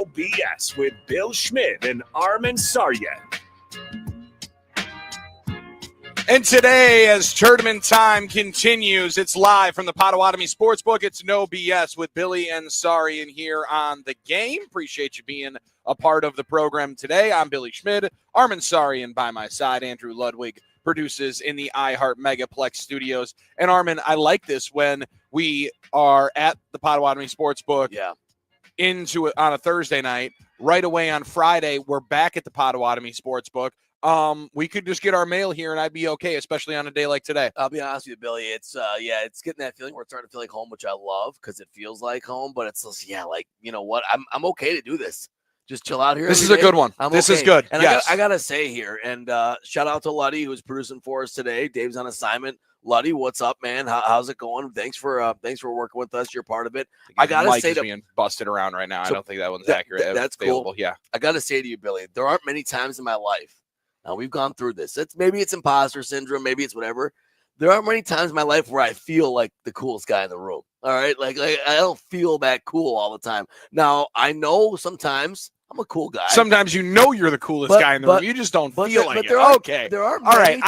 BS with Bill Schmidt and Armin Saryan. And today, as tournament time continues, it's live from the Potawatomi Sportsbook. It's No BS with Billy and Saryan here on the game. Appreciate you being a part of the program today. I'm Billy Schmidt, Armin Saryan by my side. Andrew Ludwig produces in the iHeart Megaplex studios. And Armin, I like this when we are at the Potawatomi Sportsbook. Yeah. Into it on a Thursday night. Right away on Friday, we're back at the Potawatomi Sportsbook. We could just get our mail here and I'd be okay, especially on a day like today. I'll be honest with you, Billy. It's it's getting that feeling where it's starting to feel like home, which I love because it feels like home. But it's just, like, you know what? I'm okay to do this. Just chill out here. This is a good one. This is good. And yes. I gotta say here, and shout out to Luddy who's producing for us today. Dave's on assignment. Luddy, what's up, man? How's it going? Thanks for working with us. You're part of it. I gotta Mike say, is being busted around right now. So I don't think that one's accurate. That's available. Cool. Yeah, I gotta say to you, Billy, there aren't many times in my life. Now we've gone through this. Maybe it's imposter syndrome, maybe it's whatever. There aren't many times in my life where I feel like the coolest guy in the room. All right, like I don't feel that cool all the time. Now I know sometimes I'm a cool guy. Sometimes you're the coolest guy in the room. You just don't feel like it. Okay. There are all right. Times.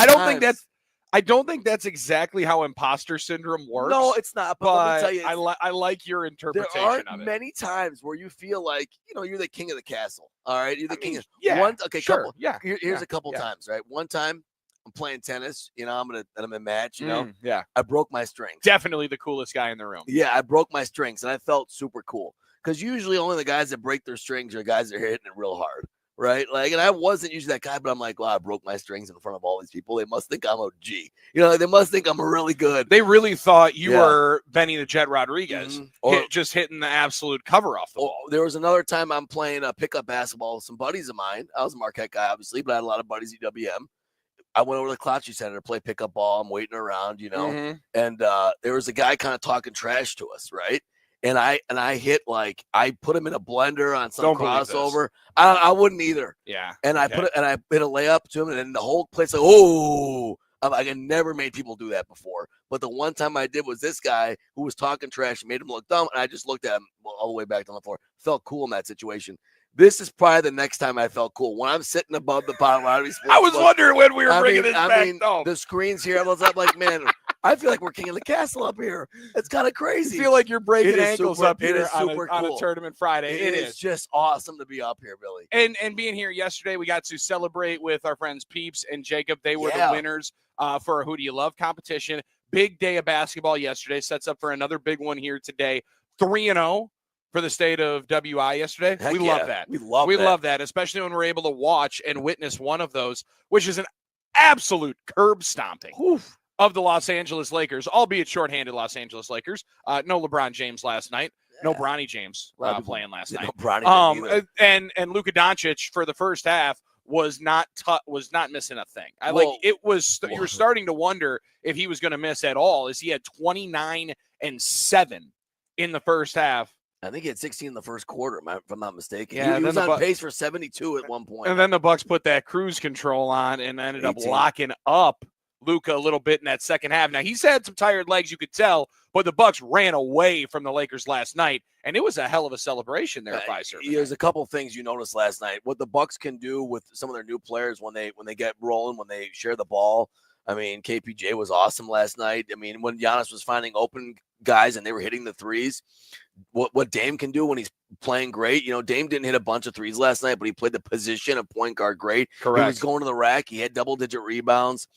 I don't think that's exactly how imposter syndrome works. No, it's not. But let me tell you, I like your interpretation there aren't of it. many times where you feel like, you're the king of the castle. All right, you're the king of sure. Here's a couple times, right? One time I'm playing tennis. I'm in a match. I broke my strings. Definitely the coolest guy in the room. Yeah, I broke my strings, and I felt super cool because usually only the guys that break their strings are guys that are hitting it real hard. Right. Like, and I wasn't usually that guy, but I'm like, wow, I broke my strings in front of all these people. They must think I'm a G. They must think I'm really good. They really thought you were Benny the Jet Rodriguez, or just hitting the absolute cover off the ball. There was another time I'm playing pickup basketball with some buddies of mine. I was a Marquette guy, obviously, but I had a lot of buddies at UWM. I went over to the Clatchy Center to play pickup ball. I'm waiting around, and there was a guy kind of talking trash to us, right? And I hit, like, I put him in a blender on some crossover. I wouldn't either. Yeah. And I hit a layup to him, and then the whole place like, oh, I never made people do that before. But the one time I did was this guy who was talking trash and made him look dumb, and I just looked at him all the way back on the floor. Felt cool in that situation. This is probably the next time I felt cool. When I'm sitting above the Potawatomi Sportsbook. I was wondering when we were bringing this back. The screens here, I was like, man, I feel like we're king of the castle up here. It's kind of crazy. You feel like you're breaking ankles up here on a tournament Friday. It is just awesome to be up here, Billy. And being here yesterday, we got to celebrate with our friends Peeps and Jacob. They were the winners for a Who Do You Love competition. Big day of basketball yesterday. Sets up for another big one here today. 3-0. For the state of WI yesterday. Love that. We love that, especially when we're able to watch and witness one of those, which is an absolute curb stomping of the Los Angeles Lakers, albeit shorthanded Los Angeles Lakers. No LeBron James last night. No Bronny James playing last night. And Luka Doncic for the first half was not missing a thing. You were starting to wonder if he was going to miss at all, as he had 29 and 7 in the first half. I think he had 16 in the first quarter, if I'm not mistaken. Yeah, he was on pace for 72 at one point. And then the Bucks put that cruise control on and ended up locking up Luka a little bit in that second half. Now, he's had some tired legs, you could tell, but the Bucks ran away from the Lakers last night, and it was a hell of a celebration there. There's a couple things you noticed last night. What the Bucks can do with some of their new players when they get rolling, when they share the ball. I mean, KPJ was awesome last night. I mean, when Giannis was finding open guys and they were hitting the threes, what Dame can do when he's playing great. Dame didn't hit a bunch of threes last night, but he played the position of point guard great. Correct. He was going to the rack. He had double-digit rebounds.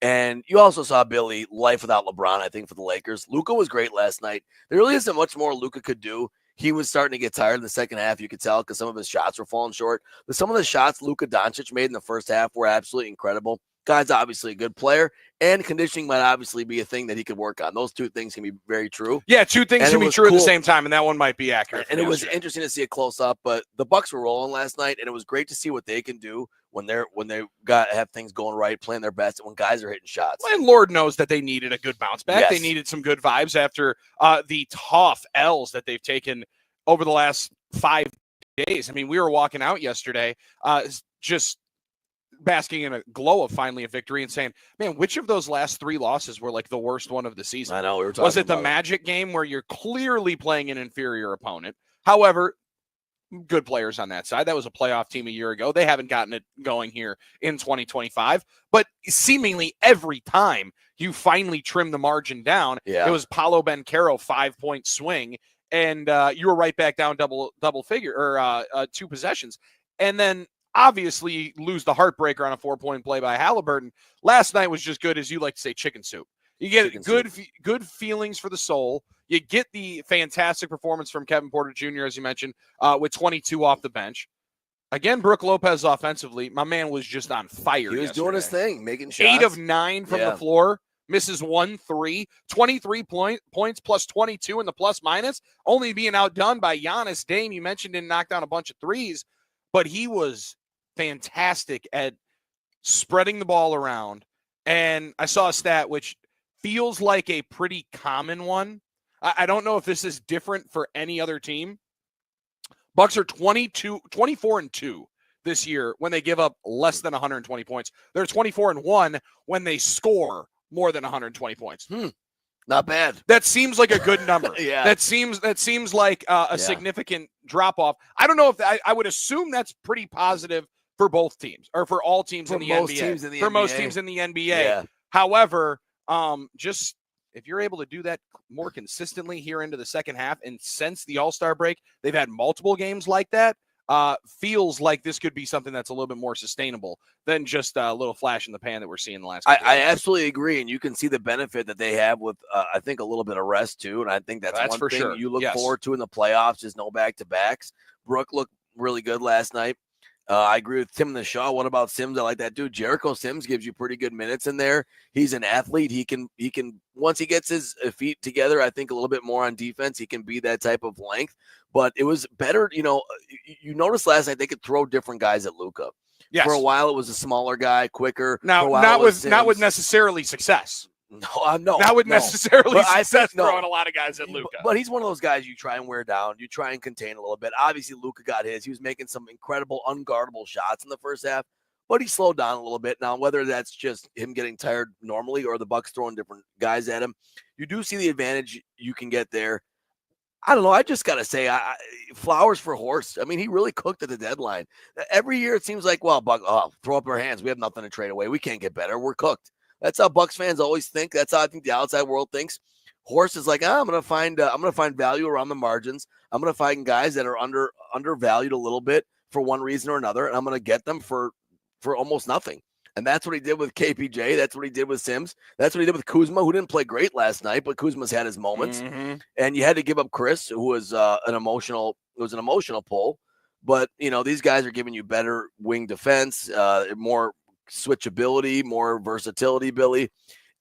And you also saw, Billy, life without LeBron, I think, for the Lakers. Luka was great last night. There really isn't much more Luka could do. He was starting to get tired in the second half, you could tell, because some of his shots were falling short. But some of the shots Luka Doncic made in the first half were absolutely incredible. Guy's obviously a good player, and conditioning might obviously be a thing that he could work on. Those two things can be very true. Yeah, two things can be true at the same time, and that one might be accurate. And it was interesting to see it close up, but the Bucks were rolling last night, and it was great to see what they can do when they have things going right, playing their best, and when guys are hitting shots. And Lord knows that they needed a good bounce back. Yes. They needed some good vibes after the tough L's that they've taken over the last 5 days. I mean, we were walking out yesterday, just basking in a glow of finally a victory and saying, man, which of those last 3 losses were like the worst one of the season? I know. Was it the Magic game where you're clearly playing an inferior opponent? However, good players on that side. That was a playoff team a year ago. They haven't gotten it going here in 2025. But seemingly every time you finally trim the margin down, it was Paolo Banchero 5-point swing, and you were right back down double figure or 2 possessions. And then obviously lose the heartbreaker on a 4-point play by Halliburton. Last night was just good, as you like to say, chicken soup. You get good feelings for the soul. You get the fantastic performance from Kevin Porter Jr., as you mentioned, with 22 off the bench. Again, Brook Lopez offensively, my man was just on fire. He was doing his thing, making shots. 8 of 9 from the floor, misses 1 3, 23 points plus 22 in the plus minus, only being outdone by Giannis. Dame, you mentioned, didn't knock down a bunch of threes, but he was fantastic at spreading the ball around. And I saw a stat which feels like a pretty common one. I don't know if this is different for any other team. Bucks are 24-2 this year when they give up less than 120 points. They're 24-1 when they score more than 120 points. Not bad. That seems like a good number. Yeah. That seems like a significant drop off. I don't know if I would assume that's pretty positive for both teams, or for all teams in the NBA. For most teams in the NBA. Yeah. However, just if you're able to do that more consistently here into the second half, and since the All-Star break, they've had multiple games like that, feels like this could be something that's a little bit more sustainable than just a little flash in the pan that we're seeing the last couple I absolutely agree, and you can see the benefit that they have with, I think, a little bit of rest, too, and I think that's one for thing sure. you look forward to in the playoffs is no back-to-backs. Brook looked really good last night. I agree with Tim the Shaw. What about Sims? I like that dude. Jericho Sims gives you pretty good minutes in there. He's an athlete. He can once he gets his feet together, I think a little bit more on defense, he can be that type of length. But it was better, you noticed last night they could throw different guys at Luka. Yes. For a while it was a smaller guy, quicker. Now not with necessarily success. No. Not with necessarily success no. throwing a lot of guys at Luka. But he's one of those guys you try and wear down. You try and contain a little bit. Obviously, Luka got his. He was making some incredible, unguardable shots in the first half, but he slowed down a little bit. Now, whether that's just him getting tired normally or the Bucks throwing different guys at him, you do see the advantage you can get there. I don't know. I just got to say, flowers for Horst. I mean, he really cooked at the deadline. Every year it seems like, well, Buck, throw up our hands. We have nothing to trade away. We can't get better. We're cooked. That's how Bucks fans always think. That's how I think the outside world thinks. Horst is like, I'm gonna find value around the margins. I'm gonna find guys that are undervalued a little bit for one reason or another, and I'm gonna get them for almost nothing. And that's what he did with KPJ. That's what he did with Sims. That's what he did with Kuzma, who didn't play great last night, but Kuzma's had his moments. Mm-hmm. And you had to give up Chris, who was an emotional pull. But these guys are giving you better wing defense, more switchability, more versatility, Billy,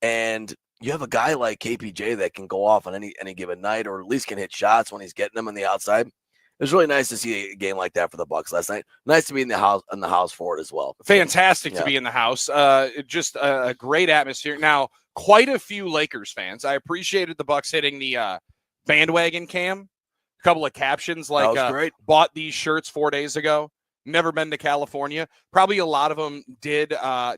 and you have a guy like KPJ that can go off on any given night, or at least can hit shots when he's getting them on the outside. It was really nice to see a game like that for the Bucks last night. Nice to be in the house for it as well. Fantastic to be in the house. Just a great atmosphere. Now, quite a few Lakers fans. I appreciated the Bucks hitting the bandwagon cam. A couple of captions like bought these shirts 4 days ago. Never been to California. Probably a lot of them did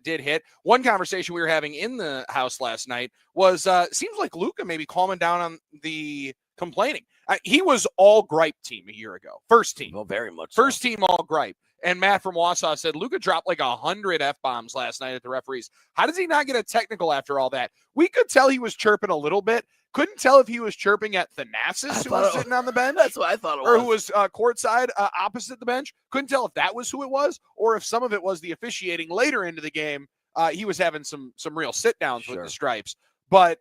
hit. One conversation we were having in the house last night was seems like Luka maybe calming down on the complaining. He was all gripe team a year ago. First team. Well, very much First team all gripe. And Matt from Wausau said Luka dropped like 100 F-bombs last night at the referees. How does he not get a technical after all that? We could tell he was chirping a little bit. Couldn't tell if he was chirping at Thanasis, who was sitting on the bench. That's what I thought it was. Or who was courtside opposite the bench. Couldn't tell if that was who it was, or if some of it was the officiating later into the game. He was having some real sit-downs with the stripes. But,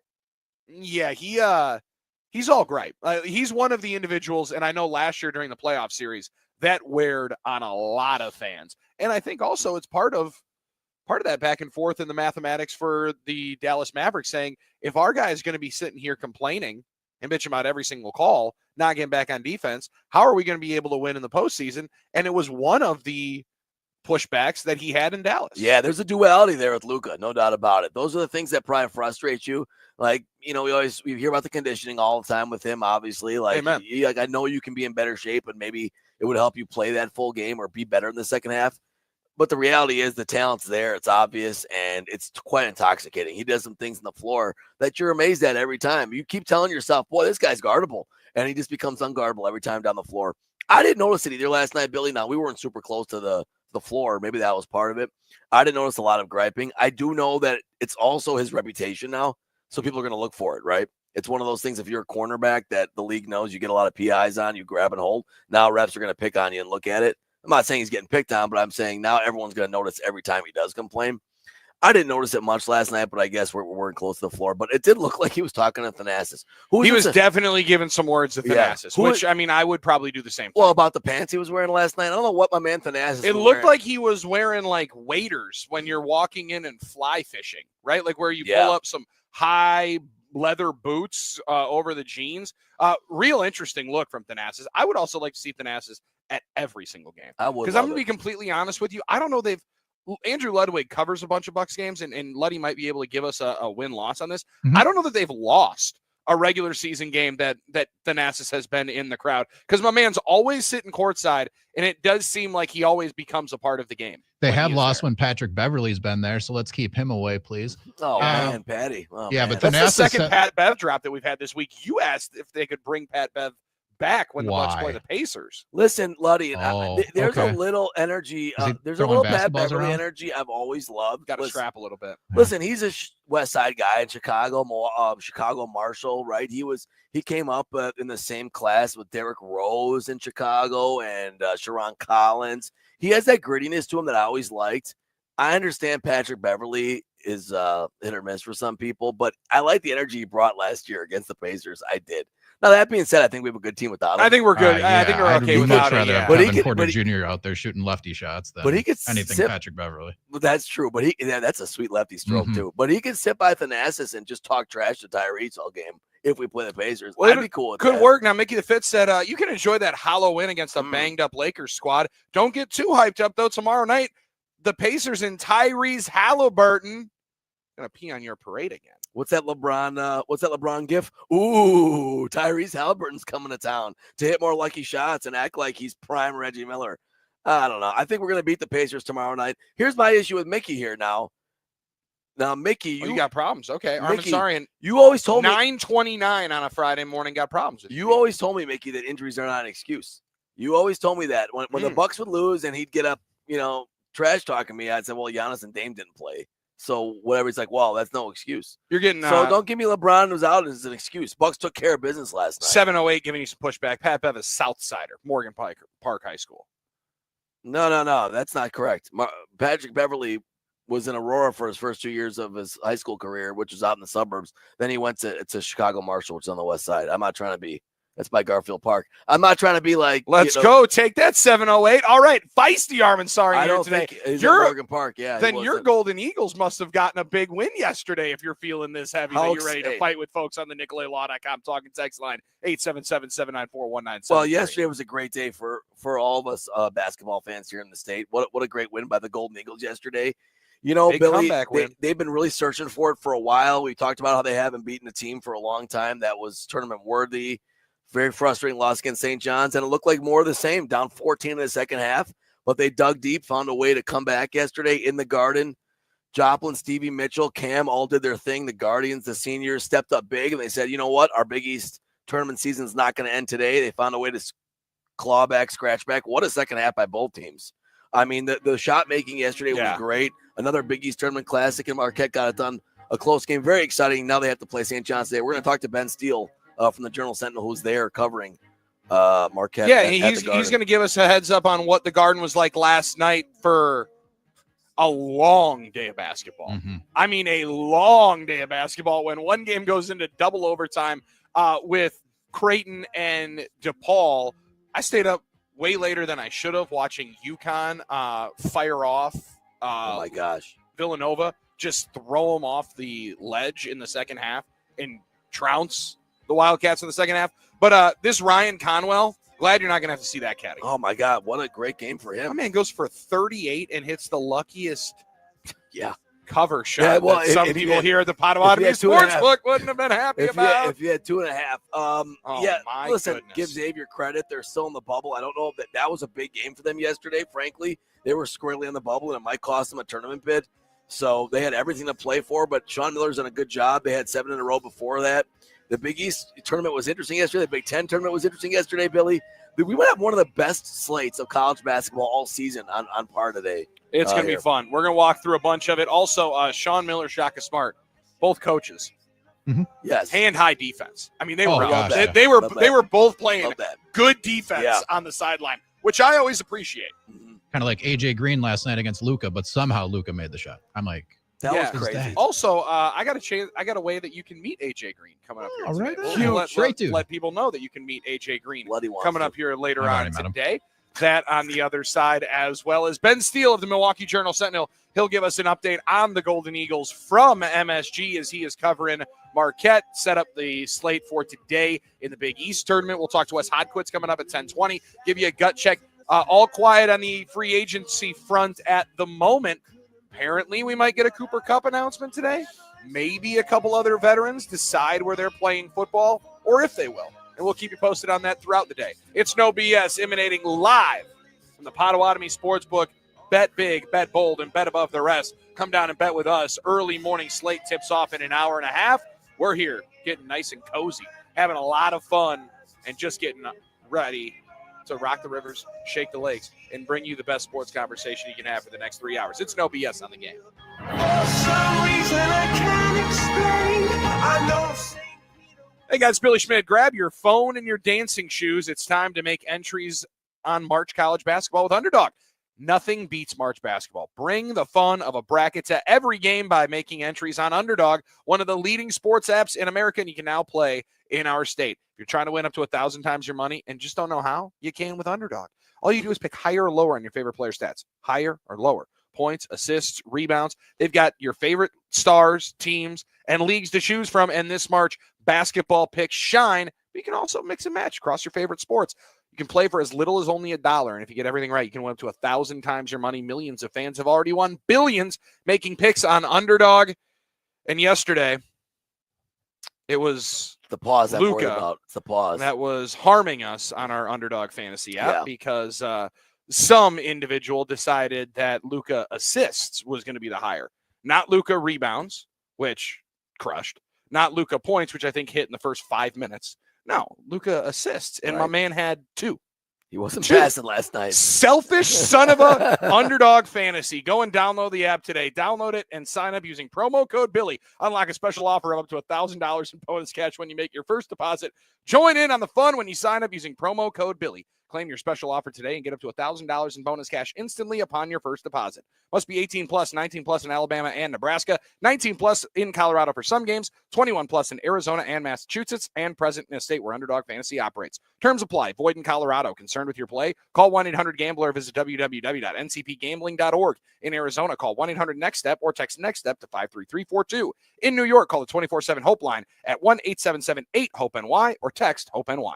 yeah, he's all gripe. He's one of the individuals, and I know last year during the playoff series, that weared on a lot of fans. And I think also it's part of that back and forth in the mathematics for the Dallas Mavericks, saying if our guy is going to be sitting here complaining and bitching about every single call, not getting back on defense, how are we going to be able to win in the postseason? And it was one of the pushbacks that he had in Dallas. Yeah, there's a duality there with Luka, no doubt about it. Those are the things that probably frustrate you. Like, we hear about the conditioning all the time with him, obviously. Like, I know you can be in better shape, and maybe it would help you play that full game or be better in the second half. But the reality is the talent's there. It's obvious, and it's quite intoxicating. He does some things on the floor that you're amazed at every time. You keep telling yourself, boy, this guy's guardable. and he just becomes unguardable every time down the floor. I didn't notice it either last night, Billy. Now, we weren't super close to the floor. Maybe that was part of it. I didn't notice a lot of griping. I do know that it's also his reputation now, so people are going to look for it, right? It's one of those things, if you're a cornerback that the league knows you get a lot of PIs on, you grab and hold. Now refs are going to pick on you and look at it. I'm not saying he's getting picked on, but I'm saying now everyone's going to notice every time he does complain. I didn't notice it much last night, but I guess we're close to the floor. But it did look like he was talking to Thanasis. He was definitely giving some words to Thanasis, which, I mean, I would probably do the same thing. Well, about the pants he was wearing last night, I don't know what my man Thanasis It looked like he was wearing, like, waders when you're walking in and fly fishing, right? Like where you pull up some high leather boots over the jeans. Real interesting look from Thanasis. I would also like to see Thanasis at every single game. I would, because I'm going to be completely honest with you. I don't know Andrew Ludwig covers a bunch of Bucs games, and Luddy might be able to give us a win-loss on this. Mm-hmm. I don't know that they've lost a regular season game that Thanasis has been in the crowd, because my man's always sitting courtside, and it does seem like he always becomes a part of the game. They have lost when Patrick Beverly's been there, so let's keep him away, please. Oh, man, Patty. Oh, yeah, man. but that's the second Pat Bev drop that we've had this week. You asked if they could bring Pat Bev back when the Bucs play the Pacers. Listen, Luddy, there's a little energy. There's a little Pat Beverly energy I've always loved. Got to strap a little bit. Listen, he's a West Side guy in Chicago, Chicago Marshall, right? He came up in the same class with Derrick Rose in Chicago and Sharon Collins. He has that grittiness to him that I always liked. I understand Patrick Beverly is hit or miss for some people, but I like the energy he brought last year against the Pacers. I did. Now, that being said, I think we have a good team without him. I think we're good. I think we're okay without him. Yeah. But Kevin Porter Jr. out there shooting lefty shots than anything Patrick Beverly. That's true, but that's a sweet lefty stroke, too. But he can sit by Thanasis and just talk trash to Tyrese all game if we play the Pacers. Well, I'd be cool with that. Could work. Now, Mickey the Fit said you can enjoy that hollow win against a banged-up Lakers squad. Don't get too hyped up, though. Tomorrow night, the Pacers and Tyrese Halliburton going to pee on your parade again. What's that LeBron gif? Ooh, Tyrese Halliburton's coming to town to hit more lucky shots and act like he's prime Reggie Miller. I don't know. I think we're going to beat the Pacers tomorrow night. Here's my issue with Mickey here now. Now, Mickey, you got problems. Okay. Armin Sarian. You always told me 9:29 on a Friday morning got problems. You always told me, Mickey, that injuries are not an excuse. You always told me that when the Bucks would lose and he'd get up, trash talking me, I'd say, well, Giannis and Dame didn't play. So whatever, it's like, well, that's no excuse. You're getting so don't give me LeBron was out as an excuse. Bucks took care of business last night. 708 giving you some pushback. Pat Bev is Southsider, Morgan Park High School. No, that's not correct. Patrick Beverly was in Aurora for his first 2 years of his high school career, which was out in the suburbs. Then he went to Chicago Marshall, which is on the west side. I'm not trying to be. That's by Garfield Park. I'm not trying to be like. Let's go. Take that 708. All right. Feisty Armin Sari I don't today. think he's Morgan Park. Yeah. Then your Golden Eagles must have gotten a big win yesterday if you're feeling this heavy that you're ready to fight with folks on the NicoletLaw.com talking text line 877-794-1973. Well, yesterday was a great day for all of us basketball fans here in the state. What a great win by the Golden Eagles yesterday. Big Billy, they've been really searching for it for a while. We talked about how they haven't beaten a team for a long time that was tournament worthy. Very frustrating loss against St. John's, and it looked like more of the same, down 14 in the second half, but they dug deep, found a way to come back yesterday in the Garden. Joplin, Stevie Mitchell, Cam all did their thing. The Guardians, the seniors, stepped up big, and they said, you know what, our Big East tournament season is not going to end today. They found a way to claw back, scratch back. What a second half by both teams. I mean, the shot making yesterday was great. Another Big East tournament classic, and Marquette got it done. A close game, very exciting. Now they have to play St. John's today. We're going to talk to Ben Steele from the Journal Sentinel, who's there covering Marquette. Yeah, he's going to give us a heads up on what the Garden was like last night for a long day of basketball. Mm-hmm. I mean, a long day of basketball when one game goes into double overtime with Creighton and DePaul. I stayed up way later than I should have watching UConn fire off. Oh, my gosh. Villanova, just throw them off the ledge in the second half and trounce the Wildcats in the second half. But this Ryan Conwell, glad you're not going to have to see that caddy. Oh, my God. What a great game for him. My man goes for 38 and hits the luckiest cover shot that some people here at the Potawatomi Sportsbook wouldn't have been happy about. If you had 2.5. Listen, give Xavier credit. They're still in the bubble. I don't know if that was a big game for them yesterday, frankly. They were squarely in the bubble, and it might cost them a tournament bid. So they had everything to play for, but Sean Miller's done a good job. They had 7 in a row before that. The Big East tournament was interesting yesterday. The Big Ten tournament was interesting yesterday, Billy. We might have one of the best slates of college basketball all season on par today. It's going to be fun. We're going to walk through a bunch of it. Also, Sean Miller, Shaka Smart, both coaches. Mm-hmm. Yes. Hand-high defense. I mean, they were both playing good defense on the sideline, which I always appreciate. Mm-hmm. Kind of like AJ Green last night against Luka, but somehow Luka made the shot. I'm like, that was crazy. Also, I got a way that you can meet AJ Green coming up here today. Let people know that you can meet AJ Green coming up here later on today. That on the other side, as well as Ben Steele of the Milwaukee Journal-Sentinel. He'll give us an update on the Golden Eagles from MSG as he is covering Marquette. Set up the slate for today in the Big East tournament. We'll talk to Wes Hodquist coming up at 10:20. Give you a gut check. All quiet on the free agency front at the moment. Apparently, we might get a Cooper Kupp announcement today. Maybe a couple other veterans decide where they're playing football or if they will. And we'll keep you posted on that throughout the day. It's No BS, emanating live from the Potawatomi Sportsbook. Bet big, bet bold, and bet above the rest. Come down and bet with us. Early morning slate tips off in an hour and a half. We're here getting nice and cozy, having a lot of fun, and just getting ready to rock the rivers, shake the lakes, and bring you the best sports conversation you can have for the next 3 hours. It's No BS on the game. Hey guys, Billy Schmidt. Grab your phone and your dancing shoes. It's time to make entries on March college basketball with Underdog. Nothing beats March basketball. Bring the fun of a bracket to every game by making entries on Underdog, one of the leading sports apps in America, and you can now play in our state. If you're trying to win up to 1,000 times your money and just don't know how, you can with Underdog. All you do is pick higher or lower on your favorite player stats. Higher or lower. Points, assists, rebounds. They've got your favorite stars, teams, and leagues to choose from, and this March, basketball picks shine. But you can also mix and match across your favorite sports. You can play for as little as only $1, and if you get everything right, you can win up to 1,000 times your money. Millions of fans have already won billions making picks on Underdog. And yesterday, it was the pause Luka it's the pause that was harming us on our Underdog fantasy app because some individual decided that Luka assists was going to be the higher, not Luka rebounds, which crushed, not Luka points, which I think hit in the first 5 minutes. No, Luka assists, and my man had 2. He wasn't passing last night. Selfish son of a Underdog fantasy. Go and download the app today. Download it and sign up using promo code Billy. Unlock a special offer of up to $1,000 in bonus cash when you make your first deposit. Join in on the fun when you sign up using promo code Billy. Claim your special offer today and get up to $1,000 in bonus cash instantly upon your first deposit. Must be 18 plus, 19 plus in Alabama and Nebraska, 19 plus in Colorado for some games, 21 plus in Arizona and Massachusetts, and present in a state where Underdog Fantasy operates. Terms apply. Void in Colorado. Concerned with your play? Call 1-800-GAMBLER or visit www.ncpgambling.org. In Arizona, call 1-800-NEXT-STEP or text NEXT-STEP to 53342. In New York, call the 24/7 Hope line at 1-877-8-HOPE-NY or text HOPE-NY.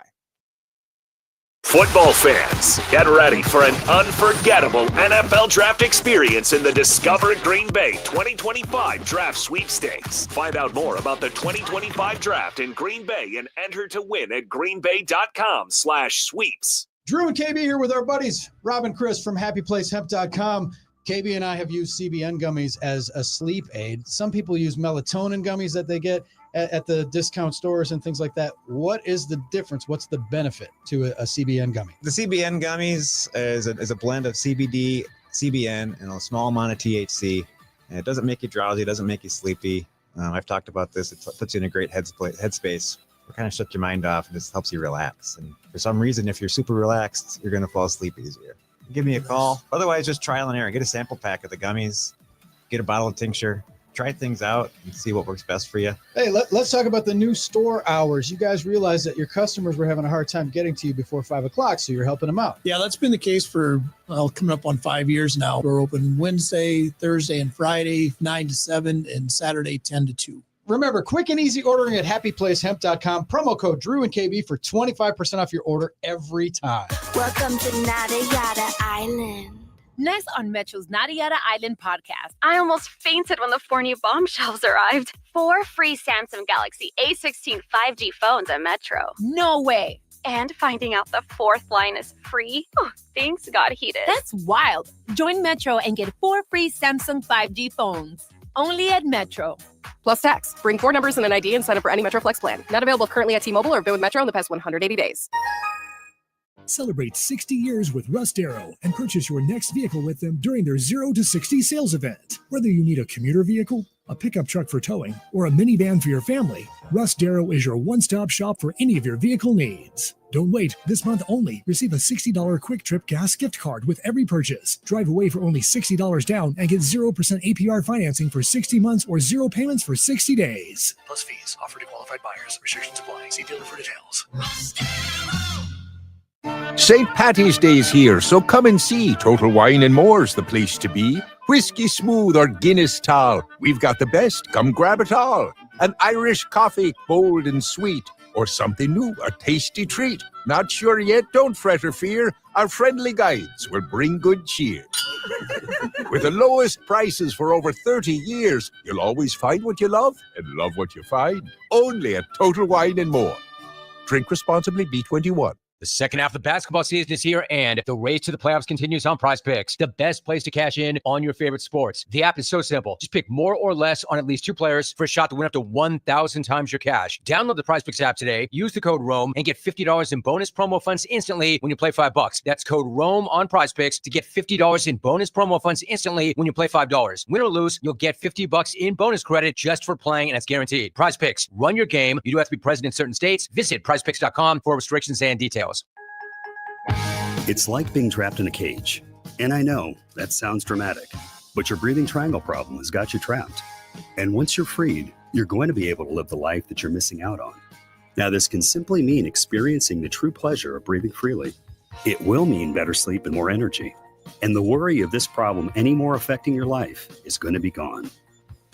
Football fans, get ready for an unforgettable NFL draft experience in the Discover Green Bay 2025 Draft Sweepstakes. Find out more about the 2025 draft in Green Bay and enter to win at greenbay.com/sweeps. Drew and KB here with our buddies, Rob and Chris from happyplacehemp.com. KB and I have used CBN gummies as a sleep aid. Some people use melatonin gummies that they get at the discount stores and things like that. What is the difference? What's the benefit to a CBN gummy? The CBN gummies is a blend of CBD, CBN, and a small amount of THC. And it doesn't make you drowsy. It doesn't make you sleepy. I've talked about this. It puts you in a great headspace. It kind of shuts your mind off and just helps you relax. And for some reason, if you're super relaxed, you're going to fall asleep easier. Give me a call. Otherwise, just trial and error. Get a sample pack of the gummies. Get a bottle of tincture. Try things out and see what works best for you. Hey, let's talk about the new store hours. You guys realized that your customers were having a hard time getting to you before 5 o'clock, so you're helping them out. Yeah, that's been the case for coming up on 5 years now. We're open Wednesday, Thursday, and Friday, 9 to 7, and Saturday, 10 to 2. Remember, quick and easy ordering at happyplacehemp.com. Promo code Drew and KB for 25% off your order every time. Welcome to Nada Yada Island. Next on Metro's Nada Yada Island podcast. I almost fainted when the 4 new bombshells arrived. 4 free Samsung Galaxy A16 5G phones at Metro. No way. And finding out the 4th line is free. Oh, things got heated. That's wild. Join Metro and get 4 free Samsung 5G phones. Only at Metro. Plus tax. Bring 4 numbers and an ID and sign up for any MetroFlex plan. Not available currently at T-Mobile or been with Metro in the past 180 days. Celebrate 60 years with Rust Arrow and purchase your next vehicle with them during their 0 to 60 sales event. Whether you need a commuter vehicle, a pickup truck for towing, or a minivan for your family, Rust Arrow is your one-stop shop for any of your vehicle needs. Don't wait. This month only, receive a $60 Quick Trip gas gift card with every purchase. Drive away for only $60 down and get 0% APR financing for 60 months or 0 payments for 60 days. Plus fees. Offer to qualified buyers. Restrictions apply. See dealer for details. St. Patty's Day is here, so come and see. Total Wine & More's the place to be. Whiskey Smooth or Guinness Tall, we've got the best, come grab it all. An Irish coffee, bold and sweet, or something new, a tasty treat. Not sure yet? Don't fret or fear, our friendly guides will bring good cheer. With the lowest prices for over 30 years, you'll always find what you love and love what you find. Only at Total Wine & More. Drink responsibly, B21. The second half of the basketball season is here, and the race to the playoffs continues on Prize Picks, the best place to cash in on your favorite sports. The app is so simple. Just pick more or less on at least 2 players for a shot to win up to 1,000 times your cash. Download the Prize Picks app today, use the code ROAM, and get $50 in bonus promo funds instantly when you play $5. That's code ROAM on Prize Picks to get $50 in bonus promo funds instantly when you play $5. Win or lose, you'll get $50 in bonus credit just for playing, and it's guaranteed. Prize Picks, run your game. You do have to be present in certain states. Visit prizepicks.com for restrictions and details. It's like being trapped in a cage. And I know that sounds dramatic, but your breathing triangle problem has got you trapped. And once you're freed, you're going to be able to live the life that you're missing out on. Now, this can simply mean experiencing the true pleasure of breathing freely. It will mean better sleep and more energy. And the worry of this problem any more affecting your life is going to be gone.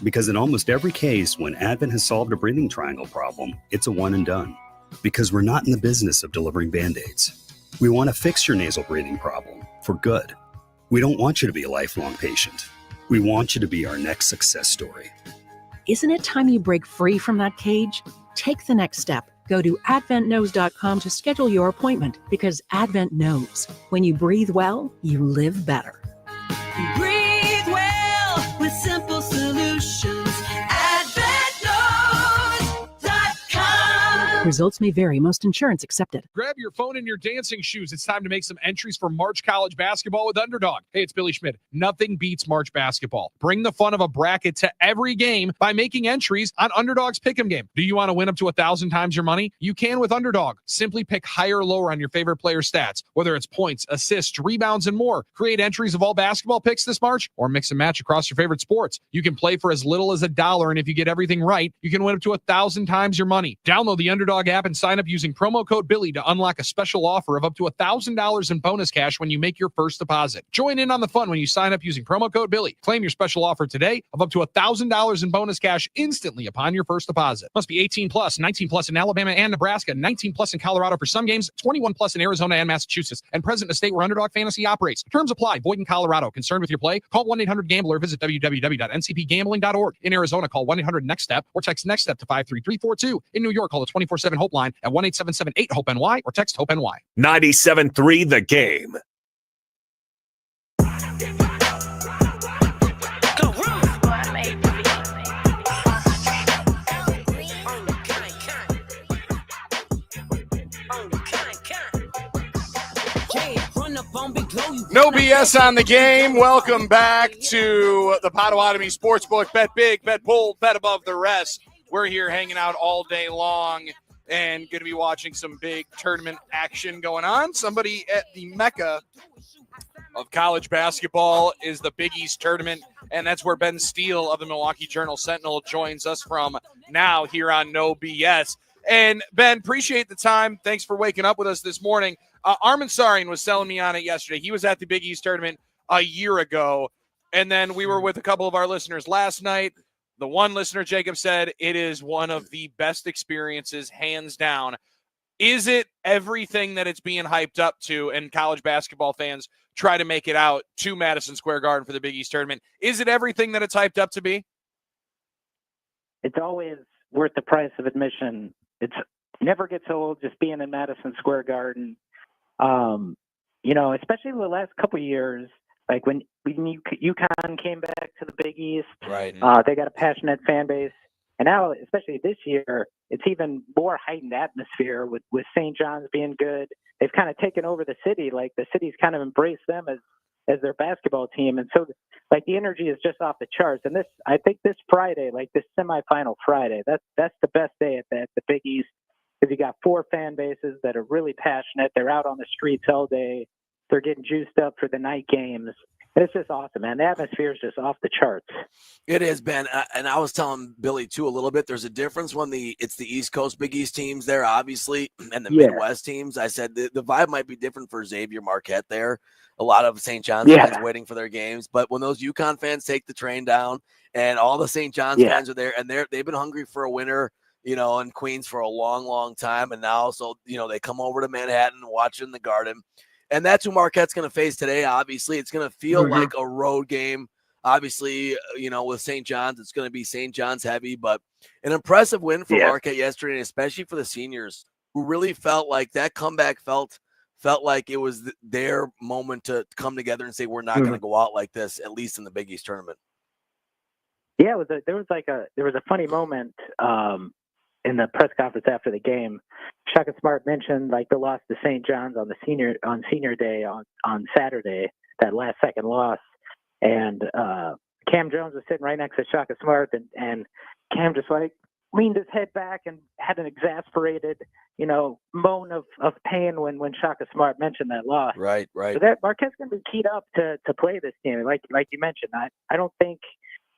Because in almost every case, when Advent has solved a breathing triangle problem, it's a one and done. Because we're not in the business of delivering Band-Aids. We want to fix your nasal breathing problem for good. We don't want you to be a lifelong patient. We want you to be our next success story. Isn't it time you break free from that cage? Take the next step. Go to adventknows.com to schedule your appointment, because Advent knows when you breathe well, you live better. Breathe well with simple solutions. Results may vary. Most insurance accepted. Grab your phone and your dancing shoes. It's time to make some entries for March College basketball with Underdog. Hey, it's Billy Schmidt. Nothing beats March basketball. Bring the fun of a bracket to every game by making entries on Underdog's Pick'em game. Do you want to win up to 1,000 times your money? You can with Underdog. Simply pick higher or lower on your favorite player stats, whether it's points, assists, rebounds, and more. Create entries of all basketball picks this March, or mix and match across your favorite sports. You can play for as little as $1, and if you get everything right, you can win up to 1,000 times your money. Download the Underdog app and sign up using promo code Billy to unlock a special offer of up to $1,000 in bonus cash when you make your first deposit. Join in on the fun when you sign up using promo code Billy. Claim your special offer today of up to $1,000 in bonus cash instantly upon your first deposit. Must be 18 plus, 19 plus in Alabama and Nebraska, 19 plus in Colorado for some games, 21 plus in Arizona and Massachusetts, and present in a state where Underdog Fantasy operates. Terms apply. Void in Colorado. Concerned with your play? Call 1-800-GAMBLER. Visit www.ncpgambling.org. In Arizona, call 1-800-NEXT-STEP or text NEXT STEP to 53342. In New York, call the 24/7 Hope line at 1-877-8-HOPE-NY or text HOPE-NY. 97.3 The Game. No BS on the game. Welcome back to the Potawatomi Sportsbook. Bet big, bet bold, bet above the rest. We're here hanging out all day long and going to be watching some big tournament action going on. Somebody at the mecca of college basketball is the Big East tournament, and that's where Ben Steele of the Milwaukee Journal-Sentinel joins us from now here on No BS. And Ben, appreciate the time. Thanks for waking up with us this morning. Armin Sarian was selling me on it yesterday. He was at the Big East tournament a year ago, and then we were with a couple of our listeners last night. The one listener, Jacob, said it is one of the best experiences, hands down. Is it everything that it's being hyped up to, and college basketball fans try to make it out to Madison Square Garden for the Big East tournament? Is it everything that it's hyped up to be? It's always worth the price of admission. It's never gets old just being in Madison Square Garden. Especially the last couple of years, Like when UConn came back to the Big East, right? They got a passionate fan base, and now, especially this year, it's even more heightened atmosphere with St. John's being good. They've kind of taken over the city. Like the city's kind of embraced them as their basketball team, and so like the energy is just off the charts. And I think this Friday, like this semifinal Friday, that's the best day at the Big East, because you got 4 fan bases that are really passionate. They're out on the streets all day. They're getting juiced up for the night games. It's just awesome, man. The atmosphere is just off the charts. It has been, and I was telling Billy too a little bit. There's a difference when it's the East Coast Big East teams there, obviously, and the Midwest teams. I said the vibe might be different for Xavier Marquette there. A lot of St. John's fans waiting for their games, but when those UConn fans take the train down, and all the St. John's fans are there, and they've been hungry for a winner, in Queens for a long, long time, and now they come over to Manhattan, watch it in the Garden. And that's who Marquette's going to face today. Obviously, it's going to feel like a road game. Obviously, with St. John's, it's going to be St. John's heavy, but an impressive win for Marquette yesterday, and especially for the seniors, who really felt like that comeback felt like it was their moment to come together and say, we're not going to go out like this, at least in the Big East tournament. Yeah, there was a funny moment in the press conference after the game. Shaka Smart mentioned like the loss to St. John's on senior day on Saturday, that last second loss, and Cam Jones was sitting right next to Shaka Smart, and Cam just like leaned his head back and had an exasperated, moan of pain when Shaka Smart mentioned that loss. Right. So that Marquette's going to be keyed up to play this game. Like you mentioned, I don't think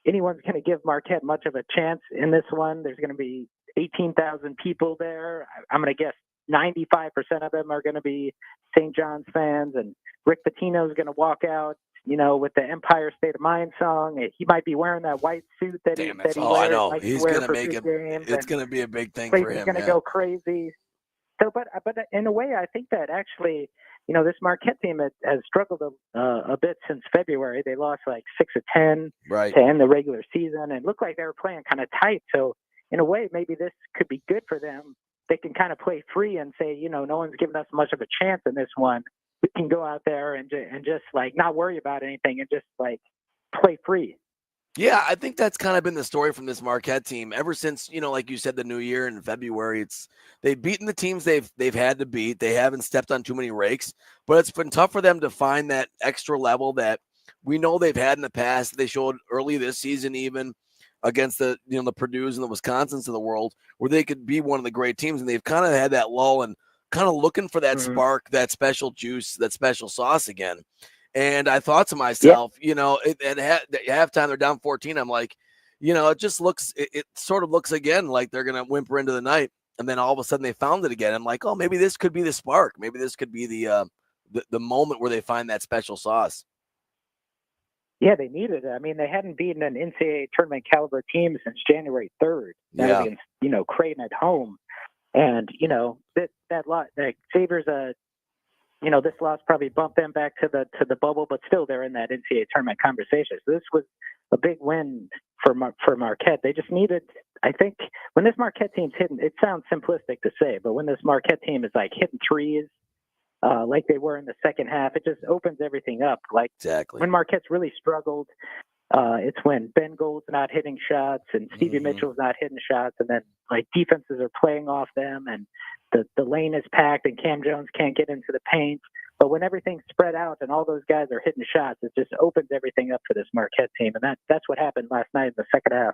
anyone's going to give Marquette much of a chance in this one. There's going to be 18,000 people there. I'm going to guess 95% of them are going to be St. John's fans, and Rick Pitino is going to walk out, with the Empire State of Mind song. He might be wearing that white suit that he wears. I know. He's going to make it. It's going to be a big thing for him. He's going to go crazy. So, but in a way, I think that actually, this Marquette team has struggled a bit since February. They lost like 6 of 10 to end the regular season, and looked like they were playing kind of tight. So, in a way, maybe this could be good for them. They can kind of play free and say, no one's given us much of a chance in this one. We can go out there and just like not worry about anything and just like play free. Yeah, I think that's kind of been the story from this Marquette team ever since, like you said, the new year in February. They've beaten the teams they've had to beat. They haven't stepped on too many rakes, but it's been tough for them to find that extra level that we know they've had in the past. They showed early this season, even against the Purdue's and the Wisconsins of the world, where they could be one of the great teams, and they've kind of had that lull and kind of looking for that spark, that special juice, that special sauce again. And I thought to myself, at halftime they're down 14. I'm like, it sort of looks again like they're going to whimper into the night, and then all of a sudden they found it again. I'm like, oh, maybe this could be the spark. Maybe this could be the moment where they find that special sauce. Yeah, they needed it. I mean, they hadn't beaten an NCAA tournament caliber team since January 3rd. That was against, Creighton at home. And, that lot, like Xavier's this loss probably bumped them back to the bubble, but still they're in that NCAA tournament conversation. So this was a big win for Marquette. They just needed, I think, when this Marquette team's hitting, it sounds simplistic to say, but when this Marquette team is like hitting threes, like they were in the second half, it just opens everything up. Like when Marquette's really struggled, it's when Ben Gold's not hitting shots and Stevie Mitchell's not hitting shots, and then like defenses are playing off them, and the lane is packed and Cam Jones can't get into the paint. But when everything's spread out and all those guys are hitting shots, it just opens everything up for this Marquette team, and that's what happened last night in the second half.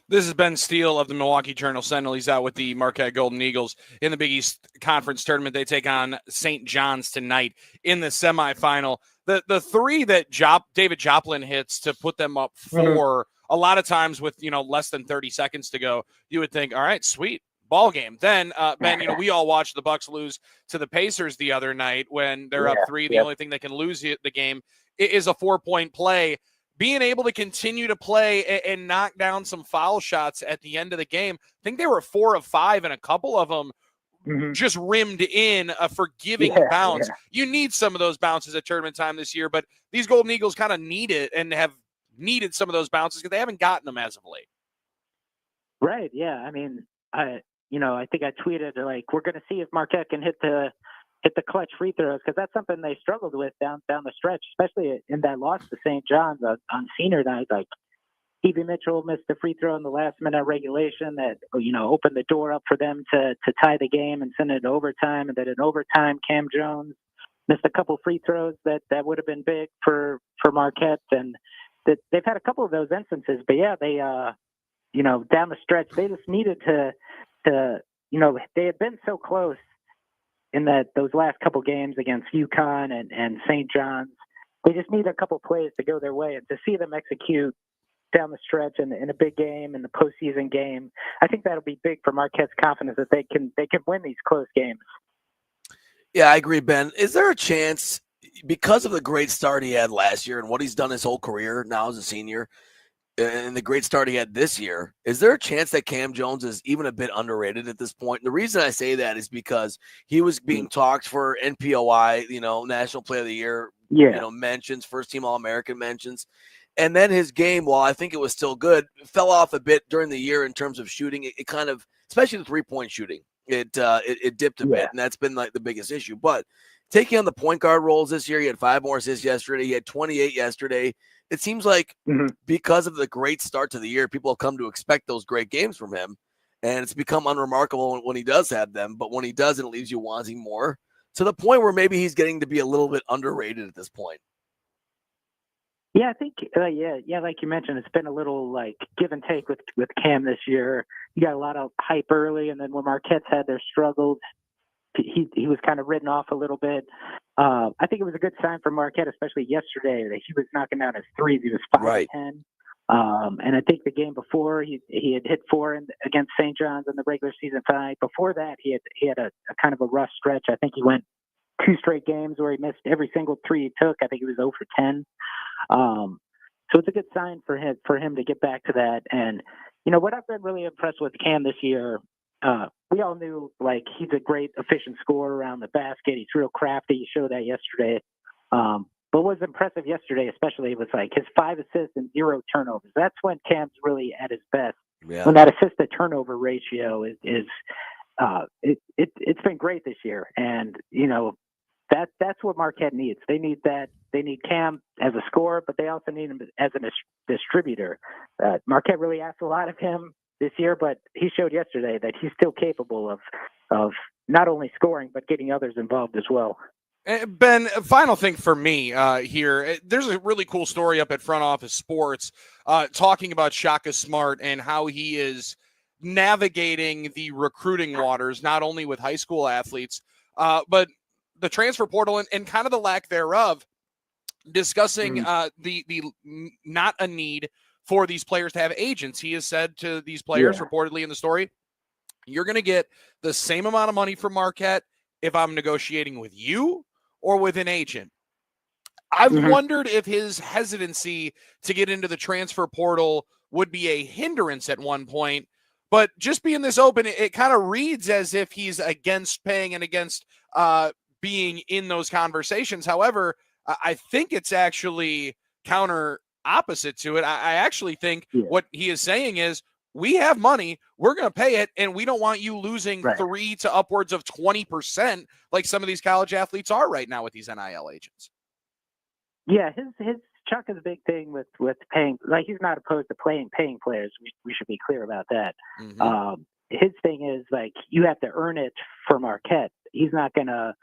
This is Ben Steele of the Milwaukee Journal-Sentinel. He's out with the Marquette Golden Eagles in the Big East Conference Tournament. They take on St. John's tonight in the semifinal. The three that David Joplin hits to put them up 4, a lot of times with less than 30 seconds to go, you would think, all right, sweet, ball game. Then, Ben, we all watched the Bucks lose to the Pacers the other night when they're up 3. The only thing that can lose the game is a 4-point play. Being able to continue to play and knock down some foul shots at the end of the game. I think they were 4 of 5, and a couple of them just rimmed in a forgiving bounce. You need some of those bounces at tournament time this year, but these Golden Eagles kind of need it and have needed some of those bounces because they haven't gotten them as of late. Right, yeah. I mean, I think I tweeted, like, we're going to see if Marquette can hit hit the clutch free throws, because that's something they struggled with down the stretch, especially in that loss to St. John's on senior night. Like, Evie Mitchell missed a free throw in the last minute of regulation that, opened the door up for them to tie the game and send it to overtime. And then in overtime, Cam Jones missed a couple free throws that would have been big for Marquette. And they've had a couple of those instances. But yeah, they, down the stretch, they just needed to they had been so close in those last couple games against UConn and St. John's. They just need a couple plays to go their way, and to see them execute down the stretch in a big game, in the postseason game, I think that'll be big for Marquette's confidence that they can win these close games. Yeah, I agree, Ben. Is there a chance, because of the great start he had last year and what he's done his whole career now as a senior, and the great start he had this year, is there a chance that Cam Jones is even a bit underrated at this point? And the reason I say that is because he was being talked for NPOI, National Player of the Year, mentions, first team All-American mentions. And then his game, while I think it was still good, fell off a bit during the year in terms of shooting. It kind of, especially the 3-point shooting, it dipped a bit, and that's been like the biggest issue. But taking on the point guard roles this year, he had 5 more assists yesterday. He had 28 yesterday. It seems like because of the great start to the year, people have come to expect those great games from him, and it's become unremarkable when he does have them. But when he doesn't, it leaves you wanting more, to the point where maybe he's getting to be a little bit underrated at this point. Yeah, I think, like you mentioned, it's been a little like give and take with Cam this year. You got a lot of hype early, and then when Marquette's had their struggles, he was kind of ridden off a little bit. I think it was a good sign for Marquette, especially yesterday, that he was knocking down his threes. He was 5 of 10. And I think the game before he had hit 4 against St. John's in the regular season tie. Before that, he had a kind of a rough stretch. I think he went 2 straight games where he missed every single 3 he took. I think he was 0 for 10. So it's a good sign for him to get back to that. And what I've been really impressed with Cam this year. We all knew, like, he's a great efficient scorer around the basket. He's real crafty. He showed that yesterday. But what was impressive yesterday, especially, was like his 5 assists and 0 turnovers. That's when Cam's really at his best. Yeah. When that assist to turnover ratio is it's been great this year. And that's what Marquette needs. They need that. They need Cam as a scorer, but they also need him as a distributor. Marquette really asked a lot of him this year, but he showed yesterday that he's still capable of not only scoring, but getting others involved as well. Ben, a final thing for me here. There's a really cool story up at Front Office Sports talking about Shaka Smart and how he is navigating the recruiting waters, not only with high school athletes, but the transfer portal and kind of the lack thereof, discussing the not a need for these players to have agents. He has said to these players, reportedly in the story, you're going to get the same amount of money from Marquette if I'm negotiating with you or with an agent. I've wondered if his hesitancy to get into the transfer portal would be a hindrance at one point, but just being this open, it kind of reads as if he's against paying and against being in those conversations. However, I think it's actually counter opposite to it. I actually think what he is saying is, we have money, we're going to pay it, and we don't want you losing 3 to upwards of 20% like some of these college athletes are right now with these NIL agents. Yeah, his Chuck is a big thing with paying. Like, he's not opposed to paying players. We should be clear about that. His thing is, like, you have to earn it for Marquette. He's not going to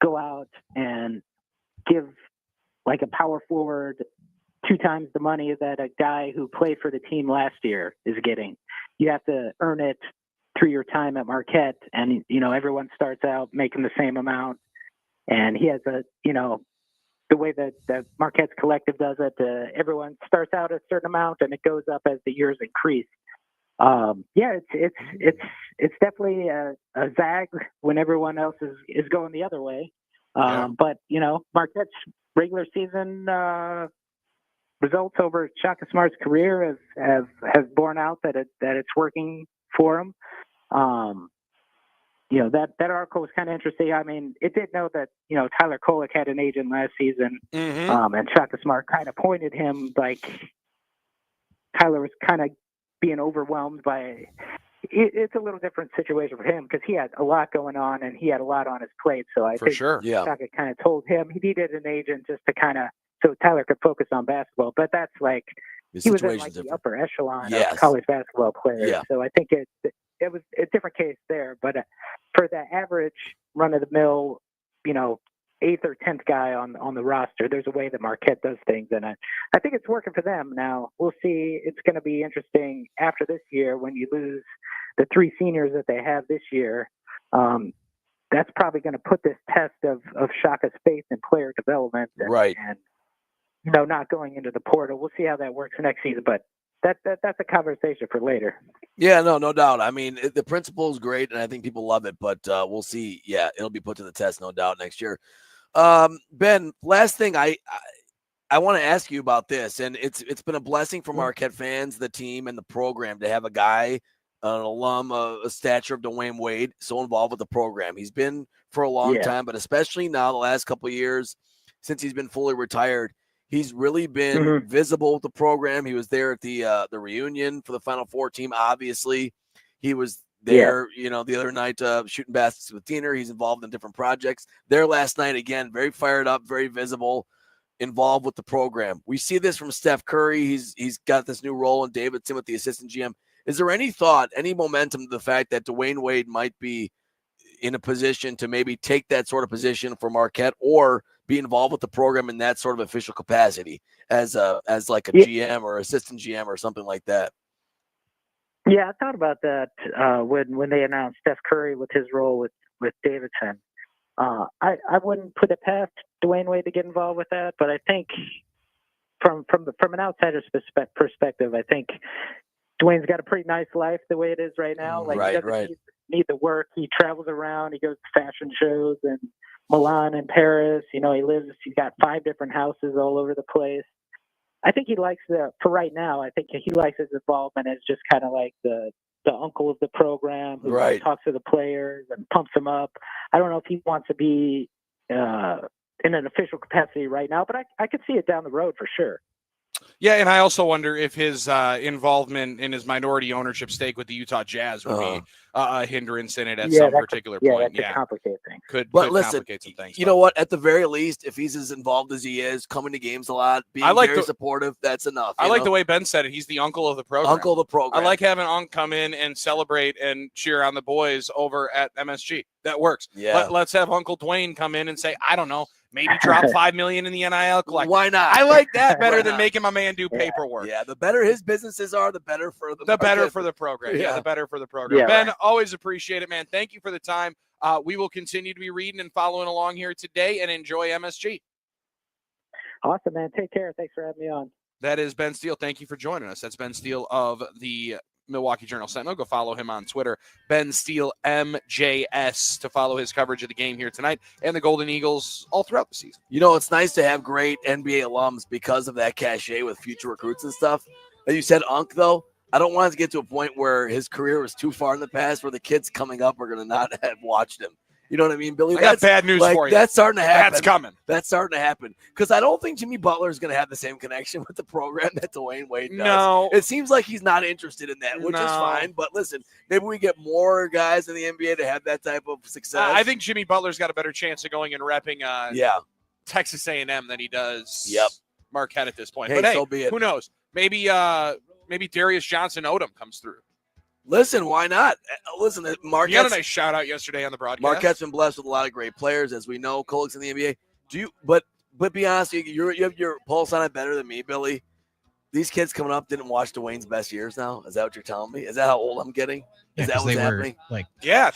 go out and give like a power forward 2 times the money that a guy who played for the team last year is getting. You have to earn it through your time at Marquette, and everyone starts out making the same amount. And he has the way that Marquette's collective does it. Everyone starts out a certain amount, and it goes up as the years increase. It's definitely a zag when everyone else is going the other way. But Marquette's regular season results over Shaka Smart's career have borne out that it's working for him. That article was kind of interesting. I mean, it did know that Tyler Kolek had an agent last season, and Shaka Smart kind of pointed him like Tyler was kind of being overwhelmed by it's a little different situation for him because he had a lot going on and he had a lot on his plate. So I think Shaka kind of told him he needed an agent just to kind of so Tyler could focus on basketball. But that's like he was in like the upper echelon of college basketball players. Yeah. So I think it was a different case there. But for the average run of the mill, 8th or 10th guy on the roster, there's a way that Marquette does things, and I think it's working for them. Now we'll see. It's going to be interesting after this year when you lose the 3 seniors that they have this year. That's probably going to put this test of Shaka's faith in player development, and not going into the portal. We'll see how that works next season, but that's a conversation for later. Yeah, no doubt. I mean, the principle is great, and I think people love it, but we'll see. Yeah, it'll be put to the test, no doubt, next year. Ben, last thing I want to ask you about this, and it's been a blessing for Marquette fans, the team, and the program to have a guy, an alum, a stature of Dwayne Wade, so involved with the program. He's been for a long time, but especially now the last couple of years since he's been fully retired, he's really been visible with the program. He was there at the reunion for the Final Four team. Obviously, he was there, the other night shooting baskets with Diener. He's involved in different projects. There last night, again, very fired up, very visible, involved with the program. We see this from Steph Curry. He's got this new role in Davidson with the assistant GM. Is there any thought, any momentum to the fact that Dwayne Wade might be in a position to maybe take that sort of position for Marquette or be involved with the program in that sort of official capacity as like a GM or assistant GM or something like that? Yeah, I thought about that when they announced Steph Curry with his role with Davidson. I wouldn't put it past Dwayne Wade to get involved with that, but I think from an outsider's perspective, I think Dwayne's got a pretty nice life the way it is right now. Like he doesn't need the work. He travels around. He goes to fashion shows in Milan and Paris. He's got 5 different houses all over the place. I think he likes for right now, I think he likes his involvement as just kind of like the uncle of the program who talks to the players and pumps them up. I don't know if he wants to be in an official capacity right now, but I could see it down the road for sure. Yeah, and I also wonder if his involvement in his minority ownership stake with the Utah Jazz would be a hindrance in it at some particular point. That could complicate things. Could listen, complicate some things. You know what? At the very least, if he's as involved as he is, coming to games a lot, being very supportive, that's enough. I like the way Ben said it. He's the uncle of the program. Uncle of the program. I like having Unc come in and celebrate and cheer on the boys over at MSG. That works. Yeah. Let's have Uncle Dwayne come in and say, I don't know, maybe drop $5 million in the NIL collector. Why not? I like that better than making my man do paperwork. Yeah, the better his businesses are, the better for the better for the program. Yeah, the better for the program. Yeah, Ben, always appreciate it, man. Thank you for the time. We will continue to be reading and following along here today and enjoy MSG. Awesome, man. Take care. Thanks for having me on. That is Ben Steele. Thank you for joining us. That's Ben Steele of the Milwaukee Journal Sentinel. Go follow him on Twitter, Ben Steele MJS, to follow his coverage of the game here tonight and the Golden Eagles all throughout the season. It's nice to have great NBA alums because of that cachet with future recruits and stuff. As you said, Unc, though, I don't want it to get to a point where his career was too far in the past where the kids coming up are going to not have watched him. You know what I mean, Billy? I got bad news for you. That's starting to happen. That's coming. That's starting to happen. Because I don't think Jimmy Butler is going to have the same connection with the program that Dwayne Wade does. No. It seems like he's not interested in that, which is fine. But listen, maybe we get more guys in the NBA to have that type of success. I think Jimmy Butler's got a better chance of going and repping Texas A&M than he does Marquette at this point. Hey, but so be it. Who knows? Maybe Darius Johnson-Odom comes through. Listen, why not? Listen, Marquette's, you got a nice shout out yesterday on the broadcast. Marquette's been blessed with a lot of great players, as we know. Cole's in the NBA. But be honest, you have your pulse on it better than me, Billy. These kids coming up didn't watch Dwayne's best years now. Is that what you're telling me? Is that how old I'm getting? Is that what's happening? They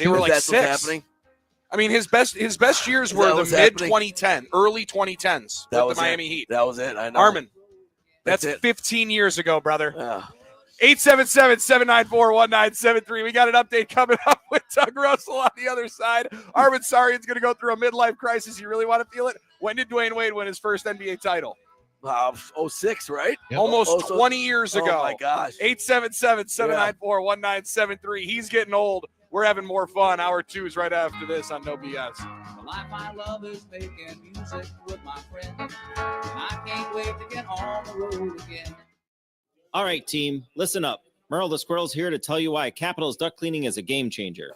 were like 6. What's happening? I mean, his best years were the mid-2010s, early 2010s with the Miami Heat. That was it. I know. Armin, that's 15 years ago, brother. Yeah. 877-794-1973. We got an update coming up with Doug Russell on the other side. Armin Sarian's going to go through a midlife crisis. You really want to feel it? When did Dwayne Wade win his first NBA title? 06, right? Yep. Almost 20 years ago. Oh, my gosh. 877-794-1973. He's getting old. We're having more fun. Hour 2 is right after this on No BS. The life I love is making music with my friends, and I can't wait to get on the road again. All right, team, listen up. Merle the Squirrel's here to tell you why Capital's duck cleaning is a game changer.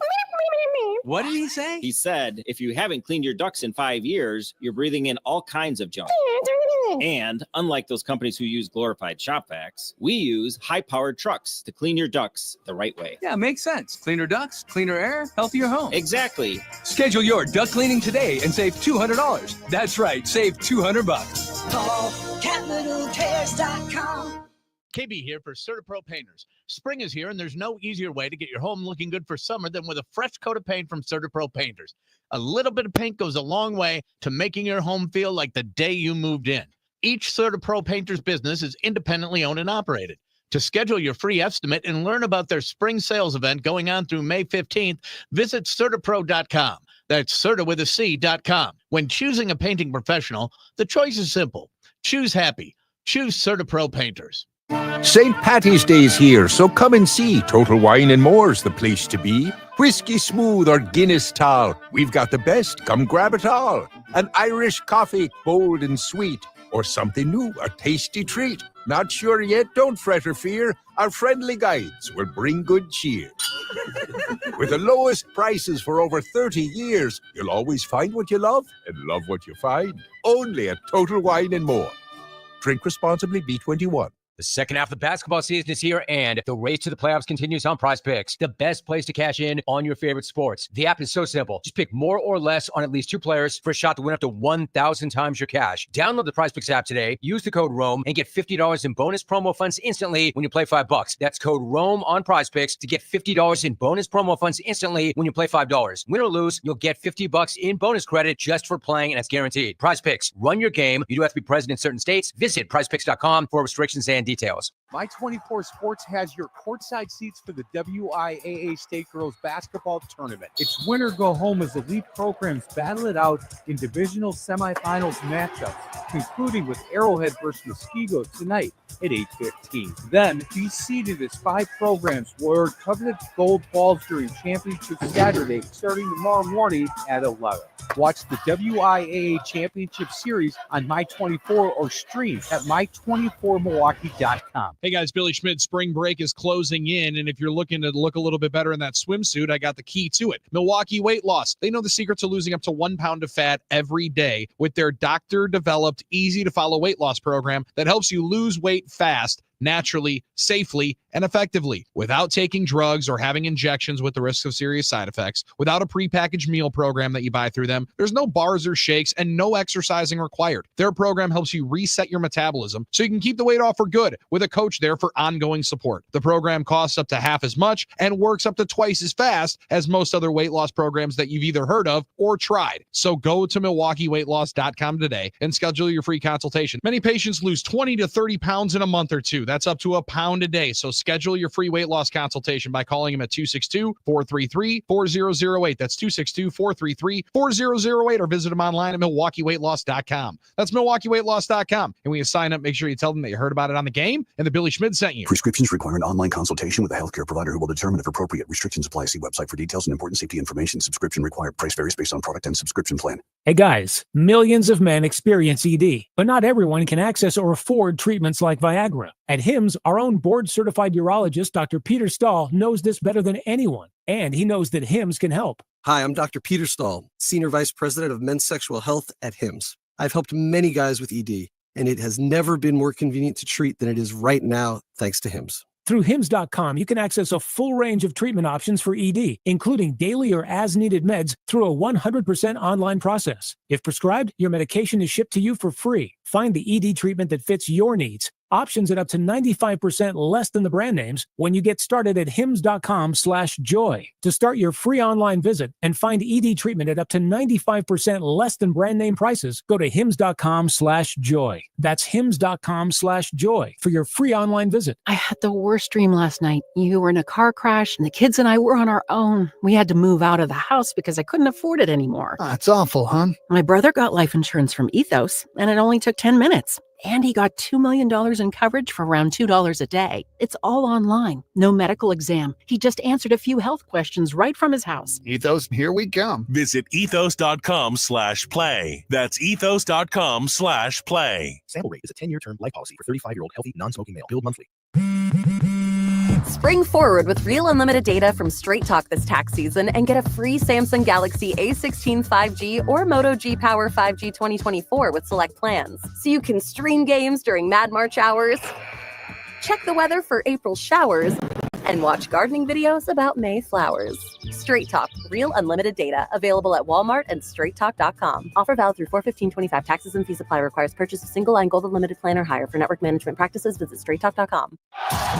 What did he say? He said, if you haven't cleaned your ducks in 5 years, you're breathing in all kinds of junk. And unlike those companies who use glorified shop vacs, we use high-powered trucks to clean your ducks the right way. Yeah, makes sense. Cleaner ducks, cleaner air, healthier home. Exactly. Schedule your duck cleaning today and save $200. That's right, save $200. Call CapitalCares.com. KB here for CertaPro Painters. Spring is here, and there's no easier way to get your home looking good for summer than with a fresh coat of paint from CertaPro Painters. A little bit of paint goes a long way to making your home feel like the day you moved in. Each CertaPro Painters business is independently owned and operated. To schedule your free estimate and learn about their spring sales event going on through May 15th, visit CertaPro.com. That's Certa with a C.com. When choosing a painting professional, the choice is simple. Choose happy. Choose CertaPro Painters. St. Patty's Day is here, so come and see. Total Wine and More's the place to be. Whiskey Smooth or Guinness Tall, we've got the best. Come grab it all. An Irish coffee, bold and sweet, or something new, a tasty treat. Not sure yet? Don't fret or fear. Our friendly guides will bring good cheer. With the lowest prices for over 30 years, you'll always find what you love and love what you find. Only at Total Wine and More. Drink responsibly, B21. The second half of the basketball season is here, and the race to the playoffs continues on Prize Picks, the best place to cash in on your favorite sports. The app is so simple. Just pick more or less on at least 2 players for a shot to win up to 1,000 times your cash. Download the Prize Picks app today, use the code ROAM, and get $50 in bonus promo funds instantly when you play $5. That's code ROAM on Prize Picks to get $50 in bonus promo funds instantly when you play $5. Win or lose, you'll get $50 in bonus credit just for playing, and that's guaranteed. Prize Picks, run your game. You do have to be present in certain states. Visit prizepicks.com for restrictions and details. My24 Sports has your courtside seats for the WIAA State Girls Basketball Tournament. It's win or go home as elite programs battle it out in divisional semifinals matchups, concluding with Arrowhead versus Muskego tonight at 8:15. Then be seeded as 5 programs will earn coveted gold balls during championship Saturday, starting tomorrow morning at 11. Watch the WIAA Championship Series on My24 or stream at my24milwaukee.com. Hey guys, Billy Schmidt, spring break is closing in, and if you're looking to look a little bit better in that swimsuit, I got the key to it. Milwaukee Weight Loss. They know the secret to losing up to 1 pound of fat every day with their doctor-developed, easy-to-follow weight loss program that helps you lose weight fast, naturally, safely, and effectively, without taking drugs or having injections with the risk of serious side effects, without a prepackaged meal program that you buy through them. There's no bars or shakes and no exercising required. Their program helps you reset your metabolism so you can keep the weight off for good with a coach there for ongoing support. The program costs up to half as much and works up to twice as fast as most other weight loss programs that you've either heard of or tried. So go to MilwaukeeWeightLoss.com today and schedule your free consultation. Many patients lose 20 to 30 pounds in a month or two. That's up to 1 pound a day. So schedule your free weight loss consultation by calling them at 262-433-4008. That's 262-433-4008, or visit them online at MilwaukeeWeightLoss.com. That's MilwaukeeWeightLoss.com. And when you sign up, make sure you tell them that you heard about it on the game and that Billy Schmidt sent you. Prescriptions require an online consultation with a healthcare provider who will determine if appropriate. Restrictions apply. See website for details and important safety information. Subscription required. Price varies based on product and subscription plan. Hey guys, millions of men experience ED, but not everyone can access or afford treatments like Viagra. At HIMSS, our own board-certified urologist, Dr. Peter Stahl, knows this better than anyone, and he knows that HIMSS can help. Hi, I'm Dr. Peter Stahl, Senior Vice President of Men's Sexual Health at HIMSS. I've helped many guys with ED, and it has never been more convenient to treat than it is right now, thanks to HIMSS. Through HIMSS.com, you can access a full range of treatment options for ED, including daily or as-needed meds through a 100% online process. If prescribed, your medication is shipped to you for free. Find the ED treatment that fits your needs. Options at up to 95% less than the brand names when you get started at hims.com/joy. To start your free online visit and find ED treatment at up to 95% less than brand name prices, go to hims.com/joy. That's hims.com/joy for your free online visit. I had the worst dream last night. You were in a car crash and the kids and I were on our own. We had to move out of the house because I couldn't afford it anymore. That's awful, huh? My brother got life insurance from Ethos and it only took 10 minutes. And he got $2 million in coverage for around $2 a day. It's all online. No medical exam. He just answered a few health questions right from his house. Ethos, here we come. Visit ethos.com/play. That's ethos.com/play. Sample rate is a 10-year term life policy for 35-year-old healthy, non-smoking male. Billed monthly. Spring forward with real unlimited data from Straight Talk this tax season and get a free Samsung Galaxy A16 5G or Moto G Power 5G 2024 with select plans. So you can stream games during Mad March hours, check the weather for April showers, and watch gardening videos about May flowers. Straight Talk, real unlimited data. Available at Walmart and straighttalk.com. Offer valid through 4/15/25. Taxes and fees apply. Requires purchase of single line Gold Unlimited plan or higher. For network management practices, visit straighttalk.com.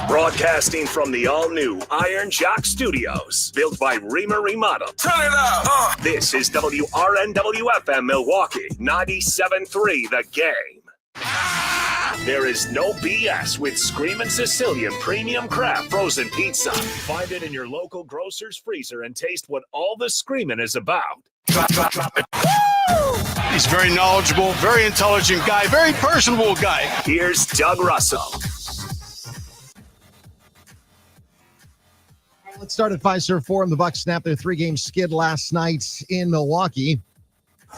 Broadcasting from the all-new Iron Jock Studios, built by Reamer Remodel. Turn it up! This is WRNW-FM Milwaukee, 97.3 The Game. There is no BS with Screamin' Sicilian Premium Craft Frozen Pizza. Find it in your local grocer's freezer and taste what all the screaming is about. Drop it. He's very knowledgeable, very intelligent guy, very personable guy. Here's Doug Russell. Let's start at Fiserv Forum. The Bucs snapped their 3-game skid last night in Milwaukee.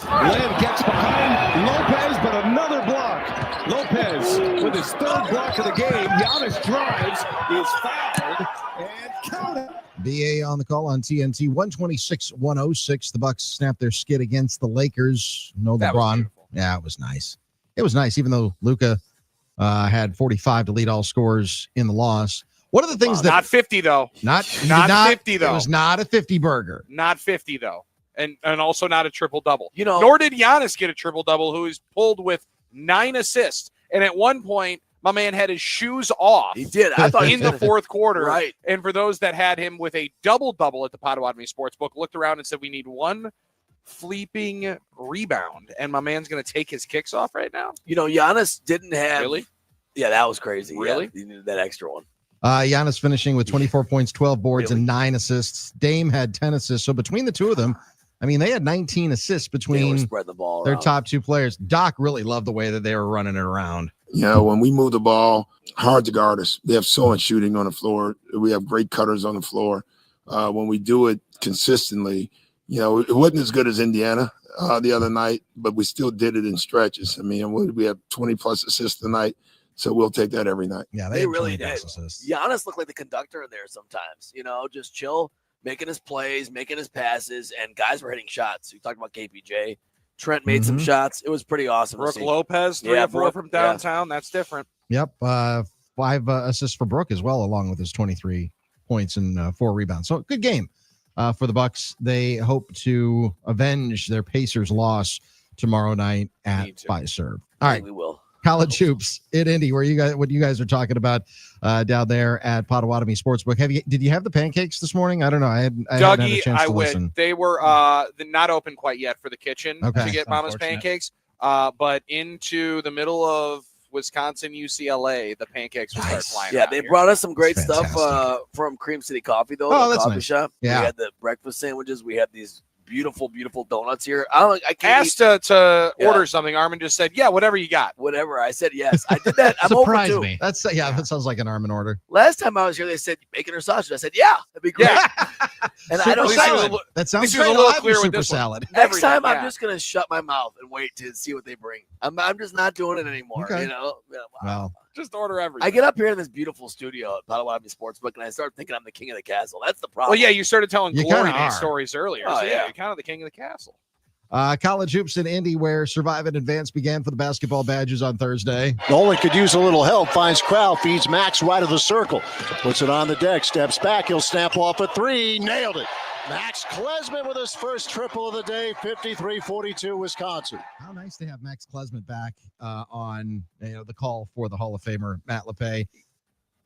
Lamb gets behind Lopez, but another block. Lopez with his third block of the game. Giannis drives, is fouled, and counted. BA on the call on TNT. 126-106. The Bucs snapped their skid against the Lakers. No LeBron. Yeah, it was nice. It was nice, even though Luka had 45 to lead all scorers in the loss. One of the things that not 50 though. Not 50 though. It was not a 50 burger. Not 50 though. And also not a triple-double. Nor did Giannis get a triple-double, who is pulled with 9 assists. And at one point, my man had his shoes off. He did. I thought in the fourth quarter. Right. And for those that had him with a double-double at the Potawatomi Sportsbook, looked around and said, we need one fleeping rebound. And my man's going to take his kicks off right now? Giannis didn't have. Really? Yeah, that was crazy. Really? Yeah, he needed that extra one. Giannis finishing with 24 points, 12 boards, and 9 assists. Dame had 10 assists. So between the two of them, I mean, they had 19 assists between spread the ball their around. top two players. Doc really loved the way that they were running it around. When we move the ball, hard to guard us. They have so much shooting on the floor. We have great cutters on the floor. When we do it consistently, it wasn't as good as Indiana the other night, but we still did it in stretches. I mean, we have 20-plus assists tonight. So we'll take that every night. Yeah, they really did. Giannis looked like the conductor in there sometimes, just chill, making his plays, making his passes, and guys were hitting shots. We talked about KPJ. Trent made some shots. It was pretty awesome. Brooke Lopez, 3 or 4 from downtown. That's different. Yep. 5 assists for Brooke as well, along with his 23 points and 4 rebounds. So good game for the Bucs. They hope to avenge their Pacers loss tomorrow night at Fiserv. All right. We will. College hoops in Indy, what you guys are talking about down there at Potawatomi Sportsbook. Did you have the pancakes this morning? I don't know. I hadn't had a chance to listen. They were not open quite yet for the kitchen to get Mama's pancakes. But into the middle of Wisconsin, UCLA, the pancakes will start flying. Yeah, they brought us some great stuff from Cream City Coffee, though. Oh, the that's coffee nice. shop. Yeah. We had the breakfast sandwiches. We had these beautiful donuts here. I asked to order something. Armin just said, "Yeah, whatever you got." Whatever. I said yes. I did that. I'm Surprised over too. me. That sounds like an Armin order. Last time I was here, they said bacon or sausage. I said, "Yeah, that'd be great." And I don't. Salad. That sounds a great. little Super clear with this salad. Next time, I'm just gonna shut my mouth and wait to see what they bring. I'm just not doing it anymore. Okay. Wow. Just order everything. I get up here in this beautiful studio at Potawatomi Sportsbook, and I start thinking I'm the king of the castle. That's the problem. Well, yeah, you started telling You Glory kinda Day are. stories earlier. Oh, So yeah. you're kind of the king of the castle. College hoops in Indy, where Survive and Advance began for the basketball badges on Thursday. Nolan could use a little help. Finds Crowell, feeds Max right of the circle. Puts it on the deck, steps back. He'll snap off a 3. Nailed it. Max Klesman with his first triple of the day, 53-42 Wisconsin. How nice to have Max Klesman back on the call for the Hall of Famer, Matt LePay.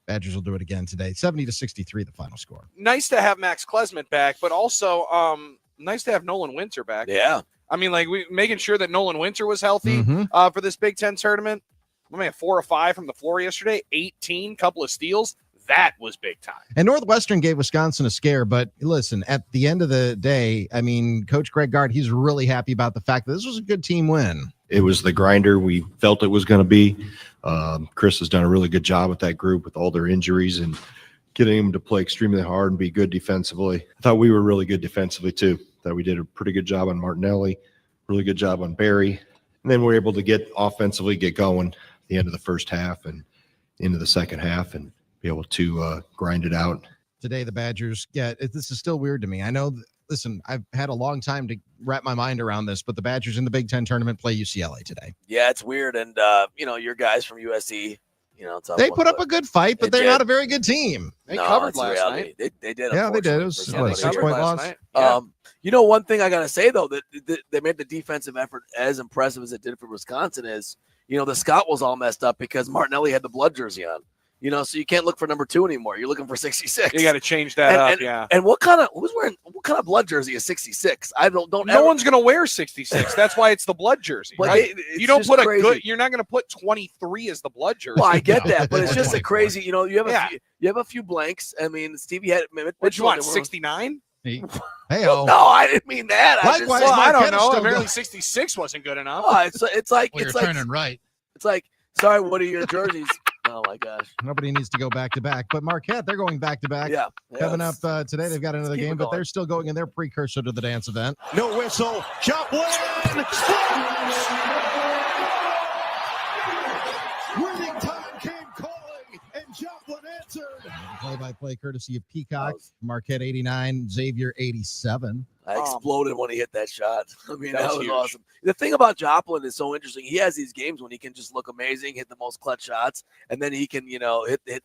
Badgers will do it again today. 70-63, the final score. Nice to have Max Klesman back, but also nice to have Nolan Winter back. Yeah. I mean, making sure that Nolan Winter was healthy for this Big Ten tournament. I mean, 4 or 5 from the floor yesterday, 18, couple of steals. That was big time. And Northwestern gave Wisconsin a scare, but listen, at the end of the day, I mean, Coach Greg Gard, he's really happy about the fact that this was a good team win. It was the grinder we felt it was going to be. Chris has done a really good job with that group with all their injuries and getting them to play extremely hard and be good defensively. I thought we were really good defensively too. Thought we did a pretty good job on Martinelli, really good job on Barry. And then we were able to get offensively, get going at the end of the first half and into the second half. And be able to grind it out. Today, the Badgers this is still weird to me. I know, listen, I've had a long time to wrap my mind around this, but the Badgers in the Big Ten tournament play UCLA today. Yeah, it's weird. And, your guys from USC, they put up a good fight, but they're not a very good team. They covered last night. They did. Yeah, they did. It was a 6-point loss. Yeah. One thing I got to say, though, that they made the defensive effort as impressive as it did for Wisconsin is, the scout was all messed up because Martinelli had the blood jersey on. So you can't look for number 2 anymore. You're looking for 66. You got to change that up, yeah. And what kind of blood jersey is 66? I don't. No one's gonna wear 66. That's why it's the blood jersey. But right? You don't put crazy. You're not gonna put 23 as the blood jersey. Well, I get that, but it's just a crazy. You have a few blanks. I mean, Stevie had. What you want? 69? Hey, no, I didn't mean that. Likewise, I don't know. Apparently, 66 wasn't good enough. Oh, it's like you're turning right. It's like, sorry, what are your jerseys? Oh my gosh! Nobody needs to go back to back, but Marquette, they're going back to back. Yeah, coming up today, they've got another game, but they're still going in their precursor to the dance event. No whistle. Joplin. Winning time came calling, and Joplin answered. Play-by-play courtesy of Peacock. Marquette 89, Xavier 87. I exploded when he hit that shot. I mean, that was huge. awesome. The thing about Joplin is so interesting. He has these games when he can just look amazing, hit the most clutch shots, and then he can,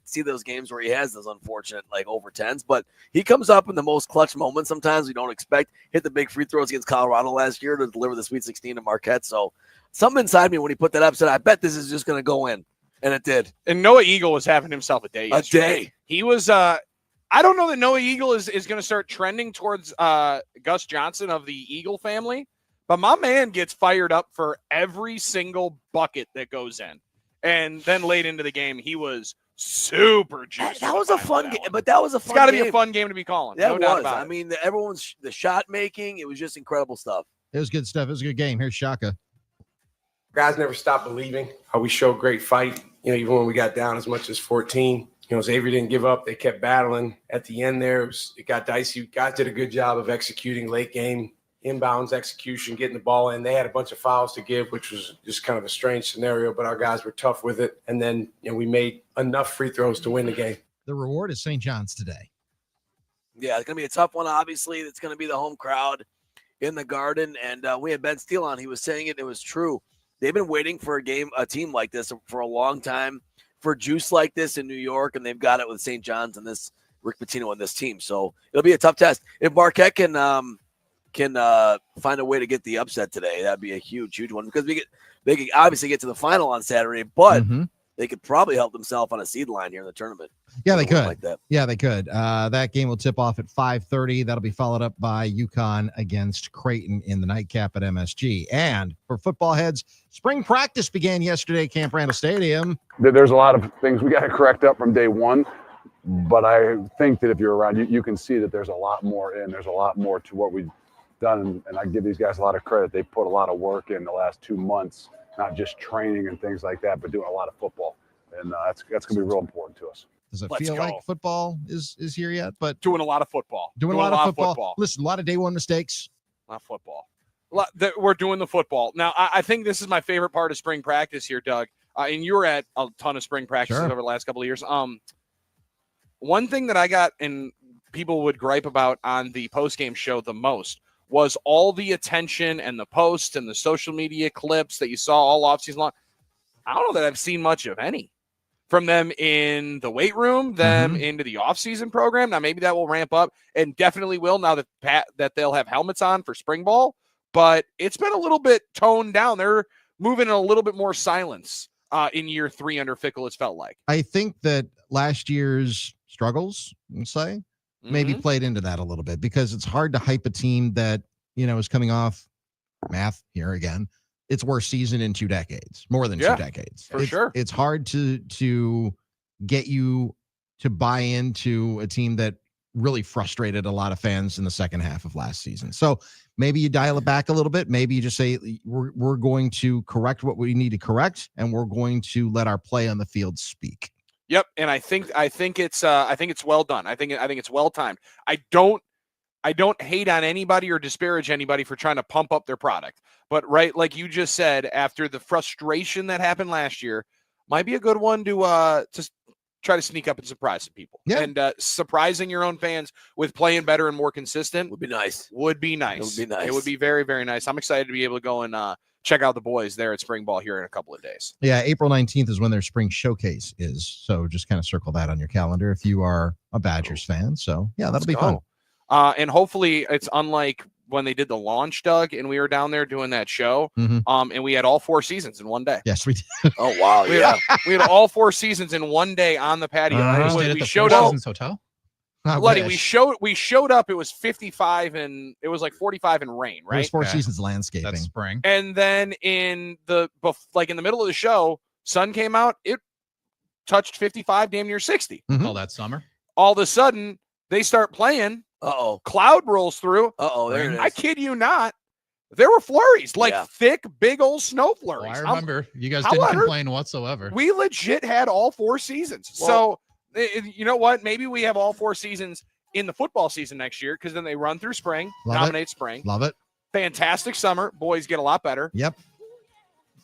see those games where he has those unfortunate over 10s. But he comes up in the most clutch moments sometimes we don't expect. Hit the big free throws against Colorado last year to deliver the Sweet 16 to Marquette. So something inside me when he put that up said, I bet this is just going to go in. And it did. And Noah Eagle was having himself a day yesterday. He was I don't know that Noah Eagle is going to start trending towards Gus Johnson of the Eagle family, but my man gets fired up for every single bucket that goes in. And then late into the game, he was super juiced. That was a fun game, but that was a fun It's got to game. be a fun game to be calling. That No doubt was. about it. I mean, the shot making, it was just incredible stuff. It was good stuff. It was a good game. Here's Shaka. Guys never stopped believing. We showed great fight, even when we got down as much as 14. Xavier didn't give up. They kept battling. At the end there, it got dicey. Guys did a good job of executing late game, inbounds execution, getting the ball in. They had a bunch of fouls to give, which was just kind of a strange scenario, but our guys were tough with it. And then we made enough free throws to win the game. The reward is St. John's today. Yeah, it's going to be a tough one, obviously. It's going to be the home crowd in the Garden. And we had Ben Steele on. He was saying it. It was true. They've been waiting for a team like this for a long time, for juice like this in New York, and they've got it with St. John's and this Rick Pitino and this team. So it'll be a tough test. If Marquette can find a way to get the upset today, that'd be a huge one because they could obviously get to the final on Saturday, but they could probably help themselves on a seed line here in the tournament. Yeah, they could. Like that. Yeah, they could. That game will tip off at 5:30. That'll be followed up by UConn against Creighton in the nightcap at MSG. And for football heads, spring practice began yesterday at Camp Randall Stadium. There's a lot of things we got to correct up from day one, but I think that if you're around, you can see that there's a lot more in. There's a lot more to what we've done, and I give these guys a lot of credit. They put a lot of work in the last 2 months, not just training and things like that, but doing a lot of football, and that's going to be real important to us. Does it feel like football is here yet? But doing a lot of football. Doing a lot of football. Listen, a lot of day one mistakes. Not football. We're doing the football. Now, I think this is my favorite part of spring practice here, Doug. And you were at a ton of spring practices over the last couple of years. One thing that I got and people would gripe about on the postgame show the most was all the attention and the posts and the social media clips that you saw all offseason long. I don't know that I've seen much of any from them in the weight room, them into the offseason program. Now, maybe that will ramp up and definitely will now that they'll have helmets on for spring ball. But it's been a little bit toned down. They're moving in a little bit more silence in year 3 under Fickell, it's felt like. I think that last year's struggles, let's say, maybe played into that a little bit because it's hard to hype a team that, is coming off math here again. Its worst season in 2 decades, more than 2 decades. For sure. It's hard to get you to buy into a team that really frustrated a lot of fans in the second half of last season. So maybe you dial it back a little bit. Maybe you just say, we're going to correct what we need to correct, and we're going to let our play on the field speak. Yep, and I think it's well done. I think it's well timed. I don't hate on anybody or disparage anybody for trying to pump up their product. But right, like you just said, after the frustration that happened last year, might be a good one to try to sneak up and surprise some people. Yeah. And surprising your own fans with playing better and more consistent would be nice. It would be very, very nice. I'm excited to be able to go and check out the boys there at spring ball here in a couple of days. Yeah, April 19th is when their spring showcase is. So just kind of circle that on your calendar if you are a Badgers fan. So, yeah, that'll be fun. And hopefully it's unlike when they did the launch, Doug, and we were down there doing that show, and we had all 4 seasons in one day. Yes, we did. Oh, wow, we had all 4 seasons in one day on the patio. We showed up. Hotel. Bloody, we showed up. It was 55 and it was like 45 in rain, right? It was 4 seasons landscaping. That's spring. And then in the middle of the show, sun came out. It touched 55, damn near 60. All that summer. All of a sudden, they start playing. Cloud rolls through. There it is. I kid you not. There were flurries, thick, big old snow flurries. I remember. You guys didn't complain whatsoever. We legit had all 4 seasons. So, you know what? Maybe we have all 4 seasons in the football season next year because then they run through spring, dominate spring. Love it. Fantastic summer. Boys get a lot better. Yep.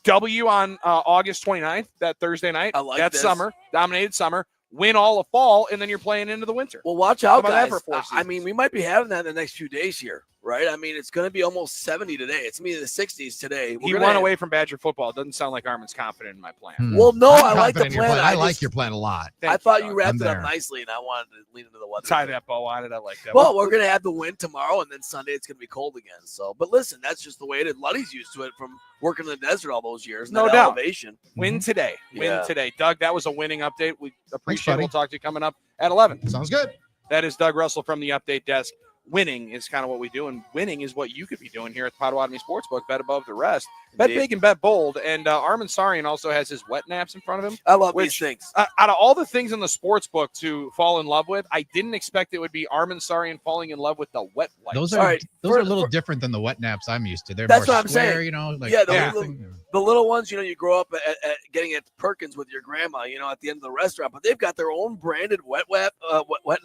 W on August 29th, that Thursday night. I like That's this. summer, dominated summer. Win all of fall, and then you're playing into the winter. Well, watch out, How about that guys. for 4 I mean, we might be having that in the next few days here, right? I mean, it's going to be almost 70 today. It's going to be in the 60s today. He run away from Badger football. It doesn't sound like Armin's confident in my plan. Well, no, I'm I like the confident in your plan. I like your plan a lot. I thought you wrapped I'm it up there. nicely, and I wanted to lean into the weather. Tie that bow on it. I like that. Well, we're going to have the wind tomorrow, and then Sunday it's going to be cold again. So, but listen, that's just the way it is. Luddy's used to it from working in the desert all those years. No that doubt. Elevation. Win today. Win Yeah. today. Doug, that was a winning update. We appreciate it. buddy. We'll talk to you coming up at 11. Sounds good. That is Doug Russell from the update desk. Winning is kind of what we do, and winning is what you could be doing here at the Potawatomi Sportsbook. Bet above the rest. Bet Indeed. big and bet bold. And Armin Sarian also has his wet naps in front of him. I love these things. Out of all the things in the sports book to fall in love with, I didn't expect it would be Armin Sarian falling in love with the wet wipes. Those are those are a little different than the wet naps I'm used to. They're That's more what I'm square, saying. you know. Like The little ones, you know, you grow up at getting at Perkins with your grandma, you know, at the end of the restaurant, but they've got their own branded wet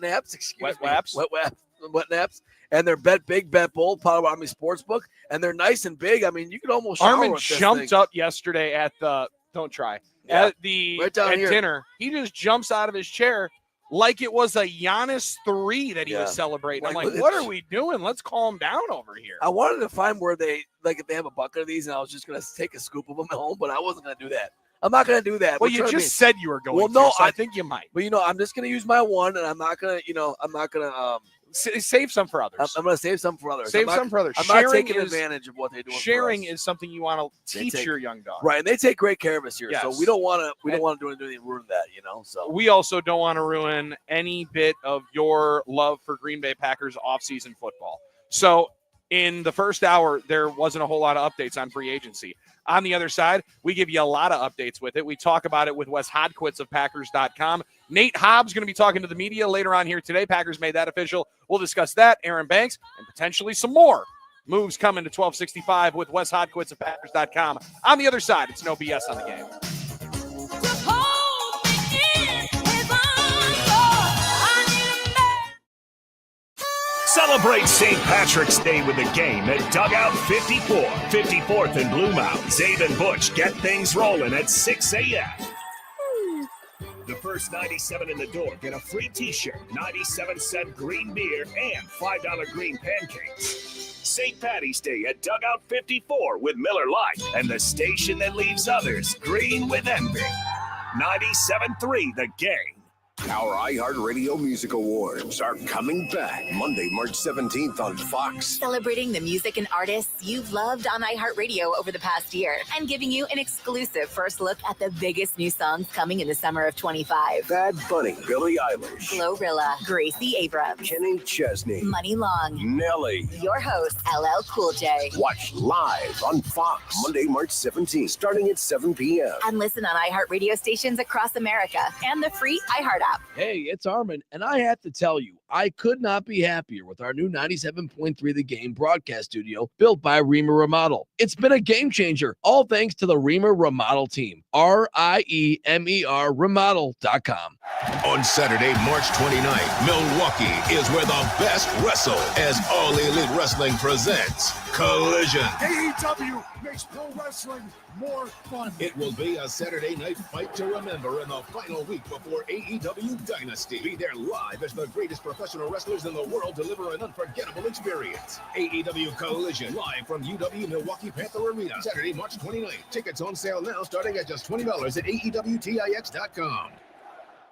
naps. Wet naps, and they're bet big, bet bold, Potawatomi Sportsbook, and they're nice and big. I mean, you could almost shower Armin with this jumped thing. up yesterday at the at the Right down at here. dinner. He just jumps out of his chair like it was a Giannis 3 that he was celebrating. I'm like, what are we doing? Let's calm down over here. I wanted to find where they if they have a bucket of these, and I was just gonna take a scoop of them at home, but I wasn't gonna do that. I'm not gonna do that. Well, We're you trying to just said you were going. Well, no, so I think you might. But I'm just gonna use my one, and I'm not gonna save some for others. I'm gonna save some for others. Save some for others. I'm not Sharing taking is- advantage of what they do. Sharing is something you want to They teach take- your young dog. right, and they take great care of us here, so Yes. we don't want to do anything to ruin that, you know. So We also don't want to ruin any bit of your love for Green Bay Packers offseason football. So in the first hour, there wasn't a whole lot of updates on free agency. On the other side, we give you a lot of updates with it. We talk about it with Wes Hodquist of Packers.com. Nate Hobbs going to be talking to the media later on here today. Packers made that official. We'll discuss that, Aaron Banks, and potentially some more moves coming to 1265 with Wes Hodquist of Packers.com. On the other side, it's no BS on the game. Celebrate St. Patrick's Day with a game at Dugout 54, 54th and Blue Mountain. Zabe and Butch get things rolling at 6 a.m. The first 97 in the door get a free t-shirt, 97-cent green beer, and $5 green pancakes. St. Patty's Day at Dugout 54 with Miller Lite and the station that leaves others green with envy. 97.3 The Game. Our iHeartRadio Music Awards are coming back Monday, March 17th on Fox. Celebrating the music and artists you've loved on iHeartRadio over the past year and giving you an exclusive first look at the biggest new songs coming in the summer of 25. Bad Bunny, Billie Eilish, Glorilla, Gracie Abrams, Kenny Chesney, Money Long, Nelly. your host, LL Cool J. Watch live on Fox Monday, March 17th, starting at 7 p.m. And listen on iHeartRadio stations across America and the free iHeart app. Hey, it's Armin, and I have to tell you, I could not be happier with our new 97.3 The Game broadcast studio built by Reamer Remodel. It's been a game changer, all thanks to the Reamer Remodel team. RIEMER remodel.com. On Saturday, March 29th, Milwaukee is where the best wrestle as All Elite Wrestling presents Collision. AEW makes pro wrestling more fun. It will be a Saturday night fight to remember in the final week before AEW Dynasty. Be there live as the greatest professional wrestlers in the world deliver an unforgettable experience. AEW Collision, live from UW Milwaukee Panther Arena, Saturday, March 29th. Tickets on sale now starting at just $20 at AEWTIX.com.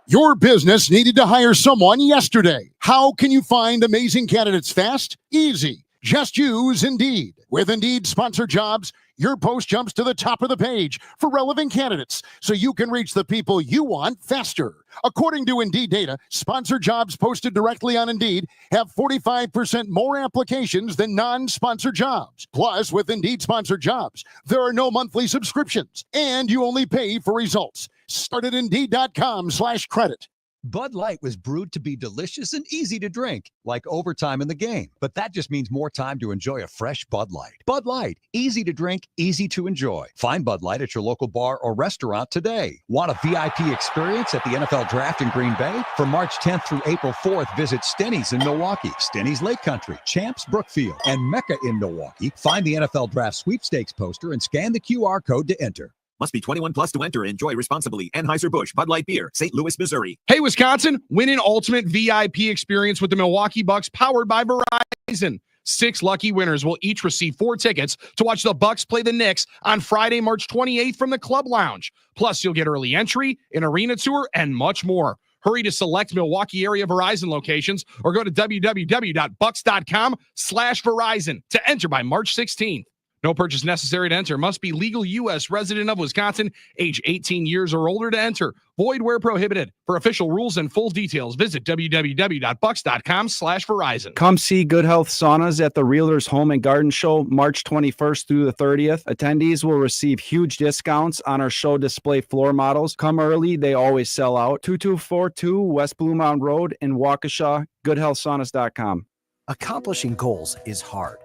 Your business needed to hire someone yesterday. How can you find amazing candidates fast? Easy. Just use Indeed. With Indeed Sponsored Jobs, your post jumps to the top of the page for relevant candidates so you can reach the people you want faster. According to Indeed data, sponsored jobs posted directly on Indeed have 45% more applications than non-sponsored jobs. Plus, with Indeed Sponsored Jobs, there are no monthly subscriptions, and you only pay for results. Start at Indeed.com/credit. Bud Light was brewed to be delicious and easy to drink, like overtime in the game. But that just means more time to enjoy a fresh Bud Light. Bud Light, easy to drink, easy to enjoy. Find Bud Light at your local bar or restaurant today. Want a VIP experience at the NFL Draft in Green Bay? From March 10th through April 4th, visit Stenny's in Milwaukee, Stenny's Lake Country, Champs Brookfield, and Mecca in Milwaukee. Find the NFL Draft Sweepstakes poster and scan the QR code to enter. Must be 21 plus to enter. Enjoy responsibly. Anheuser-Busch, Bud Light Beer, St. Louis, Missouri. Hey, Wisconsin, win an ultimate VIP experience with the Milwaukee Bucks powered by Verizon. 6 lucky winners will each receive 4 tickets to watch the Bucks play the Knicks on Friday, March 28th from the Club Lounge. Plus, you'll get early entry, an arena tour, and much more. Hurry to select Milwaukee area Verizon locations or go to www.bucks.com/Verizon to enter by March 16th. No purchase necessary to enter. Must be legal U.S. resident of Wisconsin, age 18 years or older to enter. Void where prohibited. For official rules and full details, visit www.bucks.com/Verizon. Come see Good Health Saunas at the Realtors Home and Garden Show, March 21st through the 30th. Attendees will receive huge discounts on our show display floor models. Come early. They always sell out. 2242 West Blue Mountain Road in Waukesha, goodhealthsaunas.com. Accomplishing goals is hard.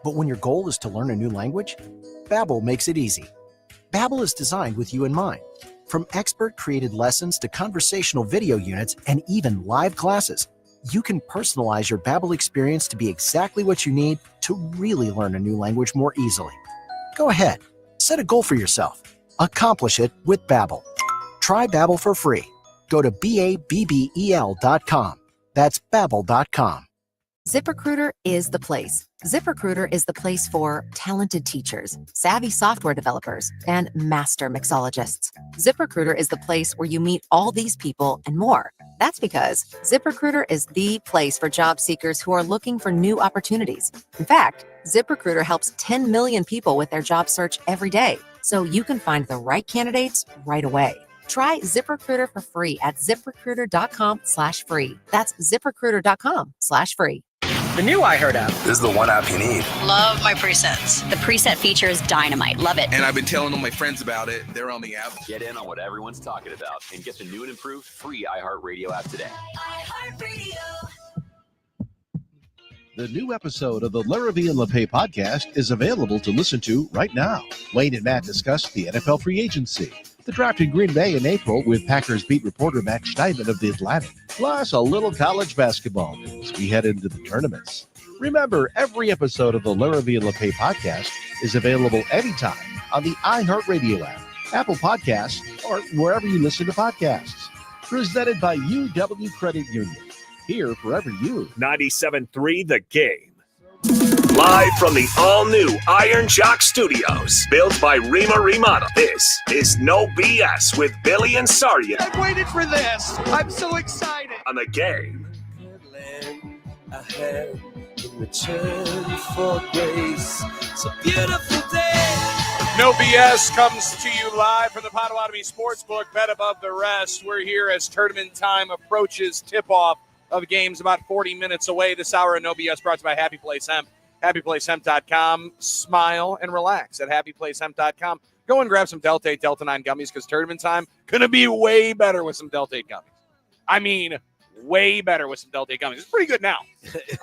But when your goal is to learn a new language, Babbel makes it easy. Babbel is designed with you in mind. From expert-created lessons to conversational video units and even live classes, you can personalize your Babbel experience to be exactly what you need to really learn a new language more easily. Go ahead, set a goal for yourself. Accomplish it with Babbel. Try Babbel for free. Go to BABBEL.com. That's Babbel.com. ZipRecruiter is the place. ZipRecruiter is the place for talented teachers, savvy software developers, and master mixologists. ZipRecruiter is the place where you meet all these people and more. That's because ZipRecruiter is the place for job seekers who are looking for new opportunities. In fact, ZipRecruiter helps 10 million people with their job search every day, so you can find the right candidates right away. Try ZipRecruiter for free at ZipRecruiter.com/free. That's ZipRecruiter.com/free. The new iHeart app. This is the one app you need. Love my presets. The preset feature is dynamite. Love it. And I've been telling all my friends about it. They're on the app. Get in on what everyone's talking about and get the new and improved free iHeartRadio app today. The new episode of the Larrabee and LePay podcast is available to listen to right now. Wayne and Matt discuss the NFL free agency, the draft in Green Bay in April with Packers beat reporter Matt Steinman of The Atlantic, plus a little college basketball news we head into the tournaments. Remember, every episode of the Larrabee and LePay podcast is available anytime on the iHeartRadio app, Apple Podcasts, or wherever you listen to podcasts. Presented by UW Credit Union. Here for every you. 97.3 The Game. Live from the all-new Iron Jock Studios, built by Rima Remodel. This is No BS with Billy and Saria. I've waited for this. I'm so excited. On The Game. I had in return for grace. It's a beautiful day. No BS comes to you live from the Potawatomi Sportsbook, bet above the rest. We're here as tournament time approaches. Tip-off of the game's about 40 minutes away. This hour of No BS brought to you by Happy Place Hemp. HappyPlaceHemp.com. Smile and relax at HappyPlaceHemp.com. Go and grab some Delta 8, Delta 9 gummies because tournament time going to be way better with some Delta 8 gummies. I mean, way better with some Delta 8 gummies. It's pretty good now.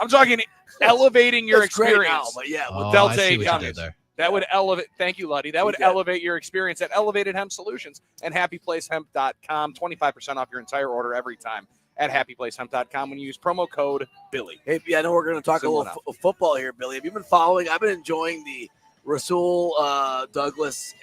I'm talking elevating your experience. Now, but yeah, with Oh, Delta I 8 see what you gummies. did there. That would elevate. Thank you, Luddy. That would elevate your experience at Elevated Hemp Solutions and HappyPlaceHemp.com. 25% off your entire order every time at HappyPlaceHemp.com when you use promo code Billy. Hey, I know we're going to talk a little football here, Billy. Have you been following? I've been enjoying the Rasul Douglas,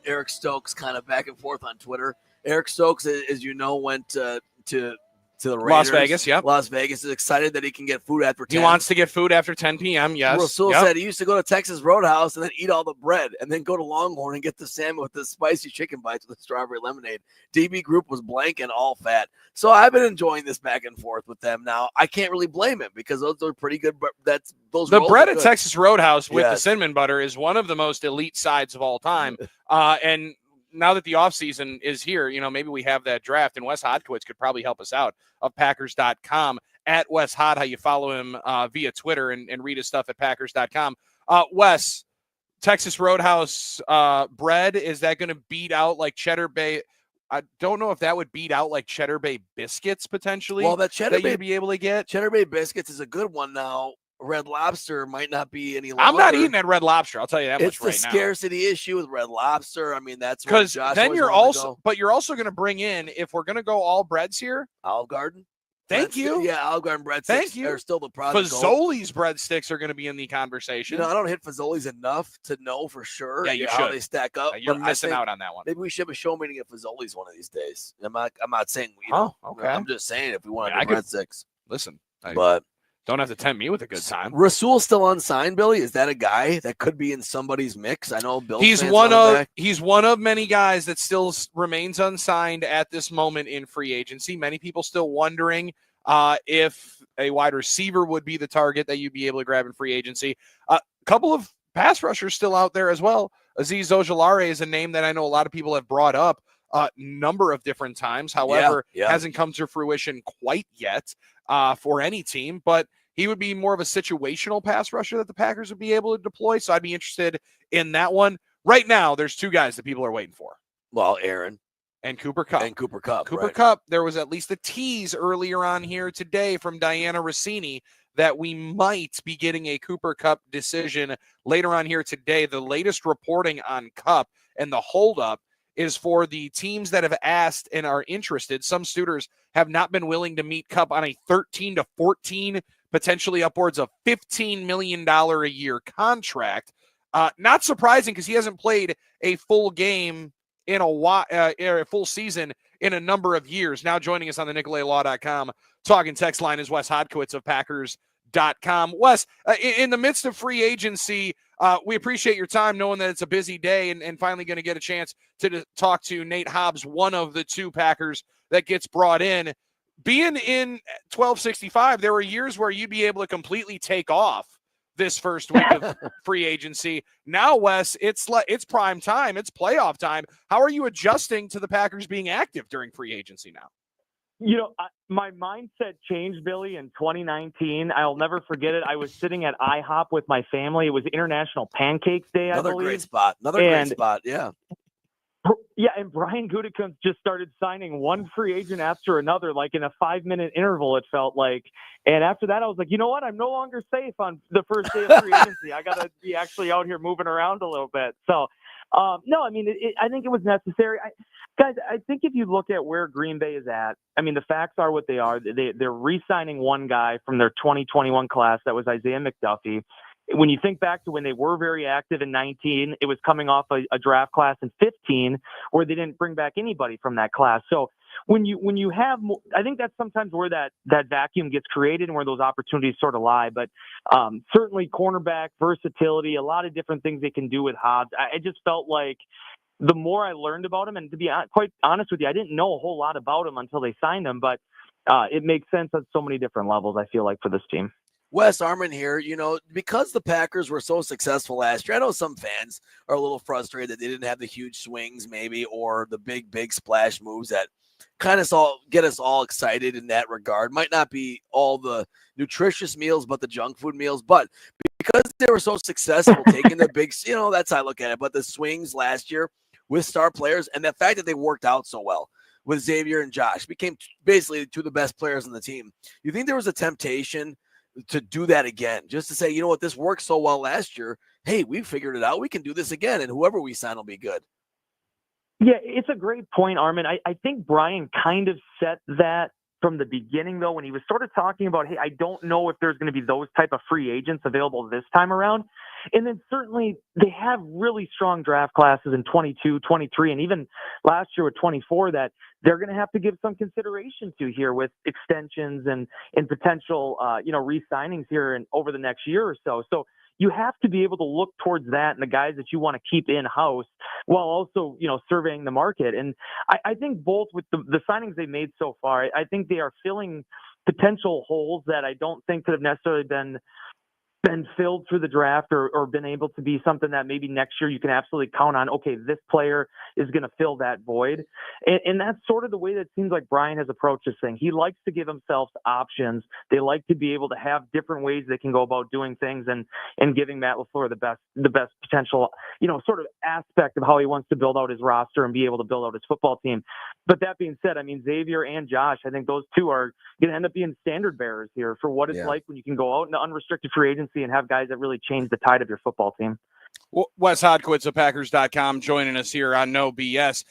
Eric Stokes kind of back and forth on Twitter. Eric Stokes, as you know, went to the Raiders. Las Vegas, yep. Las Vegas is excited that he can get food after 10. He wants to get food after 10 p.m., yes. Rasul said he used to go to Texas Roadhouse and then eat all the bread and then go to Longhorn and get the salmon with the spicy chicken bites with the strawberry lemonade. DB Group was blank and all fat. So I've been enjoying this back and forth with them. Now, I can't really blame him because those are pretty good. The bread at Texas Roadhouse with the cinnamon butter is one of the most elite sides of all time. And now that the offseason is here, maybe we have that draft, and Wes Hodkiewicz could probably help us out of Packers.com at Wes Hod, how you follow him via Twitter and read his stuff at Packers.com. Wes, Texas Roadhouse bread, is that going to beat out like Cheddar Bay? I don't know if that would beat out like Cheddar Bay biscuits potentially. Well, that Cheddar Bay you'd be able to get. Cheddar Bay biscuits is a good one now. Red Lobster might not be any longer. I'm not eating that Red Lobster. I'll tell you that much right now. It's the scarcity issue with Red Lobster. I mean, that's because then you're also going to bring in, if we're going to go all breads here, Olive Garden. Thank you. Yeah, Olive Garden breadsticks. Thank you. Are still the product. Fazoli's breadsticks are going to be in the conversation. I don't hit Fazoli's enough to know for sure. Yeah, you how should. they stack up. You're missing out on that one. Maybe we should have a show meeting at Fazoli's one of these days. I'm not saying okay. I'm just saying if we want to do breadsticks. Listen, but don't have to tempt me with a good time. Rasul still unsigned, Billy? Is that a guy that could be in somebody's mix? I know Bill. He's one of many guys that still remains unsigned at this moment in free agency. Many people still wondering if a wide receiver would be the target that you'd be able to grab in free agency. A couple of pass rushers still out there as well. Azeez Ojulari is a name that I know a lot of people have brought up a number of different times. However, hasn't come to fruition quite yet for any team, but he would be more of a situational pass rusher that the Packers would be able to deploy. So I'd be interested in that one. Right now, there's two guys that people are waiting for. Well, Aaron. And Cooper Kupp. Cooper Kupp, there was at least a tease earlier on here today from Diana Rossini that we might be getting a Cooper Kupp decision later on here today. The latest reporting on Kupp and the holdup is for the teams that have asked and are interested. Some suitors have not been willing to meet Kupp on a 13 to 14, potentially upwards of $15 million a year contract. Not surprising because he hasn't played a full game in a full season in a number of years. Now joining us on the NicoletLaw.com talking text line is Wes Hodkiewicz of Packers.com. Wes, in the midst of free agency, we appreciate your time knowing that it's a busy day and finally going to get a chance to talk to Nate Hobbs, one of the two Packers that gets brought in. Being in 1265, there were years where you'd be able to completely take off this first week of free agency. Now, Wes, it's prime time. It's playoff time. How are you adjusting to the Packers being active during free agency now? My mindset changed, Billy, in 2019. I'll never forget it. I was sitting at IHOP with my family. It was International Pancakes Day, I believe. Great spot. Great spot, yeah. Yeah, and Brian Gutekunst just started signing one free agent after another, like in a 5-minute interval, it felt like. And after that, I was like, you know what? I'm no longer safe on the first day of free agency. I got to be actually out here moving around a little bit. So, no, I mean, I think it was necessary. Guys, I think if you look at where Green Bay is at, I mean, the facts are what they are. They're re-signing one guy from their 2021 class. That was Isaiah McDuffie. When you think back to when they were very active in 19, it was coming off a draft class in 15 where they didn't bring back anybody from that class. So when you have, I think that's sometimes where that vacuum gets created and where those opportunities sort of lie. But certainly cornerback versatility, a lot of different things they can do with Hobbs. I just felt like the more I learned about him, and to be quite honest with you, I didn't know a whole lot about him until they signed him, but it makes sense on so many different levels, I feel like, for this team. Wes Arman here, because the Packers were so successful last year, I know some fans are a little frustrated that they didn't have the huge swings maybe or the big splash moves that kind of get us all excited in that regard. Might not be all the nutritious meals, but the junk food meals. But because they were so successful taking the big, that's how I look at it. But the swings last year with star players and the fact that they worked out so well with Xavier and Josh. Became basically two of the best players on the team. You think there was a temptation to do that again, just to say, you know what, this worked so well last year. Hey, we figured it out. We can do this again, and whoever we sign will be good. Yeah, it's a great point, Armin. I think Brian kind of set that from the beginning, though, when he was sort of talking about, hey, I don't know if there's going to be those type of free agents available this time around. And then certainly they have really strong draft classes in 22, 23, and even last year with 24 that they're going to have to give some consideration to here with extensions and potential, re-signings here and over the next year or so. So you have to be able to look towards that and the guys that you want to keep in-house while also, surveying the market. And I think both with the signings they made so far, I think they are filling potential holes that I don't think could have necessarily been filled through the draft or been able to be something that maybe next year you can absolutely count on, okay, this player is going to fill that void. And that's sort of the way that it seems like Brian has approached this thing. He likes to give himself options. They like to be able to have different ways they can go about doing things and giving Matt LaFleur the best potential, sort of aspect of how he wants to build out his roster and be able to build out his football team. But that being said, I mean, Xavier and Josh, I think those two are going to end up being standard bearers here for what it's like when you can go out into unrestricted free agency and have guys that really change the tide of your football team. Wes Hodkowitz of Packers.com joining us here on No BS.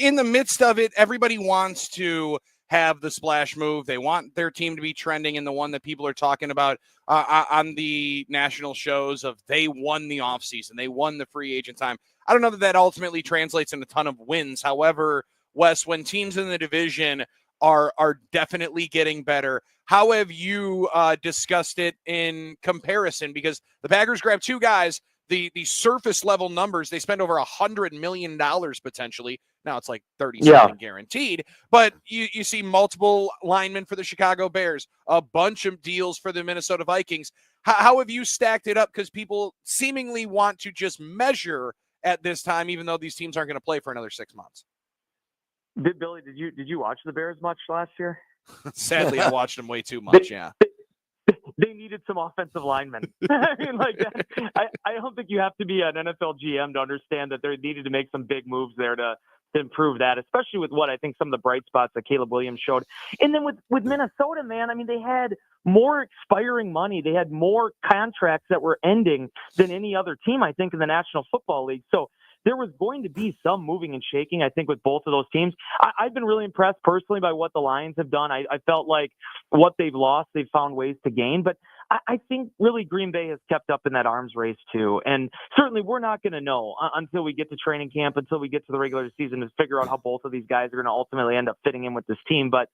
In the midst of it, everybody wants to have the splash move. They want their team to be trending in the one that people are talking about on the national shows of they won the offseason. They won the free agent time. I don't know that ultimately translates in a ton of wins. However, Wes, when teams in the division are definitely getting better, how have you discussed it in comparison? Because the Packers grabbed two guys, the surface level numbers, they spend over $100 million potentially. Now it's like 37 guaranteed, but you see multiple linemen for the Chicago Bears, a bunch of deals for the Minnesota Vikings. How have you stacked it up? Because people seemingly want to just measure at this time, even though these teams aren't going to play for another 6 months. Billy, did you watch the Bears much last year? Sadly, I watched them way too much. They needed some offensive linemen. I mean, I don't think you have to be an NFL GM to understand that they needed to make some big moves there to improve that, especially with what I think some of the bright spots that Caleb Williams showed. And then with Minnesota, man, I mean, they had more expiring money. They had more contracts that were ending than any other team, I think, in the National Football League. So there was going to be some moving and shaking, I think, with both of those teams. I've been really impressed personally by what the Lions have done. I felt like what they've lost, they've found ways to gain. But I think really Green Bay has kept up in that arms race too. And certainly we're not going to know until we get to training camp, until we get to the regular season to figure out how both of these guys are going to ultimately end up fitting in with this team. But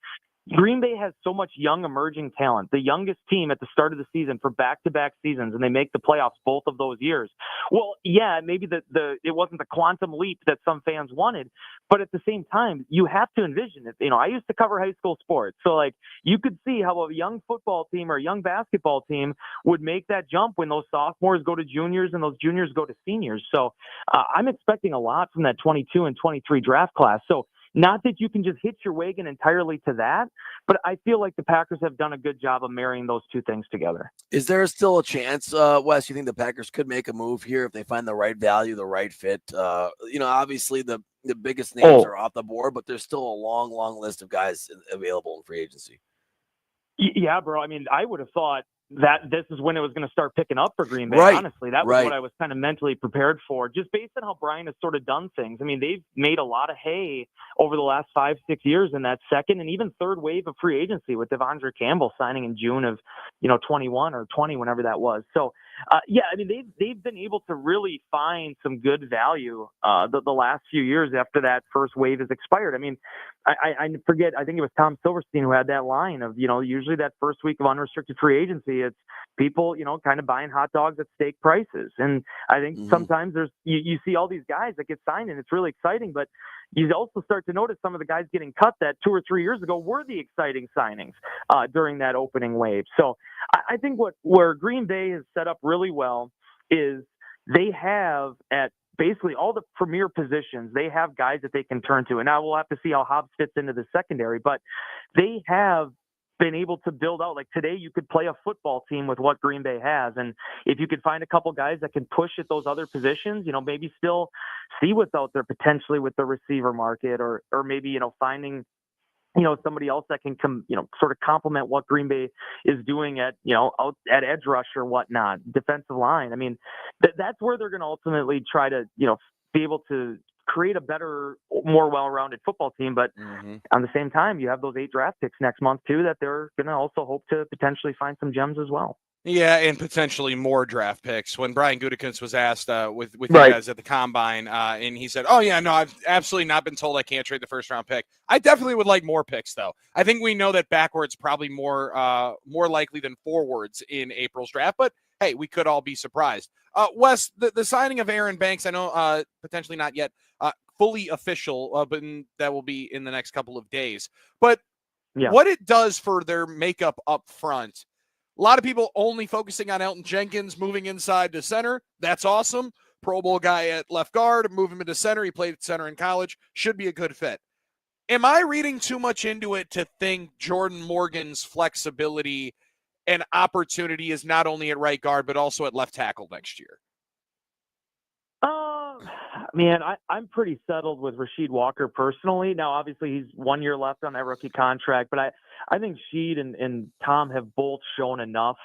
Green Bay has so much young emerging talent, the youngest team at the start of the season for back-to-back seasons, and they make the playoffs both of those years. Well, yeah, maybe it wasn't the quantum leap that some fans wanted, but at the same time, you have to envision it. I used to cover high school sports, so you could see how a young football team or a young basketball team would make that jump when those sophomores go to juniors and those juniors go to seniors. So I'm expecting a lot from that 22 and 23 draft class. So not that you can just hitch your wagon entirely to that, but I feel like the Packers have done a good job of marrying those two things together. Is there still a chance, Wes, you think the Packers could make a move here if they find the right value, the right fit? Obviously the biggest names are off the board, but there's still a long, long list of guys available in free agency. Yeah, bro. I mean, I would have thought that this is when it was going to start picking up for Green Bay. Right. Honestly, that was what I was kind of mentally prepared for, just based on how Brian has sort of done things. I mean, they've made a lot of hay over the last 5-6 years in that second and even third wave of free agency with Devondre Campbell signing in June of 21 or 20, whenever that was. So yeah, I mean, they've been able to really find some good value the last few years after that first wave has expired. I mean, I forget, I think it was Tom Silverstein who had that line of, usually that first week of unrestricted free agency, it's people, kind of buying hot dogs at steak prices. And I think sometimes you see all these guys that get signed and it's really exciting, but you also start to notice some of the guys getting cut that 2 or 3 years ago were the exciting signings during that opening wave. So I think where Green Bay is set up really well is they have at basically all the premier positions, they have guys that they can turn to. And now we'll have to see how Hobbs fits into the secondary, but they have been able to build out. Like today, you could play a football team with what Green Bay has. And if you could find a couple guys that can push at those other positions, maybe still see what's out there potentially with the receiver market or maybe, finding, somebody else that can come, sort of complement what Green Bay is doing at, out at edge rush or whatnot, defensive line. I mean, that's where they're going to ultimately try to, be able to create a better, more well-rounded football team. But on the same time, you have those 8 draft picks next month too, that they're going to also hope to potentially find some gems as well. Yeah, and potentially more draft picks. When Brian Gutekunst was asked with you guys at the Combine, and he said, oh, yeah, no, I've absolutely not been told I can't trade the first-round pick. I definitely would like more picks, though. I think we know that backwards probably more likely than forwards in April's draft, but, hey, we could all be surprised. Wes, the signing of Aaron Banks, I know potentially not yet fully official, but that will be in the next couple of days. But what it does for their makeup up front, a lot of people only focusing on Elton Jenkins moving inside to center. That's awesome. Pro Bowl guy at left guard, move him into center. He played at center in college. Should be a good fit. Am I reading too much into it to think Jordan Morgan's flexibility and opportunity is not only at right guard, but also at left tackle next year? Man, I'm pretty settled with Rasheed Walker personally. Now, obviously, he's 1 year left on that rookie contract, but I think Sheed and Tom have both shown enough.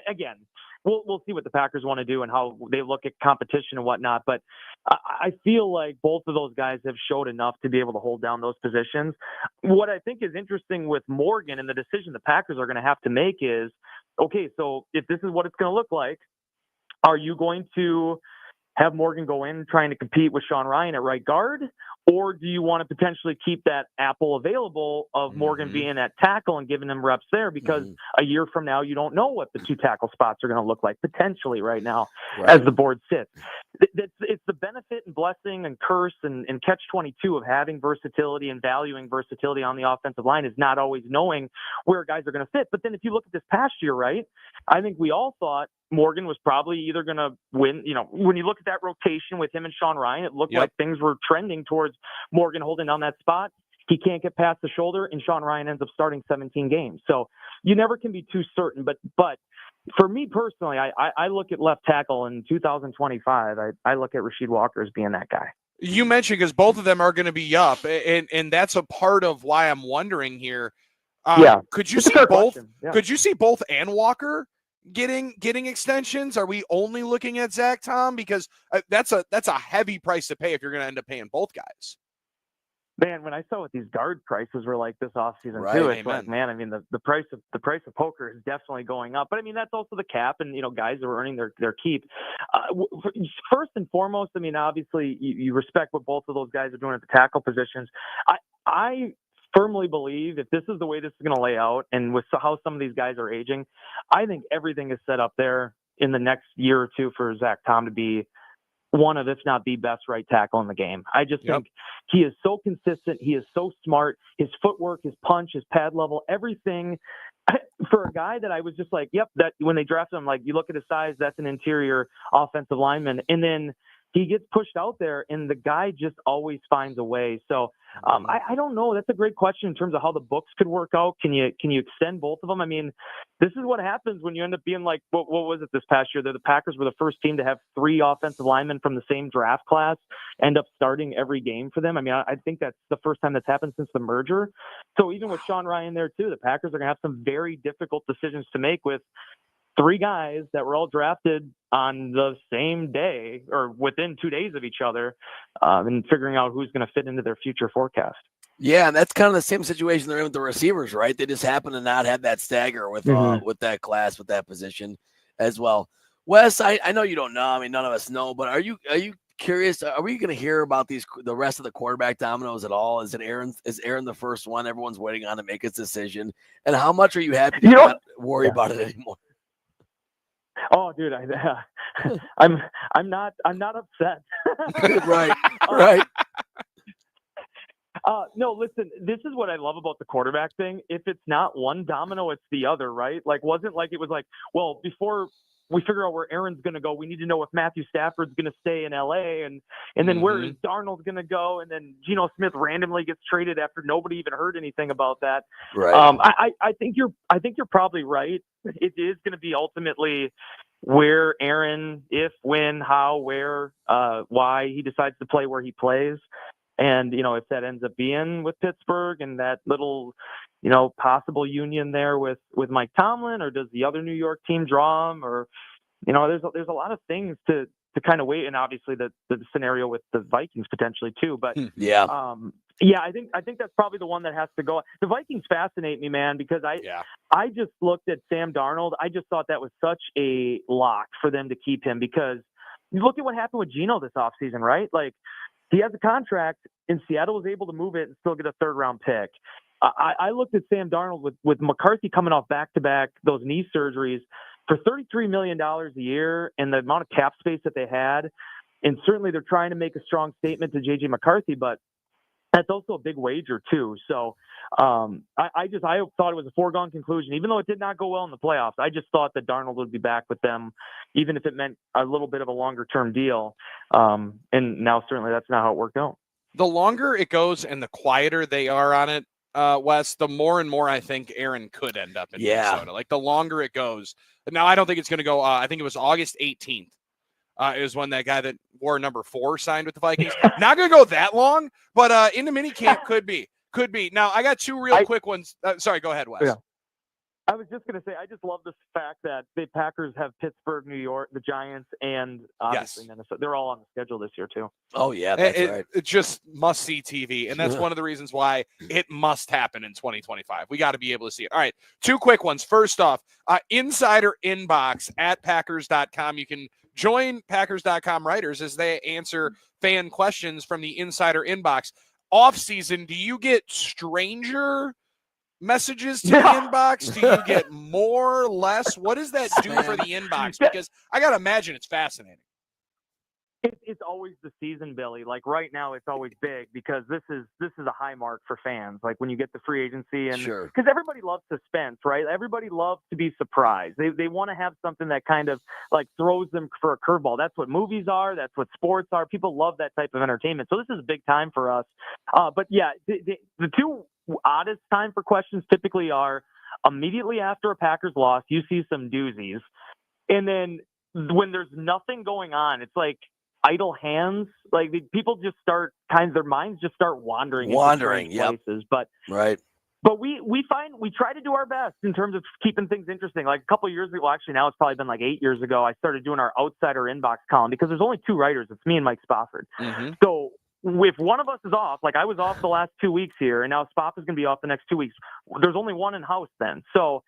Again, we'll see what the Packers want to do and how they look at competition and whatnot, but I feel like both of those guys have showed enough to be able to hold down those positions. What I think is interesting with Morgan and the decision the Packers are going to have to make is, okay, so if this is what it's going to look like, are you going to have Morgan go in trying to compete with Sean Ryan at right guard? Or do you want to potentially keep that apple available of Morgan being at tackle and giving him reps there? Because a year from now, you don't know what the 2 tackle spots are going to look like potentially right now as the board sits. It's the benefit and blessing and curse and catch-22 of having versatility and valuing versatility on the offensive line is not always knowing where guys are going to fit. But then if you look at this past year, right, I think we all thought Morgan was probably either going to win. When you look at that rotation with him and Sean Ryan, it looked like things were trending towards Morgan holding down that spot. He can't get past the shoulder, and Sean Ryan ends up starting 17 games. So you never can be too certain. But for me personally, I look at left tackle in 2025. I look at Rasheed Walker as being that guy. You mentioned because both of them are going to be up, and that's a part of why I'm wondering here. Could you see both? Could you see both and Walker getting extensions? Are we only looking at Zach Tom? Because that's a heavy price to pay if you're going to end up paying both guys. Man, when I saw what these guard prices were like this offseason too, it's like, man, I mean, the price of poker is definitely going up. But I mean, that's also the cap, and guys are earning their keep. First and foremost, I mean, obviously you respect what both of those guys are doing at the tackle positions. I firmly believe if this is the way this is going to lay out, and with how some of these guys are aging, I think everything is set up there in the next year or two for Zach Tom to be one of, if not the best right tackle in the game. I just think he is so consistent. He is so smart. His footwork, his punch, his pad level, everything. For a guy that I was just like, that when they drafted him, like you look at his size, that's an interior offensive lineman. And then he gets pushed out there and the guy just always finds a way. So I don't know. That's a great question in terms of how the books could work out. Can you extend both of them? I mean, this is what happens when you end up being like, what was it this past year? The Packers were the first team to have 3 offensive linemen from the same draft class end up starting every game for them. I mean, I think that's the first time that's happened since the merger. So even with Sean Ryan there too, the Packers are going to have some very difficult decisions to make with 3 guys that were all drafted on the same day or within 2 days of each other, and figuring out who's going to fit into their future forecast. Yeah, and that's kind of the same situation they're in with the receivers, right? They just happen to not have that stagger with that class, with that position as well. Wes, I know you don't know. I mean, none of us know, but are you curious? Are we going to hear about the rest of the quarterback dominoes at all? Is Aaron the first one everyone's waiting on to make its decision? And how much are you happy to not worry about it anymore? Oh, dude, I'm not upset. Right. No, listen, this is what I love about the quarterback thing. If it's not one domino, it's the other, right? Like, wasn't like it was like, well, before we figure out where Aaron's going to go. We need to know if Matthew Stafford's going to stay in LA and then where is Darnold going to go? And then Geno Smith randomly gets traded after nobody even heard anything about that. Right. I think you're probably right. It is going to be ultimately where Aaron, if, when, how, where, why he decides to play where he plays. And, if that ends up being with Pittsburgh and that little, possible union there with Mike Tomlin, or does the other New York team draw him, or, there's a lot of things to kind of wait. And obviously the scenario with the Vikings potentially too, but yeah. I think that's probably the one that has to go. The Vikings fascinate me, man, because I just looked at Sam Darnold. I just thought that was such a lock for them to keep him, because you look at what happened with Geno this offseason, right? Like, he has a contract, and Seattle was able to move it and still get a third-round pick. I looked at Sam Darnold with McCarthy coming off back-to-back those knee surgeries for $33 million a year, and the amount of cap space that they had. And certainly they're trying to make a strong statement to J.J. McCarthy, but that's also a big wager too. So I thought it was a foregone conclusion, even though it did not go well in the playoffs. I just thought that Darnold would be back with them, even if it meant a little bit of a longer term deal. And now certainly that's not how it worked out. The longer it goes and the quieter they are on it, Wes, the more and more I think Aaron could end up in Minnesota. Like, the longer it goes. Now, I don't think it's going to go. I think it was August 18th. Is when that guy that wore number 4 signed with the Vikings. Not going to go that long, but in the minicamp could be. Now, I got 2 real quick ones. Sorry, go ahead, Wes. Yeah. I was just going to say, I just love the fact that the Packers have Pittsburgh, New York, the Giants, and obviously Minnesota. They're all on the schedule this year too. Oh yeah, that's right. It's just must-see TV, and that's one of the reasons why it must happen in 2025. We got to be able to see it. All right, 2 quick ones. First off, Insider Inbox at Packers.com. You can join Packers.com writers as they answer fan questions from the Insider Inbox. Off-season, do you get stranger messages to the inbox? Do you get more, less? What does that do for the inbox? Because I got to imagine it's fascinating. It's always the season, Billy. Like, right now, it's always big because this is a high mark for fans. Like, when you get the free agency, and because everybody loves suspense, right? Everybody loves to be surprised. They want to have something that kind of like throws them for a curveball. That's what movies are. That's what sports are. People love that type of entertainment. So this is a big time for us. But yeah, the 2 oddest time for questions typically are immediately after a Packers loss. You see some doozies, and then when there's nothing going on, it's like idle hands. Like, people just start their minds just start wandering into places. But we try to do our best in terms of keeping things interesting. Like, a couple of years ago, well, actually now it's probably been like 8 years ago, I started doing our Outsider Inbox column, because there's only 2 writers. It's me and Mike Spofford. So if one of us is off, like I was off the last 2 weeks here, and now Spoff is going to be off the next 2 weeks, there's only one in house then. So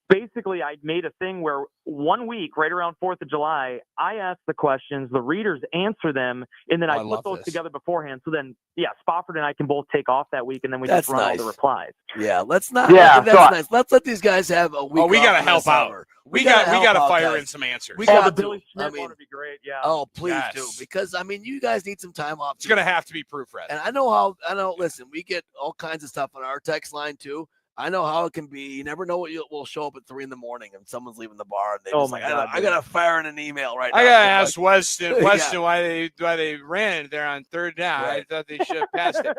basically, I made a thing where 1 week, right around 4th of July, I ask the questions, the readers answer them, and then I put those together beforehand. So then, Spofford and I can both take off that week, and then we just run all the replies. Yeah, let's not. Yeah, that's nice. Let's let these guys have a week. Oh, we got to help out. We got to fire in some answers. We got the Billy Schmidt one would be great. Yeah. Oh, please do, because you guys need some time off. It's going to have to be proofread. And I know. Listen, we get all kinds of stuff on our text line too. I know how it can be. You never know what will show up at 3 a.m. and someone's leaving the bar, and they I got to fire in an email right now. I got to ask Weston why they ran there on 3rd down. I thought they should have passed it.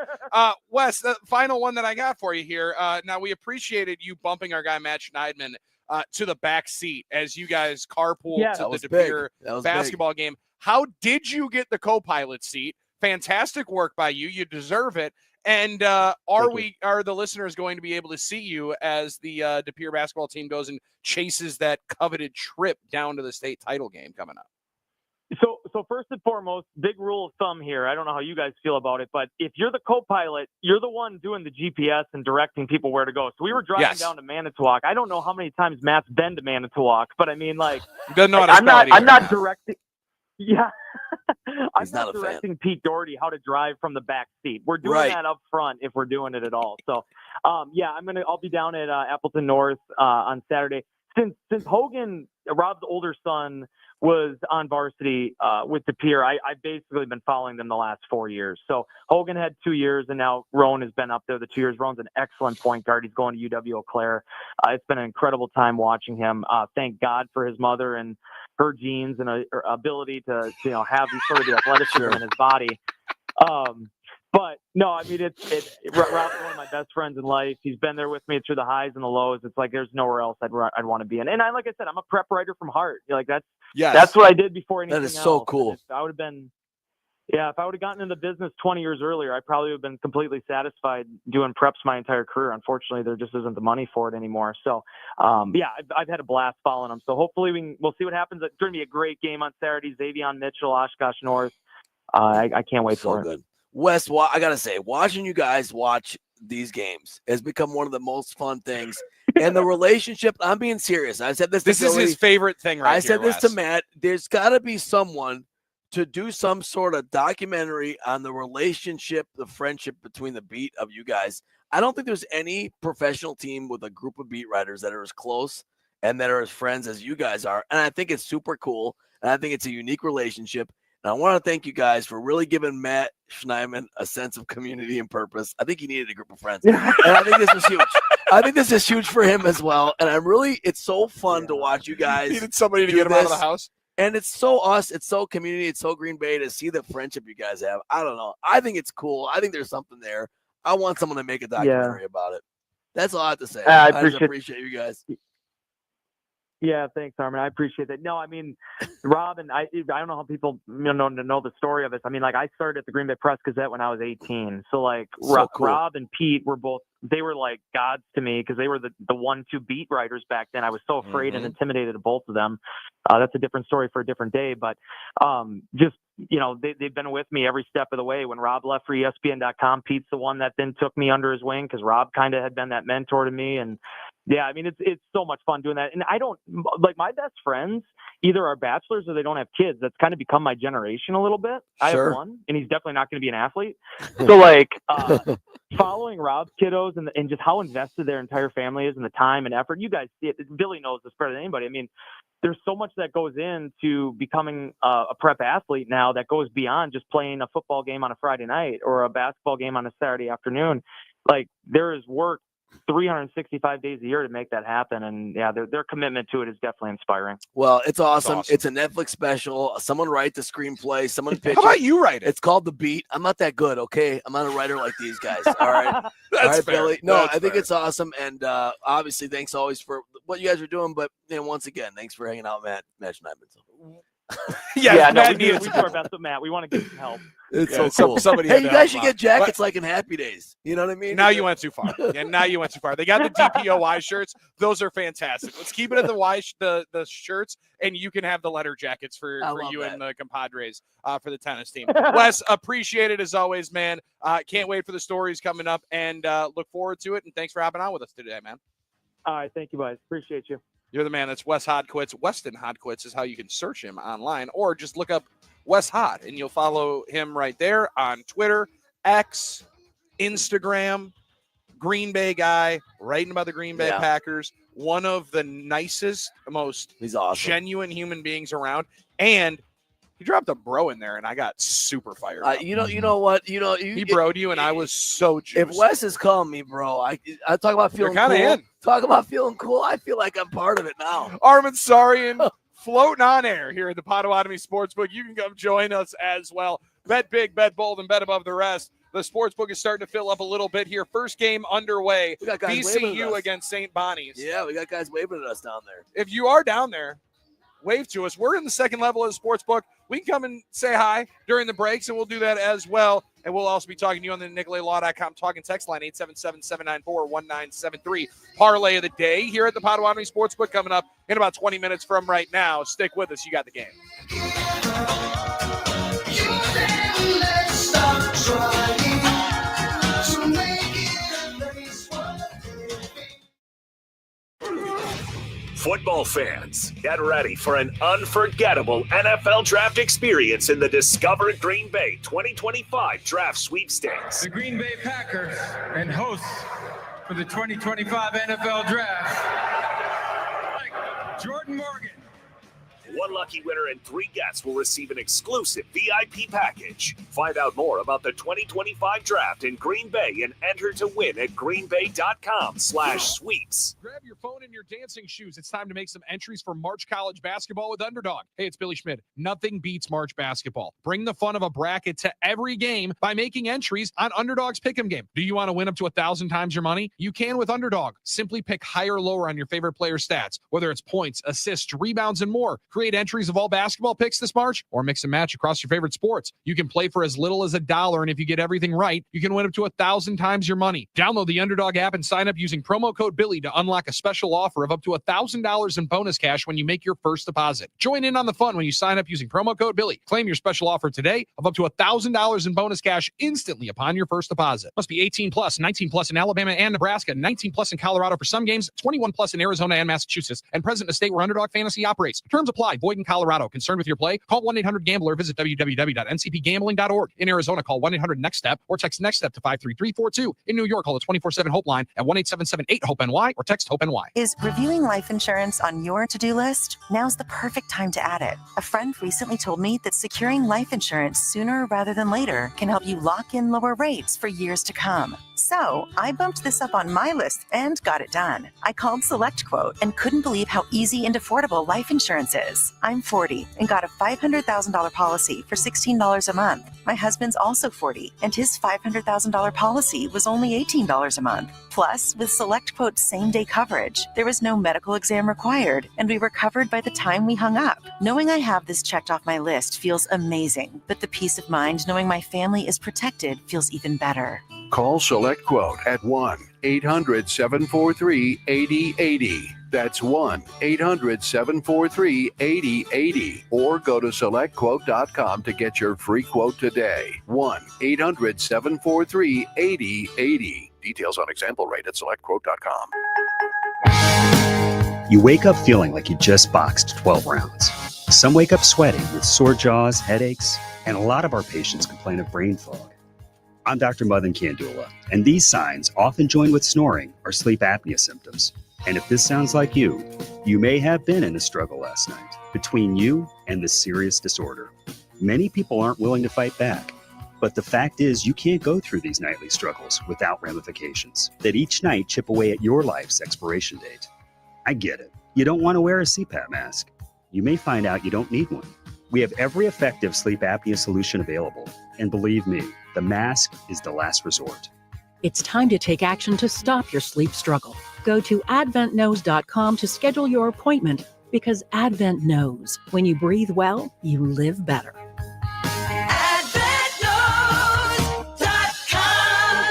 Wes, the final one that I got for you here. Now, we appreciated you bumping our guy Matt Schneidman to the back seat as you guys carpooled to the De Pere basketball game. How did you get the co-pilot seat? Fantastic work by you. You deserve it. And are the listeners going to be able to see you as the De Pere basketball team goes and chases that coveted trip down to the state title game coming up? So first and foremost, big rule of thumb here. I don't know how you guys feel about it, but if you're the co-pilot, you're the one doing the GPS and directing people where to go. So we were driving down to Manitowoc. I don't know how many times Matt's been to Manitowoc, but I mean, like, I'm not directing. Yeah. I'm not directing Pete Doherty how to drive from the back seat. We're doing that up front if we're doing it at all. So, I'll be down at Appleton North on Saturday. Since Hogan Rob's older son was on varsity with De Pere. I've basically been following them the last 4 years. So Hogan had 2 years, and now Roan has been up there the 2 years. Roan's an excellent point guard. He's going to UW Eau Claire. It's been an incredible time watching him. Thank God for his mother and her genes and her ability to have sort of the athleticism in his body. But no, I mean, Rob's one of my best friends in life. He's been there with me through the highs and the lows. It's like there's nowhere else I'd want to be in. And like I said, I'm a prep writer from heart. Like that's what I did before anything else. That is so cool. If I would have gotten into business 20 years earlier, I probably would have been completely satisfied doing preps my entire career. Unfortunately, there just isn't the money for it anymore. So, I've had a blast following them. So hopefully we'll see what happens. It's going to be a great game on Saturday. Xavier Mitchell, Oshkosh North. I can't wait for it. Good. Wes, I got to say, watching you guys watch these games has become one of the most fun things. And the relationship, I'm being serious. I said this. This is his favorite thing right here, I said this Wes. to Matt. There's got to be someone to do some sort of documentary on the relationship, the friendship between the beat of you guys. I don't think there's any professional team with a group of beat writers that are as close and that are as friends as you guys are. And I think it's super cool. And I think it's a unique relationship. And I want to thank you guys for really giving Matt Schneidman a sense of community and purpose. I think he needed a group of friends. And I think this was huge. I think this is huge for him as well. And it's so fun to watch you guys. Needed somebody to get him out of the house. And it's so us, it's so community, it's so Green Bay to see the friendship you guys have. I don't know. I think it's cool. I think there's something there. I want someone to make a documentary about it. That's all I have to say. I just appreciate you guys. Yeah, thanks, Armin. I appreciate that. No, I mean, Rob and I don't know how people know the story of this. I mean, like I started at the Green Bay Press Gazette when I was 18. So like So cool. Rob and Pete they were like gods to me because they were the 1-2 beat writers back then. I was so afraid and intimidated of both of them. That's a different story for a different day. But they've been with me every step of the way. When Rob left for ESPN.com, Pete's the one that then took me under his wing because Rob kind of had been that mentor to me. And yeah, I mean, it's so much fun doing that. And I don't like my best friends either are bachelors or they don't have kids. That's kind of become my generation a little bit. I have one, and he's definitely not going to be an athlete. So like following Rob's kiddos and just how invested their entire family is and the time and effort. You guys see it. Billy knows this better than anybody. I mean, there's so much that goes into becoming a prep athlete now that goes beyond just playing a football game on a Friday night or a basketball game on a Saturday afternoon. Like there is work 365 days a year to make that happen. And yeah, their commitment to it is definitely inspiring. Well, it's awesome. It's a Netflix special. Someone write the screenplay. Someone pitch How about you write it? It's called The Beat. I'm not that good, okay? I'm not a writer like these guys. All right. That's all right, fair. Billy. No, That's I think fair. it's awesome. And obviously, thanks always for what you guys are doing. But once again, thanks for hanging out, Matt Schneidman. We do our best with Matt. We want to get some help. It's so cool. Hey, you guys should get jackets like in Happy Days. You know what I mean? Now you went too far. Yeah, now you went too far. They got the DPOY shirts. Those are fantastic. Let's keep it at the shirts, and you can have the letter jackets for you and the compadres for the tennis team. Wes, appreciate it as always, man. Can't wait for the stories coming up, and look forward to it. And thanks for hopping on with us today, man. All right, thank you, guys. Appreciate you. You're the man. That's Wes Hodquits. Weston Hodquits is how you can search him online, or just look up Wes Hod, and you'll follow him right there on Twitter, X, Instagram. Green Bay guy, writing about the Green Bay Packers. One of the nicest, most genuine human beings around. And he dropped a bro in there, and I got super fired up. You know what? He broed you, and I was so juiced. If Wes is calling me, bro, I talk about feeling cool. In. Talk about feeling cool. I feel like I'm part of it now. Armin Sarian floating on air here at the Potawatomi Sportsbook. You can come join us as well. Bet big, bet bold, and bet above the rest. The Sportsbook is starting to fill up a little bit here. First game underway. We got guys waving at VCU us. against St. Bonnie's. Yeah, we got guys waving at us down there. If you are down there, wave to us. We're in the second level of the Sportsbook. We can come and say hi during the breaks, and we'll do that as well. And we'll also be talking to you on the NicoletLaw.com talking text line, 877-794-1973. Parlay of the day here at the Potawatomi Sportsbook coming up in about 20 minutes from right now. Stick with us. You got the game. Football fans, get ready for an unforgettable NFL draft experience in the Discover Green Bay 2025 Draft Sweepstakes. The Green Bay Packers and hosts for the 2025 NFL Draft, Jordan Morgan, One lucky winner and 3 guests will receive an exclusive VIP package. Find out more about the 2025 draft in Green Bay and enter to win at greenbay.com/sweeps. Grab your phone and your dancing shoes. It's time to make some entries for March College basketball with Underdog. Hey, it's Billy Schmidt. Nothing beats March basketball. Bring the fun of a bracket to every game by making entries on Underdog's Pick'em game. Do you want to win up to 1,000 times your money? You can with Underdog. Simply pick higher or lower on your favorite player stats, whether it's points, assists, rebounds, and more. Create entries of all basketball picks this March or mix and match across your favorite sports. You can play for as little as $1, and if you get everything right, you can win up to 1,000 times your money. Download the Underdog app and sign up using promo code Billy to unlock a special offer of up to $1,000 in bonus cash when you make your first deposit. Join in on the fun when you sign up using promo code Billy. Claim your special offer today of up to $1,000 in bonus cash instantly upon your first deposit. Must be 18 plus, 19 plus in Alabama and Nebraska, 19 plus in Colorado for some games, 21 plus in Arizona and Massachusetts, and present in a state where Underdog Fantasy operates. Terms apply. Void in Colorado. Concerned with your play? Call 1-800-GAMBLER. Visit www.ncpgambling.org. In Arizona, call 1-800-NEXT-STEP or text NEXT-STEP to 53342. In New York, call the 24/7 HOPE line at 1-877-8-HOPE-NY or text HOPE-NY. Is reviewing life insurance on your to-do list? Now's the perfect time to add it. A friend recently told me that securing life insurance sooner rather than later can help you lock in lower rates for years to come. So I bumped this up on my list and got it done. I called SelectQuote and couldn't believe how easy and affordable life insurance is. I'm 40 and got a $500,000 policy for $16 a month. My husband's also 40 and his $500,000 policy was only $18 a month. Plus, with SelectQuote's same-day coverage, there was no medical exam required, and we were covered by the time we hung up. Knowing I have this checked off my list feels amazing, but the peace of mind knowing my family is protected feels even better. Call SelectQuote at 1-800-743-8080. That's 1-800-743-8080. Or go to SelectQuote.com to get your free quote today. 1-800-743-8080. Details on example rate at SelectQuote.com. You wake up feeling like you just boxed 12 rounds. Some wake up sweating with sore jaws, headaches, and a lot of our patients complain of brain fog. I'm Dr. Madan Kandula, and these signs, often joined with snoring, are sleep apnea symptoms. And if this sounds like you may have been in a struggle last night between you and this serious disorder. Many people aren't willing to fight back, but the fact is you can't go through these nightly struggles without ramifications that each night chip away at your life's expiration date. I get it. You don't want to wear a CPAP mask. You may find out you don't need one. We have every effective sleep apnea solution available, and believe me, the mask is the last resort. It's time to take action to stop your sleep struggle. Go to adventknows.com to schedule your appointment, because Advent knows when you breathe well, you live better.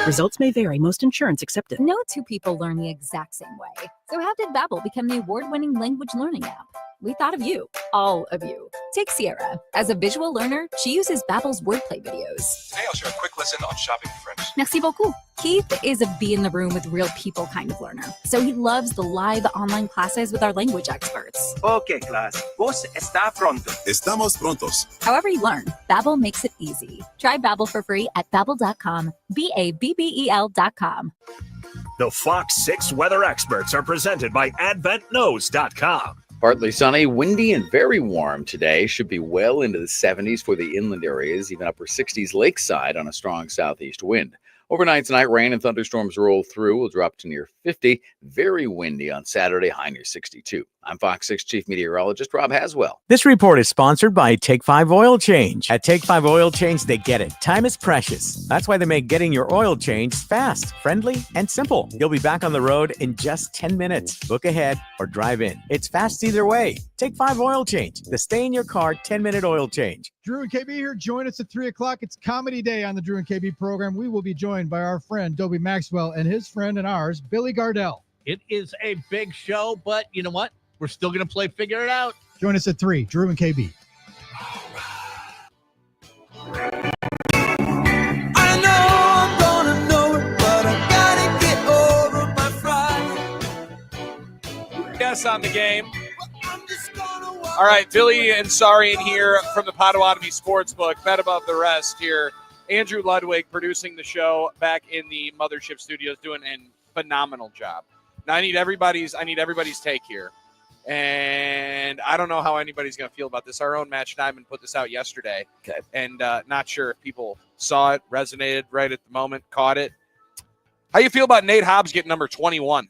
Results may vary. Most insurance accepted. No two people learn the exact same way. So how did Babbel become the award-winning language learning app? We thought of you, all of you. Take Sierra. As a visual learner, she uses Babbel's wordplay videos. Today I'll share a quick lesson on shopping for French. Merci beaucoup. Keith is a be in the room with real people kind of learner. So he loves the live online classes with our language experts. Okay, class. Vos está pronto. Estamos prontos. However you learn, Babbel makes it easy. Try Babbel for free at Babbel.com. BABBEL.com. The Fox 6 weather experts are presented by AdventKnows.com. Partly sunny, windy, and very warm today. Should be well into the 70s for the inland areas, even upper 60s lakeside on a strong southeast wind. Overnight tonight, rain and thunderstorms roll through. Will drop to near 50. Very windy on Saturday, high near 62. I'm Fox 6 Chief Meteorologist Rob Haswell. This report is sponsored by Take 5 Oil Change. At Take 5 Oil Change, they get it. Time is precious. That's why they make getting your oil changed fast, friendly, and simple. You'll be back on the road in just 10 minutes. Book ahead or drive in. It's fast either way. Take 5 Oil Change. The stay in your car 10-minute oil change. Drew and KB here. Join us at 3 o'clock. It's Comedy Day on the Drew and KB program. We will be joined by our friend, Dobie Maxwell, and his friend and ours, Billy Gardell. It is a big show, but you know what? We're still going to play Figure It Out. Join us at 3, Drew and KB. I know I'm gonna know it, but I gotta get over my pride. Yes, on the game. All right, Billy and Sarian here from the Potawatomi Sportsbook, bet above the rest here. Andrew Ludwig producing the show back in the Mothership Studios, doing a phenomenal job. Now I need everybody's take here. And I don't know how anybody's going to feel about this. Our own Matt Schneidman put this out yesterday. Okay. And not sure if people saw it, resonated right at the moment, caught it. How you feel about Nate Hobbs getting number 21?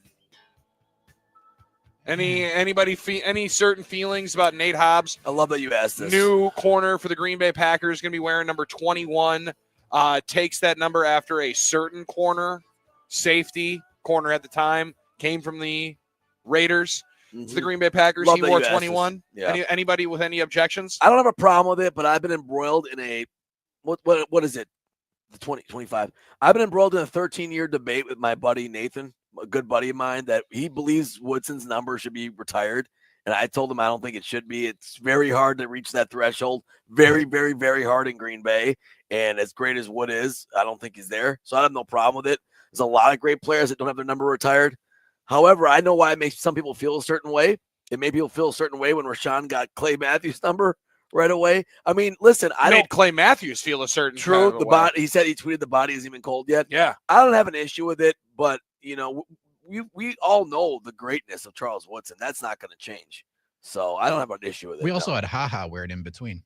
Any certain feelings about Nate Hobbs? I love that you asked this. New corner for the Green Bay Packers, going to be wearing number 21. Takes that number after a certain corner at the time, came from the Raiders to the Green Bay Packers. Love he that wore you asked 21. this. Yeah. Anybody with any objections? I don't have a problem with it, but I've been embroiled in a what is it? The 25. I've been embroiled in a 13-year debate with my buddy Nathan, a good buddy of mine, that he believes Woodson's number should be retired. And I told him I don't think it should be. It's very hard to reach that threshold. Very, very, very hard in Green Bay. And as great as Wood is, I don't think he's there. So I have no problem with it. There's a lot of great players that don't have their number retired. However, I know why it makes some people feel a certain way. It made people feel a certain way when Rashawn got Clay Matthews' number right away. I mean, listen, I made Clay Matthews feel a certain true. Kind of the body. He said he tweeted the body isn't even cold yet. Yeah, I don't have an issue with it, but we all know the greatness of Charles Woodson. That's not going to change. So I don't have an issue with it. We also had HaHa wear it in between.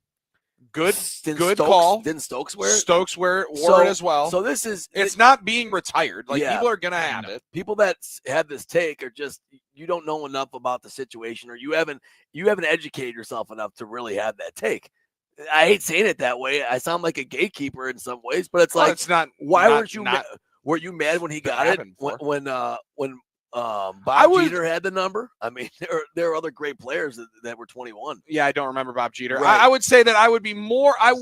Good Stokes, call. Didn't Stokes wear it? Stokes wore it as well. So it's not being retired. People are gonna have it. People that have this take are just, you don't know enough about the situation, or you haven't educated yourself enough to really have that take. I hate saying it that way. I sound like a gatekeeper in some ways, but it's like, it's not. Why weren't you? Were you mad when he got it? When Bob Jeter had the number? I mean, there are other great players that were 21. Yeah, I don't remember Bob Jeter. Right. I would say that I would be more. I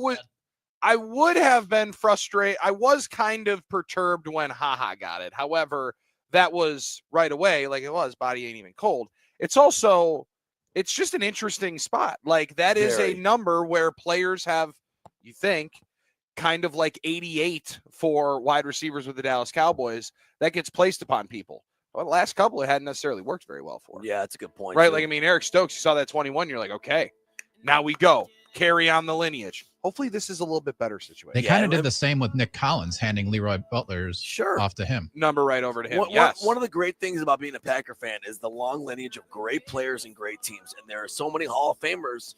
would have been frustrated. I was kind of perturbed when HaHa got it. However, that was right away. Like it was, body ain't even cold. It's also, it's just an interesting spot. Like that is a number where players have, you think, kind of like 88 for wide receivers with the Dallas Cowboys that gets placed upon people. Well, the last couple, it hadn't necessarily worked very well for. Yeah, that's a good point. Right? Too. Like, I mean, Eric Stokes, you saw that 21, you're like, okay, now we go. Carry on the lineage. Hopefully this is a little bit better situation. They kind of did the same with Nick Collins, handing Leroy Butler's off to him. Number right over to him. One of the great things about being a Packer fan is the long lineage of great players and great teams. And there are so many Hall of Famers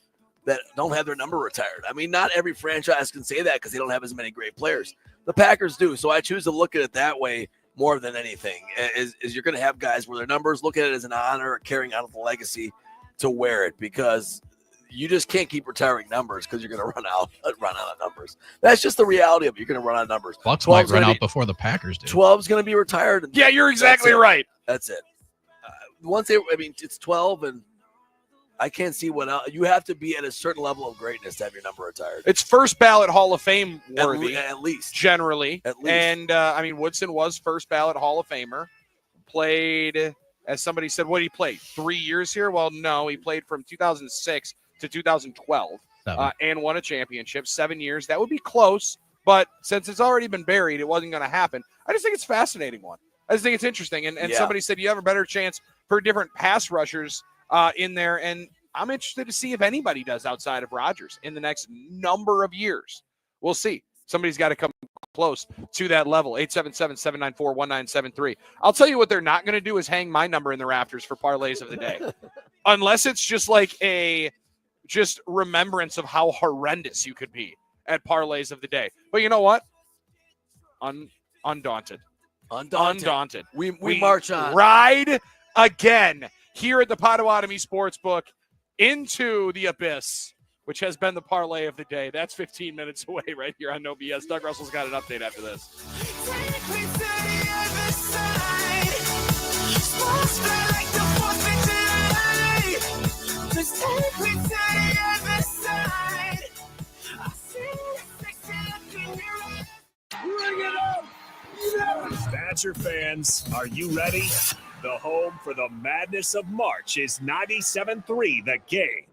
that don't have their number retired. I mean, not every franchise can say that because they don't have as many great players. The Packers do. So I choose to look at it that way more than anything, is you're going to have guys where their numbers, look at it as an honor or carrying out the legacy to wear it, because you just can't keep retiring numbers because you're going to run out of numbers. That's just the reality of it. You're going to run out of numbers. Bucks might run out before the Packers do. 12's going to be retired. Yeah, you're exactly right. That's it. It's 12, and I can't see what else. You have to be at a certain level of greatness to have your number retired. It's first ballot Hall of Fame worthy. At least. Generally. At least. And, Woodson was first ballot Hall of Famer. Played, as somebody said, what did he play? 3 years here? Well, no, he played from 2006 to 2012 and won a championship. 7 years. That would be close, but since it's already been buried, it wasn't going to happen. I just think it's a fascinating one. I just think it's interesting. And somebody said you have a better chance for different pass rushers in there, and I'm interested to see if anybody does outside of Rodgers in the next number of years. We'll see. Somebody's got to come close to that level. 877-794-1973. I'll tell you what they're not going to do is hang my number in the rafters for parlays of the day. Unless it's just like just remembrance of how horrendous you could be at parlays of the day. But you know what? Undaunted. We march on. Ride again here at the Potawatomi Sportsbook into the abyss, which has been the parlay of the day. That's 15 minutes away right here on No BS. Doug Russell's got an update after this. Badger fans, are you ready? The home for the madness of March is 97.3 The Game.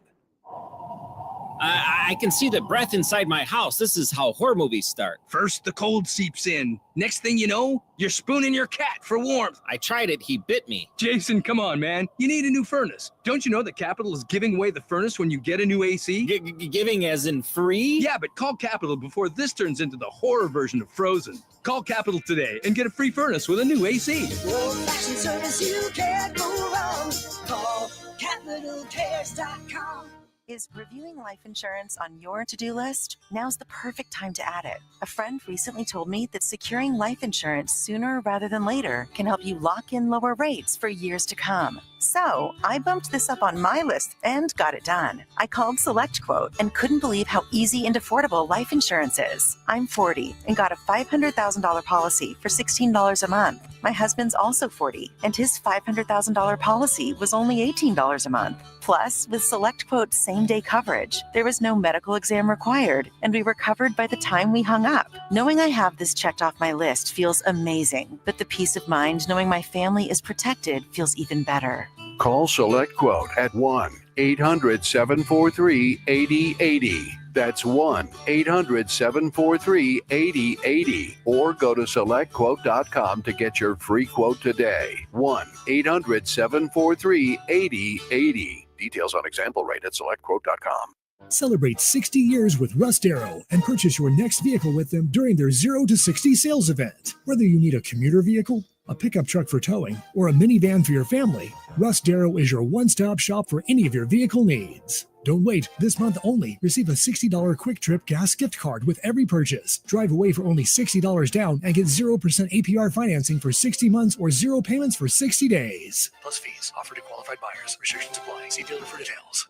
I can see the breath inside my house. This is how horror movies start. First, the cold seeps in. Next thing you know, you're spooning your cat for warmth. I tried it. He bit me. Jason, come on, man. You need a new furnace. Don't you know that Capital is giving away the furnace when you get a new AC? Giving as in free? Yeah, but call Capital before this turns into the horror version of Frozen. Call Capital today and get a free furnace with a new AC. Old-fashioned service, you can't go wrong. Call CapitalCares.com. Is reviewing life insurance on your to-do list? Now's the perfect time to add it. A friend recently told me that securing life insurance sooner rather than later can help you lock in lower rates for years to come. So I bumped this up on my list and got it done. I called SelectQuote and couldn't believe how easy and affordable life insurance is. I'm 40 and got a $500,000 policy for $16 a month. My husband's also 40 and his $500,000 policy was only $18 a month. Plus, with SelectQuote's same-day coverage, there was no medical exam required, and we were covered by the time we hung up. Knowing I have this checked off my list feels amazing, but the peace of mind knowing my family is protected feels even better. Call SelectQuote at 1-800-743-8080. That's 1-800-743-8080. Or go to SelectQuote.com to get your free quote today. 1-800-743-8080. Details on example rate at SelectQuote.com. Celebrate 60 years with Rust Arrow and purchase your next vehicle with them during their 0 to 60 sales event. Whether you need a commuter vehicle, a pickup truck for towing, or a minivan for your family, Rust Arrow is your one-stop shop for any of your vehicle needs. Don't wait. This month only, receive a $60 Quick Trip gas gift card with every purchase. Drive away for only $60 down and get 0% APR financing for 60 months or 0 payments for 60 days. Plus fees offered to qualified buyers. Restrictions apply. See dealer for details.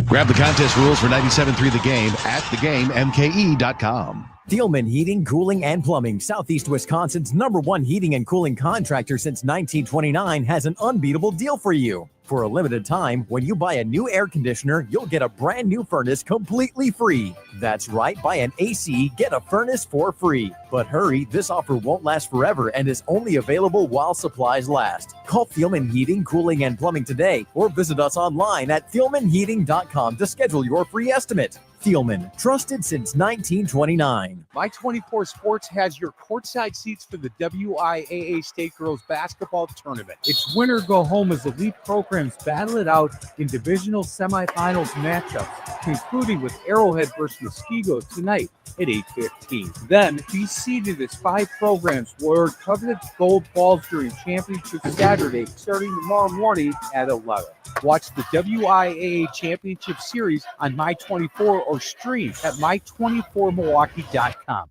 Grab the contest rules for 97.3 The Game at thegamemke.com. Thielman Heating, Cooling, and Plumbing, Southeast Wisconsin's #1 heating and cooling contractor since 1929, has an unbeatable deal for you. For a limited time, when you buy a new air conditioner, you'll get a brand new furnace completely free. That's right, buy an AC, get a furnace for free. But hurry, this offer won't last forever and is only available while supplies last. Call Thielman Heating, Cooling, and Plumbing today or visit us online at thielmanheating.com to schedule your free estimate. Thielman, trusted since 1929. My24 Sports has your courtside seats for the WIAA State Girls Basketball Tournament. It's winner go home as elite programs battle it out in divisional semifinals matchups, concluding with Arrowhead versus Muskego tonight at 8:15. Then be seeded as 5 programs will earn coveted gold balls during championship Saturday, starting tomorrow morning at 11. Watch the WIAA Championship Series on My24 or stream at my24milwaukee.com.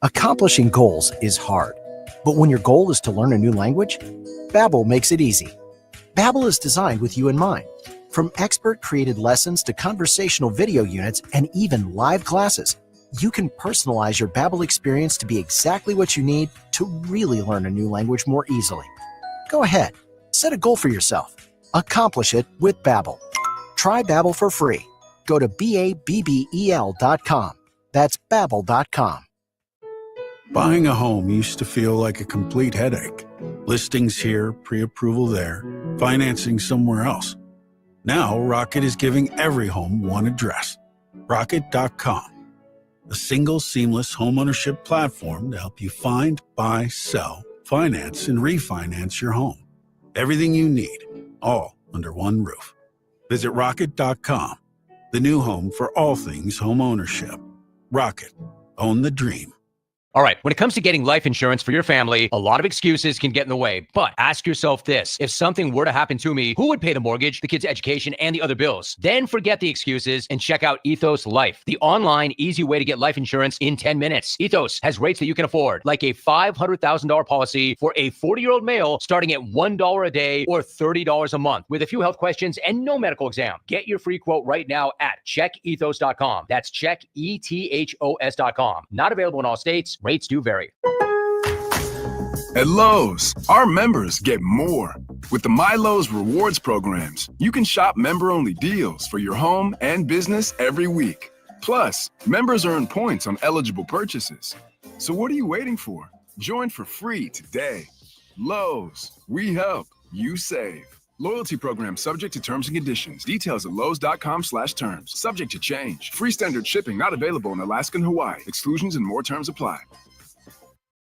Accomplishing goals is hard, but when your goal is to learn a new language, Babbel makes it easy. Babbel is designed with you in mind. From expert-created lessons to conversational video units and even live classes, you can personalize your Babbel experience to be exactly what you need to really learn a new language more easily. Go ahead, set a goal for yourself. Accomplish it with Babbel. Try Babbel for free. Go to BABBEL.com. That's Babbel.com. Buying a home used to feel like a complete headache. Listings here, pre-approval there, financing somewhere else. Now, Rocket is giving every home one address. Rocket.com. A single seamless homeownership platform to help you find, buy, sell, finance, and refinance your home. Everything you need, all under one roof. Visit Rocket.com, the new home for all things home ownership. Rocket, own the dream. All right, when it comes to getting life insurance for your family, a lot of excuses can get in the way. But ask yourself this: if something were to happen to me, who would pay the mortgage, the kids' education, and the other bills? Then forget the excuses and check out Ethos Life, the online, easy way to get life insurance in 10 minutes. Ethos has rates that you can afford, like a $500,000 policy for a 40-year-old male starting at $1 a day or $30 a month, with a few health questions and no medical exam. Get your free quote right now at checkethos.com. That's checkethos.com. Not available in all states. Rates do vary. At Lowe's, our members get more. With the My Lowe's Rewards programs, you can shop member-only deals for your home and business every week. Plus, members earn points on eligible purchases. So what are you waiting for? Join for free today. Lowe's, we help, you save. Loyalty program subject to terms and conditions. Details at lowes.com/terms. Subject to change. Free standard shipping not available in Alaska and Hawaii. Exclusions and more terms apply.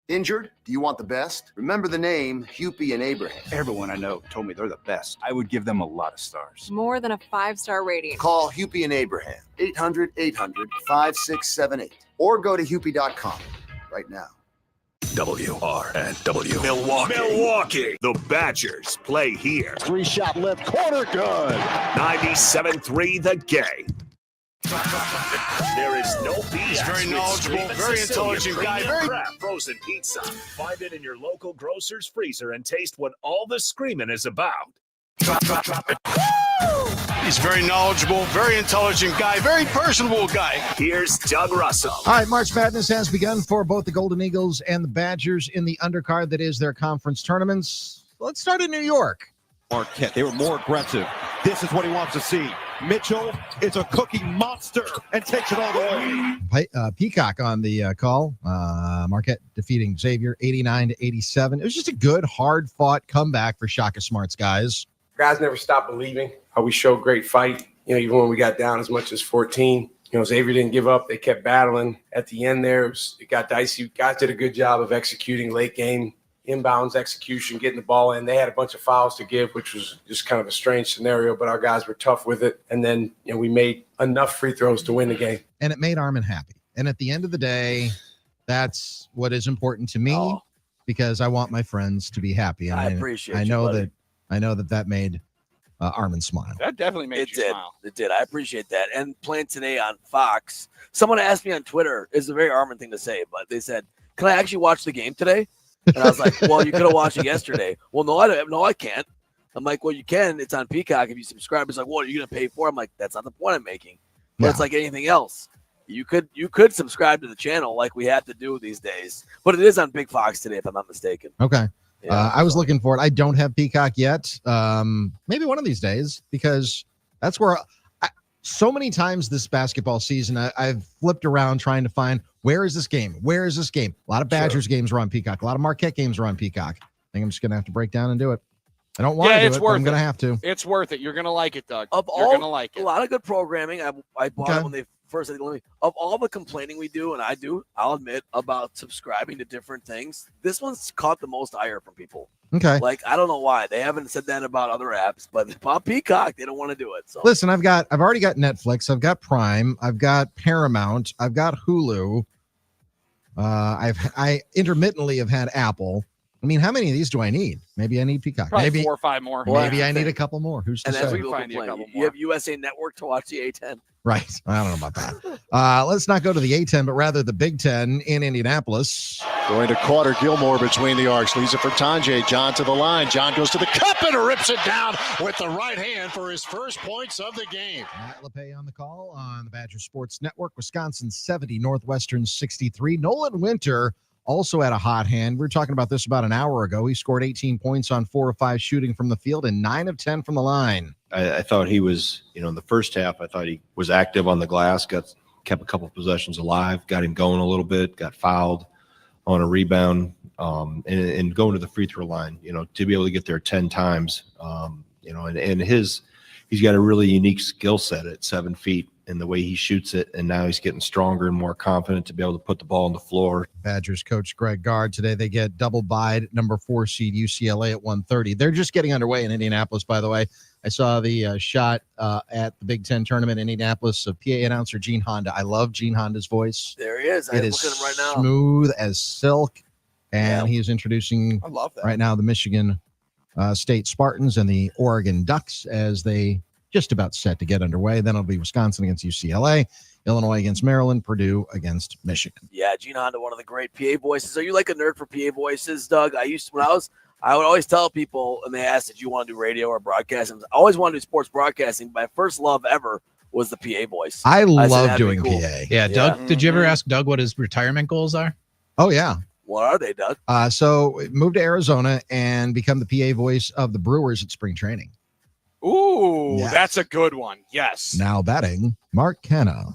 Injured? Do you want the best? Remember the name Hupy and Abraham. Everyone I know told me they're the best. I would give them a lot of stars. More than a 5-star rating. Call Hupy and Abraham. 800-800-5678. Or go to Hupy.com right now. WRNW. Milwaukee. The Badgers play here. 3-shot left corner, good. 97.3 The Game. There is no BS. He's very with knowledgeable, Stream and very Sicilian intelligent guy, premium very- craft frozen pizza. Find it in your local grocer's freezer and taste what all the screaming is about. He's very knowledgeable, very intelligent guy, very personable guy. Here's Doug Russell. All right, March Madness has begun for both the Golden Eagles and the Badgers in the undercard that is their conference tournaments. Let's start in New York. Marquette, they were more aggressive. This is what he wants to see. Mitchell is a cooking monster and takes it all the way. Peacock on the call. Marquette defeating Xavier 89-87. It was just a good, hard-fought comeback for Shaka Smart's guys. Guys never stopped believing. We showed great fight. Even when we got down as much as 14. Xavier didn't give up. They kept battling. At the end there, it got dicey. Guys did a good job of executing late game, inbounds execution, getting the ball in. They had a bunch of fouls to give, which was just kind of a strange scenario, but our guys were tough with it. And then we made enough free throws to win the game. And it made Armin happy. And at the end of the day, that's what is important to me because I want my friends to be happy. And I appreciate I you, know buddy. that made Armin smile. That definitely made you smile. It did. I appreciate that. And playing today on Fox, someone asked me on Twitter, it's a very Armin thing to say, but they said, can I actually watch the game today? And I was like, well, you could have watched it yesterday. Well, no, I can't. I'm like, well, you can. It's on Peacock. If you subscribe, it's like, what are you going to pay for? I'm like, that's not the point I'm making. But it's like anything else. You could subscribe to the channel like we have to do these days. But it is on Big Fox today, if I'm not mistaken. Okay. Yeah, I was looking for it. I don't have Peacock yet. Maybe one of these days, because that's where so many times this basketball season, I've flipped around trying to find where is this game? Where is this game? A lot of Badgers games are on Peacock. A lot of Marquette games are on Peacock. I think I'm just going to have to break down and do it. I don't want to do it, but I'm going to have to. It's worth it. You're going to like it, Doug. You're going to like it. A lot of good programming. I bought it when they first said, of all the complaining we do, and I'll admit, about subscribing to different things, this one's caught the most ire from people. Okay. Like, I don't know why. They haven't said that about other apps, but about Peacock, they don't want to do it. So Listen, I've already got Netflix, I've got Prime, I've got Paramount, I've got Hulu. I intermittently have had Apple. I mean, how many of these do I need? Maybe I need Peacock. Probably Maybe 4 or 5 more. Maybe I need a couple more. Who's to and say? as we you have USA Network to watch the A10. Right. I don't know about that. Let's not go to the A10, but rather the Big Ten in Indianapolis. Going to Carter Gilmore between the arcs. Leaves it for Tanjay. John to the line. John goes to the cup and rips it down with the right hand for his first points of the game. Matt LePay on the call on the Badger Sports Network. Wisconsin 70, Northwestern 63. Nolan Winter also had a hot hand. We were talking about this about an hour ago. He scored 18 points on 4 of 5 shooting from the field and 9 of 10 from the line. I thought he was, in the first half, I thought he was active on the glass, kept a couple of possessions alive, got him going a little bit, got fouled on a rebound, and going to the free throw line, to be able to get there 10 times, and he's got a really unique skill set at 7 feet in the way he shoots it, and now he's getting stronger and more confident to be able to put the ball on the floor. Badgers coach Greg Gard today, they get double bye number 4 seed UCLA at 1:30. They're just getting underway in Indianapolis, by the way. I saw the shot at the Big Ten tournament in Indianapolis of PA announcer Gene Honda. I love Gene Honda's voice. There he is. It is look at him right now. Smooth as silk, and he is introducing I love that. right now the Michigan State Spartans and the Oregon Ducks as they just about set to get underway. Then it'll be Wisconsin against UCLA, Illinois against Maryland, Purdue against Michigan. Yeah, Gene Honda, one of the great PA voices. Are you like a nerd for PA voices, Doug? I would always tell people, and they asked, did you want to do radio or broadcasting? I always wanted to do sports broadcasting. My first love ever was the PA voice. I said, love that'd be doing cool. PA. Yeah, Doug, did you ever ask Doug what his retirement goals are? Oh, yeah. What are they, Doug? So move to Arizona and become the PA voice of the Brewers at spring training. Ooh, Yes. that's a good one. Yes. Now batting, Mark Canha,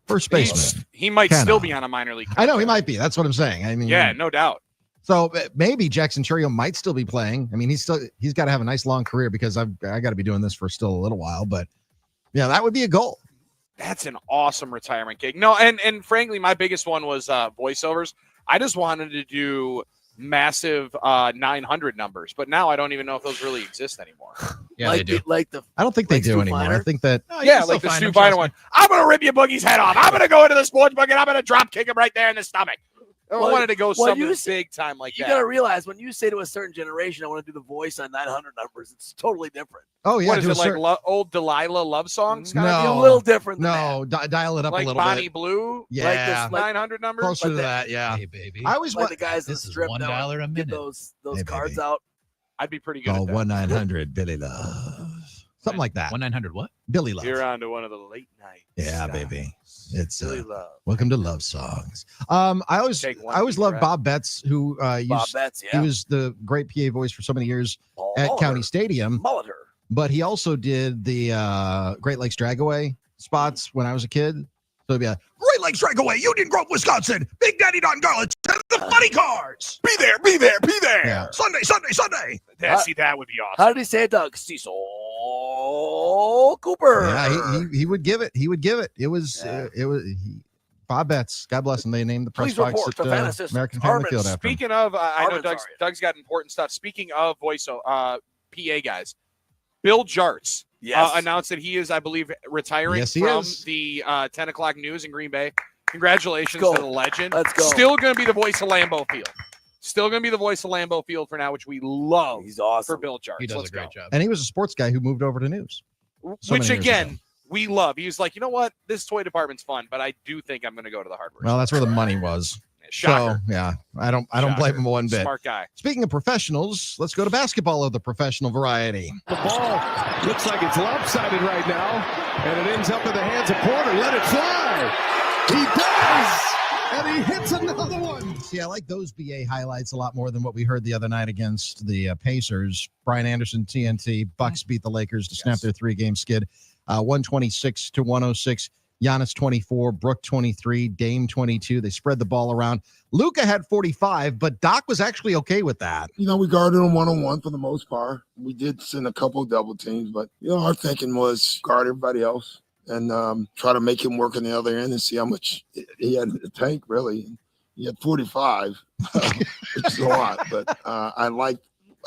first baseman. He might Canha. still be on a minor league. I know he might be. That's what I'm saying. I mean, Yeah, no doubt. So maybe Jackson Churio might still be playing. I mean, he's got to have a nice long career because I got to be doing this for still a little while. But yeah, that would be a goal. That's an awesome retirement gig. No, and frankly, my biggest one was voiceovers. I just wanted to do massive 900 numbers, but now I don't even know if those really exist anymore. Yeah, they do. I don't think they do anymore. I think that Like the Stu Finer one. I'm gonna rip your boogie's head off. I'm gonna go into the sports book and I'm gonna drop kick him right there in the stomach. I wanted to go something big time like that. You got to realize when you say to a certain generation, I want to do the voice on 900 numbers, it's totally different. Oh, yeah. What is it, like old Delilah love songs? No. A little different than dial it up like a little Bonnie bit. Blue? Yeah. Like 900 numbers? Closer to that, yeah. Hey, baby. I always want the guys this that is strip $1 now a get minute. those Hey, cards baby. out. I'd be pretty good Call at that. 1-900 Billy Love. Something like that. 1-900 what? Billy Love. You're on to one of the late night. Yeah, baby. It's Billy Love. Welcome to Love Songs. I always loved Bob Betts, who he was the great PA voice for so many years at County Stadium. Molitor. But he also did the Great Lakes Dragaway spots when I was a kid. So it'd be like, Great Lakes Dragaway, Union Grove, Wisconsin, Big Daddy Don Garland, the funny cars. Be there, be there, be there. Yeah. Sunday, Sunday, Sunday. See, that would be awesome. How did he say it, Doug? Cecil Cooper. Yeah, he would give it. He would give it. It was Bob Betts. God bless him. They named the press box at American Family Field after him. Speaking of, I know Doug's got important stuff. Speaking of voice, PA guys, Bill Jarts announced that he is, I believe, retiring from the 10 o'clock news in Green Bay. Congratulations to the legend. Let's go. Still going to be the voice of Lambeau Field. Still going to be the voice of Lambeau Field for now, which we love. He's awesome. For Bill Jarts. He does a great job. And he was a sports guy who moved over to news. Which, again, we love. He was like, you know what? This toy department's fun, but I do think I'm going to go to the hardware. Well, that's where the money was. Shocker. So, yeah, I don't blame him one bit. Smart guy. Speaking of professionals, let's go to basketball of the professional variety. The ball looks like it's lopsided right now, and it ends up in the hands of Porter. Let it fly. He does, and he hits another one. See, I like those BA highlights a lot more than what we heard the other night against the Pacers. Brian Anderson, TNT, Bucks beat the Lakers to snap their 3-game skid, 126-106. Giannis 24, Brook 23, Dame 22. They spread the ball around. Luka had 45, but Doc was actually okay with that. We guarded him one-on-one for the most part. We did send a couple of double teams, but our thinking was guard everybody else and try to make him work on the other end and see how much he had in the tank, really. He had 45, which is a lot, but I like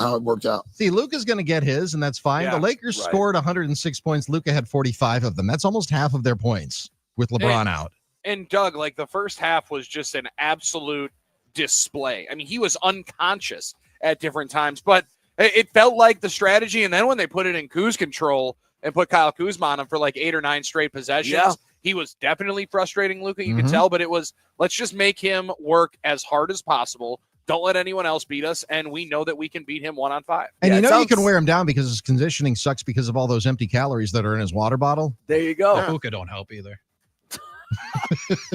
how it worked out. See, Luka's going to get his, and that's fine. Yeah, the Lakers scored 106 points. Luka had 45 of them. That's almost half of their points with LeBron out. And Doug, like the first half was just an absolute display. I mean, he was unconscious at different times, but it felt like the strategy. And then when they put it in Kuz control and put Kyle Kuzma on him for like 8 or 9 straight possessions, he was definitely frustrating Luka. You could tell, but it was, let's just make him work as hard as possible. Don't let anyone else beat us, and we know that we can beat him 1-on-5. And you can wear him down because his conditioning sucks because of all those empty calories that are in his water bottle. There you go. Hookah don't help either.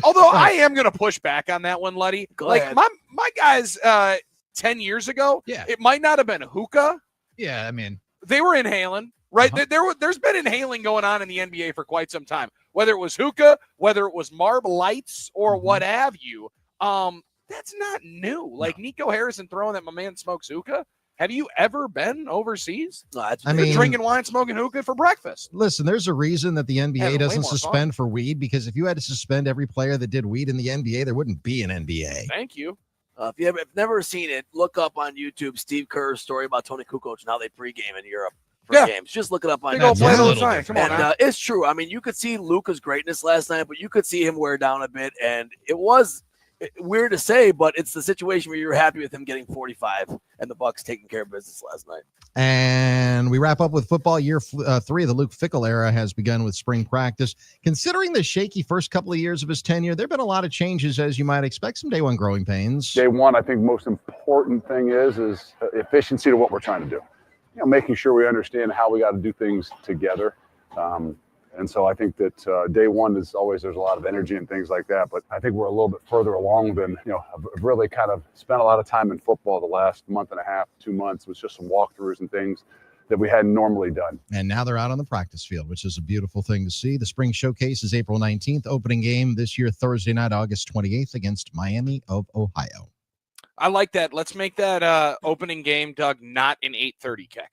Although I am going to push back on that one, Luddy. Go ahead. My guys 10 years ago, it might not have been hookah. Yeah, I mean. They were inhaling, right? There's been inhaling going on in the NBA for quite some time. Whether it was hookah, whether it was Marb Lights, or what have you. That's not new. Like Nico Harrison throwing that my man smokes hookah. Have you ever been overseas? You're drinking wine, smoking hookah for breakfast. Listen, there's a reason that the NBA doesn't suspend for weed, because if you had to suspend every player that did weed in the NBA, there wouldn't be an NBA. Thank you. If you have never seen it, look up on YouTube Steve Kerr's story about Tony Kukoc and how they pregame in Europe for games. Just look it up on YouTube. Come on, it's true. I mean, you could see Luka's greatness last night, but you could see him wear down a bit, and it was weird to say, but it's the situation where you're happy with him getting 45 and the Bucks taking care of business last night. And we wrap up with football. Year 3 of the Luke Fickell era has begun with spring practice. Considering the shaky first couple of years of his tenure, there have been a lot of changes, as you might expect. Some day one growing pains. Day one, I think the most important thing is efficiency to what we're trying to do. Making sure we understand how we got to do things together. And so I think that day one is always, there's a lot of energy and things like that. But I think we're a little bit further along than, I've really kind of spent a lot of time in football the last month and a half, 2 months, with just some walkthroughs and things that we hadn't normally done. And now they're out on the practice field, which is a beautiful thing to see. The spring showcase is April 19th. Opening game this year, Thursday night, August 28th against Miami of Ohio. I like that. Let's make that opening game, Doug, not an 8:30 kick.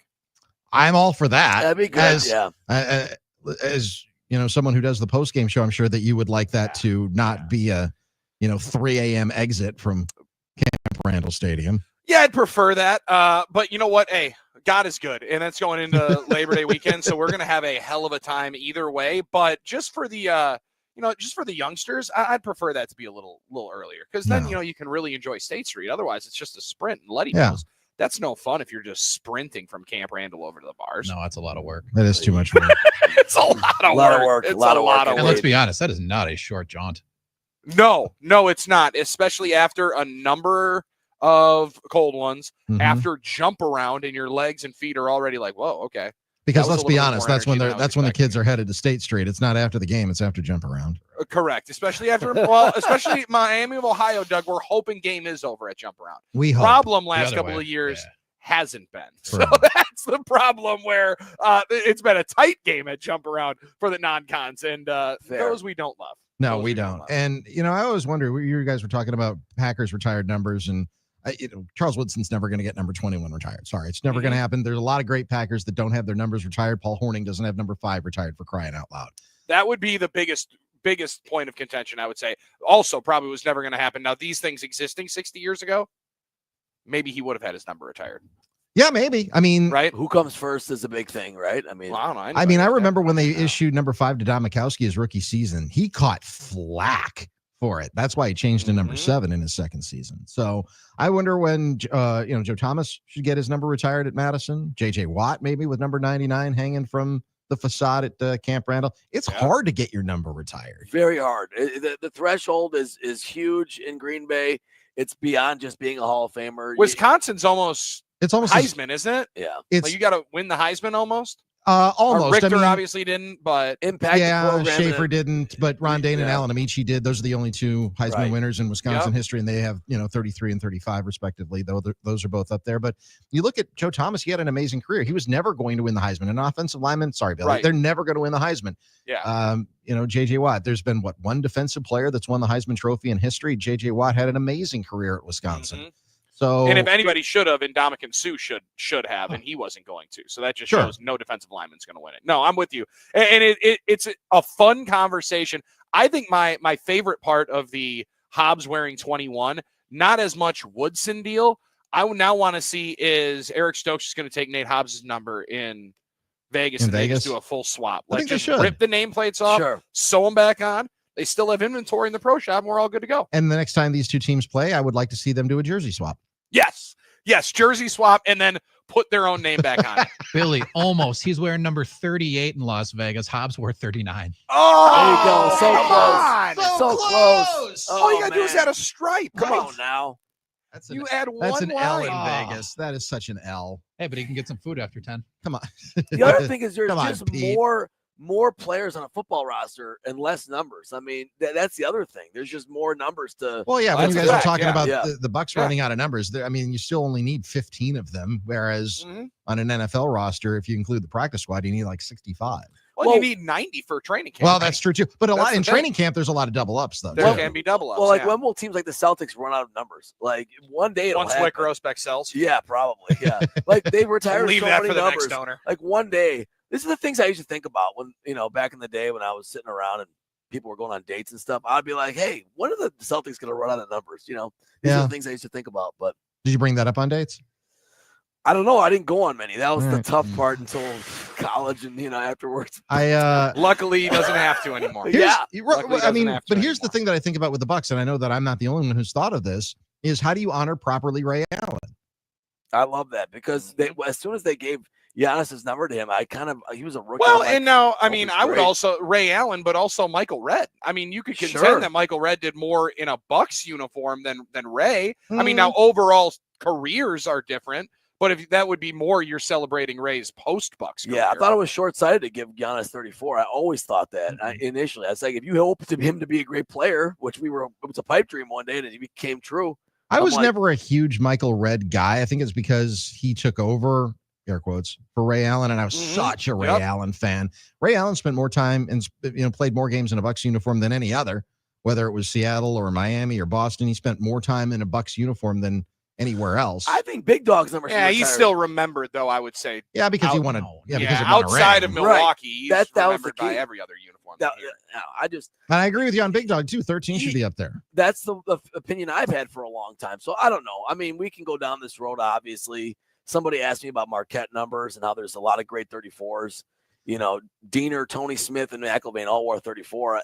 I'm all for that. That'd be good, As someone who does the post-game show, I'm sure that you would like that to not be a 3 a.m. exit from Camp Randall Stadium. Yeah, I'd prefer that. But you know what? Hey, God is good, and that's going into Labor Day weekend, so we're going to have a hell of a time either way. But just for the just for the youngsters, I'd prefer that to be a little earlier, because then, you can really enjoy State Street. Otherwise, it's just a sprint. And Letty knows that's no fun if you're just sprinting from Camp Randall over to the bars. No, that's a lot of work. That is too much work. It's a lot of work. A lot of work. And let's be honest, that is not a short jaunt. No, it's not, especially after a number of cold ones, after jump around and your legs and feet are already like, whoa, okay. Because let's be honest, that's when the kids are headed to State Street. It's not after the game; it's after jump around. Correct, especially especially Miami of Ohio, Doug. We're hoping game is over at jump around. We hope. Problem last couple of years hasn't been. So that's the problem, where it's been a tight game at jump around for the non-cons, and those we don't love. No, we don't. And I always wonder. You guys were talking about Packers retired numbers, and Charles Woodson's never going to get number 21 retired. Sorry, it's never going to happen. There's a lot of great Packers that don't have their numbers retired. Paul Hornung doesn't have number 5 retired, for crying out loud. That would be the biggest point of contention, I would say. Also, probably was never going to happen. Now, these things existing 60 years ago, maybe he would have had his number retired. Yeah, maybe. I mean, right? Who comes first is a big thing, right? I mean, well, I don't know. I remember when they issued number 5 to Don Mikowski his rookie season. He caught flack for it. That's why he changed to number 7 in his second season. So I wonder when Joe Thomas should get his number retired at Madison. JJ Watt maybe with number 99 hanging from the facade at Camp Randall. It's hard to get your number retired. Very hard. The threshold is huge in Green Bay. It's beyond just being a Hall of Famer. Wisconsin's almost Heisman, isn't isn't it? Yeah. It's you got to win the Heisman almost. Almost. Richter obviously didn't, but Schaefer didn't, but Ron Dane and Alan Amici did. Those are the only 2 Heisman winners in Wisconsin history, and they have 33 and 35 respectively. Though those are both up there. But you look at Joe Thomas; he had an amazing career. He was never going to win the Heisman. An offensive lineman, sorry, Billy, they're never going to win the Heisman. Yeah. JJ Watt. There's been one defensive player that's won the Heisman Trophy in history. JJ Watt had an amazing career at Wisconsin. So, and if anybody should have, Ndamukong Suh should have, and he wasn't going to. So that just shows no defensive lineman's going to win it. No, I'm with you. And it's a fun conversation. I think my favorite part of the Hobbs wearing 21, not as much Woodson deal. I now want to see is Eric Stokes is going to take Nate Hobbs' number in Vegas and they just do a full swap. Like just rip the nameplates off, sew them back on. They still have inventory in the pro shop, and we're all good to go. And the next time these 2 teams play, I would like to see them do a jersey swap. Yes, jersey swap, and then put their own name back on it. Billy, almost. He's wearing number 38 in Las Vegas. Hobbs wore 39. Oh, there you go. So close. All you got to do is add a stripe. Come on now. That's add that's one an L in line. Vegas. That is such an L. Hey, but he can get some food after 10. Come on. The other thing is there's Come on, just Pete. more players on a football roster and less numbers. I mean, that's the other thing. There's just more numbers to. Well, yeah, when you guys are talking about Yeah. the Bucs running out of numbers, I mean, you still only need 15 of them, whereas on an NFL roster, if you include the practice squad, you need like 65. Well, you need 90 for training camp. Well, that's true too. But That's in the training camp, there's a lot of double ups though. There can be double ups. Well, like when will teams like the Celtics run out of numbers? Like one day it'll once happen. Wick Grossbeck sells. Yeah, probably. Yeah, like they retired. Leave so that many for the numbers. next owner. Like one day, this is the things I used to think about when back in the day when I was sitting around and people were going on dates and stuff. I'd be like, hey, when are the Celtics going to run out of numbers? These are the things I used to think about. But did you bring that up on dates? I don't know. I didn't go on many. That was the tough part until college and afterwards. Luckily he doesn't have to anymore. But here's the thing that I think about with the Bucs, and I know that I'm not the only one who's thought of this, is how do you honor properly Ray Allen? I love that because as soon as they gave Giannis's number to him, he was a rookie. Well, and now I would also Ray Allen, but also Michael Redd. I mean, you could contend that Michael Redd did more in a Bucs uniform than Ray. I mean, now overall careers are different. But if that would be more, you're celebrating Ray's post-Bucs career. Yeah, I thought it was short-sighted to give Giannis 34. I always thought that. Initially, I was like, if you hope to him to be a great player, which it was a pipe dream one day, and it became true. I was never a huge Michael Redd guy. I think it's because he took over, air quotes, for Ray Allen, and I was such a Ray Allen fan. Ray Allen spent more time and played more games in a Bucs uniform than any other, whether it was Seattle or Miami or Boston. He spent more time in a Bucs uniform than anywhere else. I think Big Dog's number. Yeah, he's still remembered though. I would say. Yeah, because he wanted. Because he outside of Milwaukee, right. he's remembered by every other uniform. And I agree with you on Big Dog too. 13 should be up there. That's the opinion I've had for a long time. So I don't know. I mean, we can go down this road. Obviously, somebody asked me about Marquette numbers and how there's a lot of great 34s. Diener, Tony Smith, and McElvain all wore 34.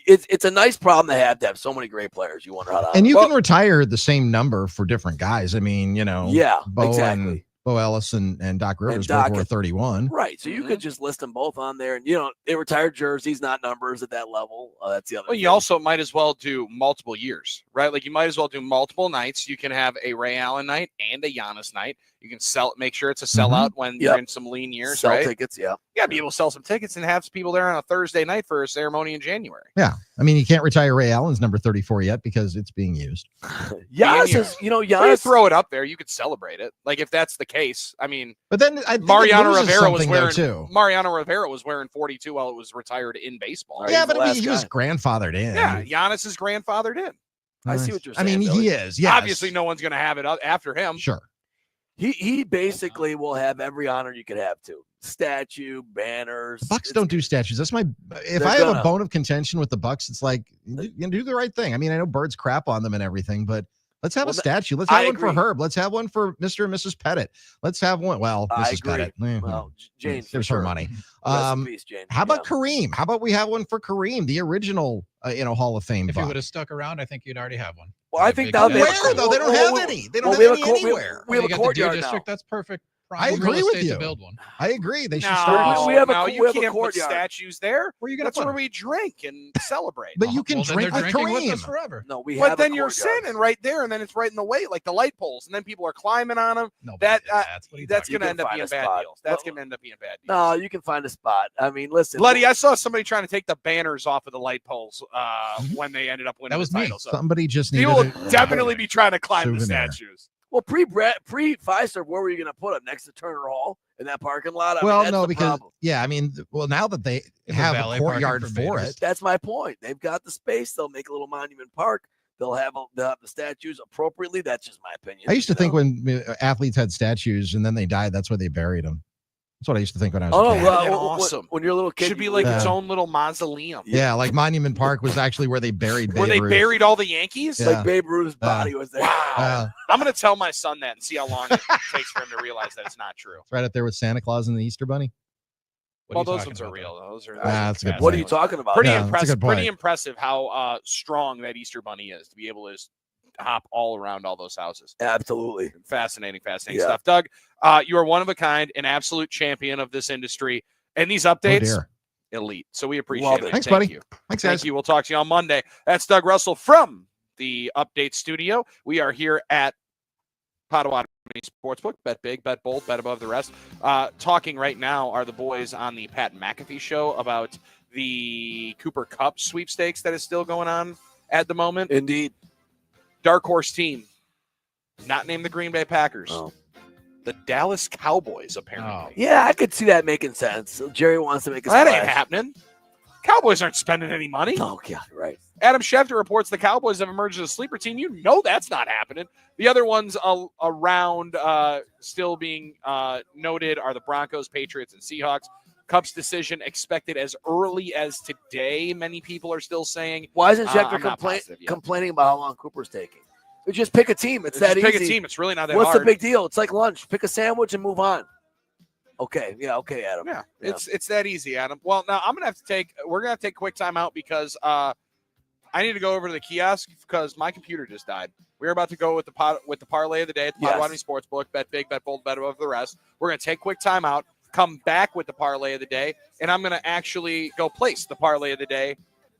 It's a nice problem to have so many great players. You wonder how to. And you can retire the same number for different guys. I mean, Bo exactly. Bo Ellis and Doc Rivers Doc both were 31. Right. So you could just list them both on there. And, they retired jerseys, not numbers at that level. That's the other thing. You also might as well do multiple years, right? Like you might as well do multiple nights. You can have a Ray Allen night and a Giannis night. You can make sure it's a sellout when you're in some lean years, sell right? tickets, yeah. You got to be able to sell some tickets and have people there on a Thursday night for a ceremony in January. Yeah. I mean, you can't retire Ray Allen's number 34 yet because it's being used. Giannis is, Giannis throw it up there. You could celebrate it. Like if that's the case. I mean, but then Mariano Rivera was wearing 42 while it was retired in baseball. Yeah, but he was grandfathered in. Yeah, Giannis is grandfathered in. I see what you're saying. I mean, he is. Yeah. Obviously, no one's going to have it after him. Sure. He basically will have every honor you could have to. Statue, banners. Bucks don't do statues. That's if I have a bone of contention with the Bucks, it's like you do the right thing. I mean, I know birds crap on them and everything, but let's have a statue. Let's have one for Herb. Let's have one for Mr. and Mrs. Pettit. Let's have one. Well, Mrs. Pettit. Well, Jane, there's her money. Peace, Jane. How about Kareem? How about we have one for Kareem, the original, Hall of Fame? If he would have stuck around, I think you'd already have one. Well, I think where though they don't have any. They don't have any anywhere. We have a courtyard district. That's perfect. I agree with you. To build one. I agree. They should start. You can't put statues there. Where are you going to That's where we drink and celebrate. But you can drink with Kareem forever. No, we have. But then you're sitting right there, and then it's right in the way, like the light poles, and then people are climbing on them. That's going to end up being bad deals. That's going to end up being bad deals. No, you can find a spot. I mean, listen, Letty, I saw somebody trying to take the banners off of the light poles when they ended up winning the title. So somebody just needed. People will definitely be trying to climb the statues. Well, pre-Fiserv, where were you going to put them? Next to Turner Hall in that parking lot? Now that they have a courtyard for it. That's my point. They've got the space. They'll make a little monument park. They'll have the statues appropriately. That's just my opinion. I used to think when athletes had statues and then they died, that's where they buried them. That's what I used to think when I was a kid. Awesome. When you're a little kid, should be like its own little mausoleum. Yeah, like Monument Park was actually where they buried Where they buried all the Yankees? Yeah. Like Babe Ruth's body was there. Wow. I'm going to tell my son that and see how long it takes for him to realize that it's not true. It's right up there with Santa Claus and the Easter Bunny. Well, those ones are real. That's a good point. What are you talking about? Pretty impressive. Pretty impressive how strong that Easter Bunny is to be able to hop all around all those houses. Absolutely. Fascinating stuff. Doug, you are one of a kind, an absolute champion of this industry. And these updates, elite. So we appreciate it. Thanks, buddy. You. Thanks, Thank guys. you. We'll talk to you on Monday. That's Doug Russell from the Update Studio. We are here at Potawatomi Sportsbook. Bet big, bet bold, bet above the rest. Talking right now are the boys on the Pat McAfee show about the Cooper Cup sweepstakes that is still going on at the moment. Indeed. Dark horse team, not named the Green Bay Packers. Oh. The Dallas Cowboys, apparently. Oh. Yeah, I could see that making sense. So Jerry wants to make a That splash. ain't happening. Cowboys aren't spending any money. Oh, yeah, right. Adam Schefter reports the Cowboys have emerged as a sleeper team. You know that's not happening. The other ones around still being noted are the Broncos, Patriots, and Seahawks. Cubs decision expected as early as today, many people are still saying. Why isn't Schefter complaining about how long Cooper's taking? Just pick a team. It's that easy. Pick a team. It's really not that hard. hard. What's the big deal? It's like lunch. Pick a sandwich and move on. Okay. Yeah. Okay, Adam. Yeah. It's that easy, Adam. Well, now we're going to have to take a quick time out because I need to go over to the kiosk because my computer just died. We're about to go with the parlay of the day at the Potawatomi Sportsbook. Bet big, bet bold, bet above the rest. We're going to take a quick time out, come back with the parlay of the day, and I'm going to actually go place the parlay of the day.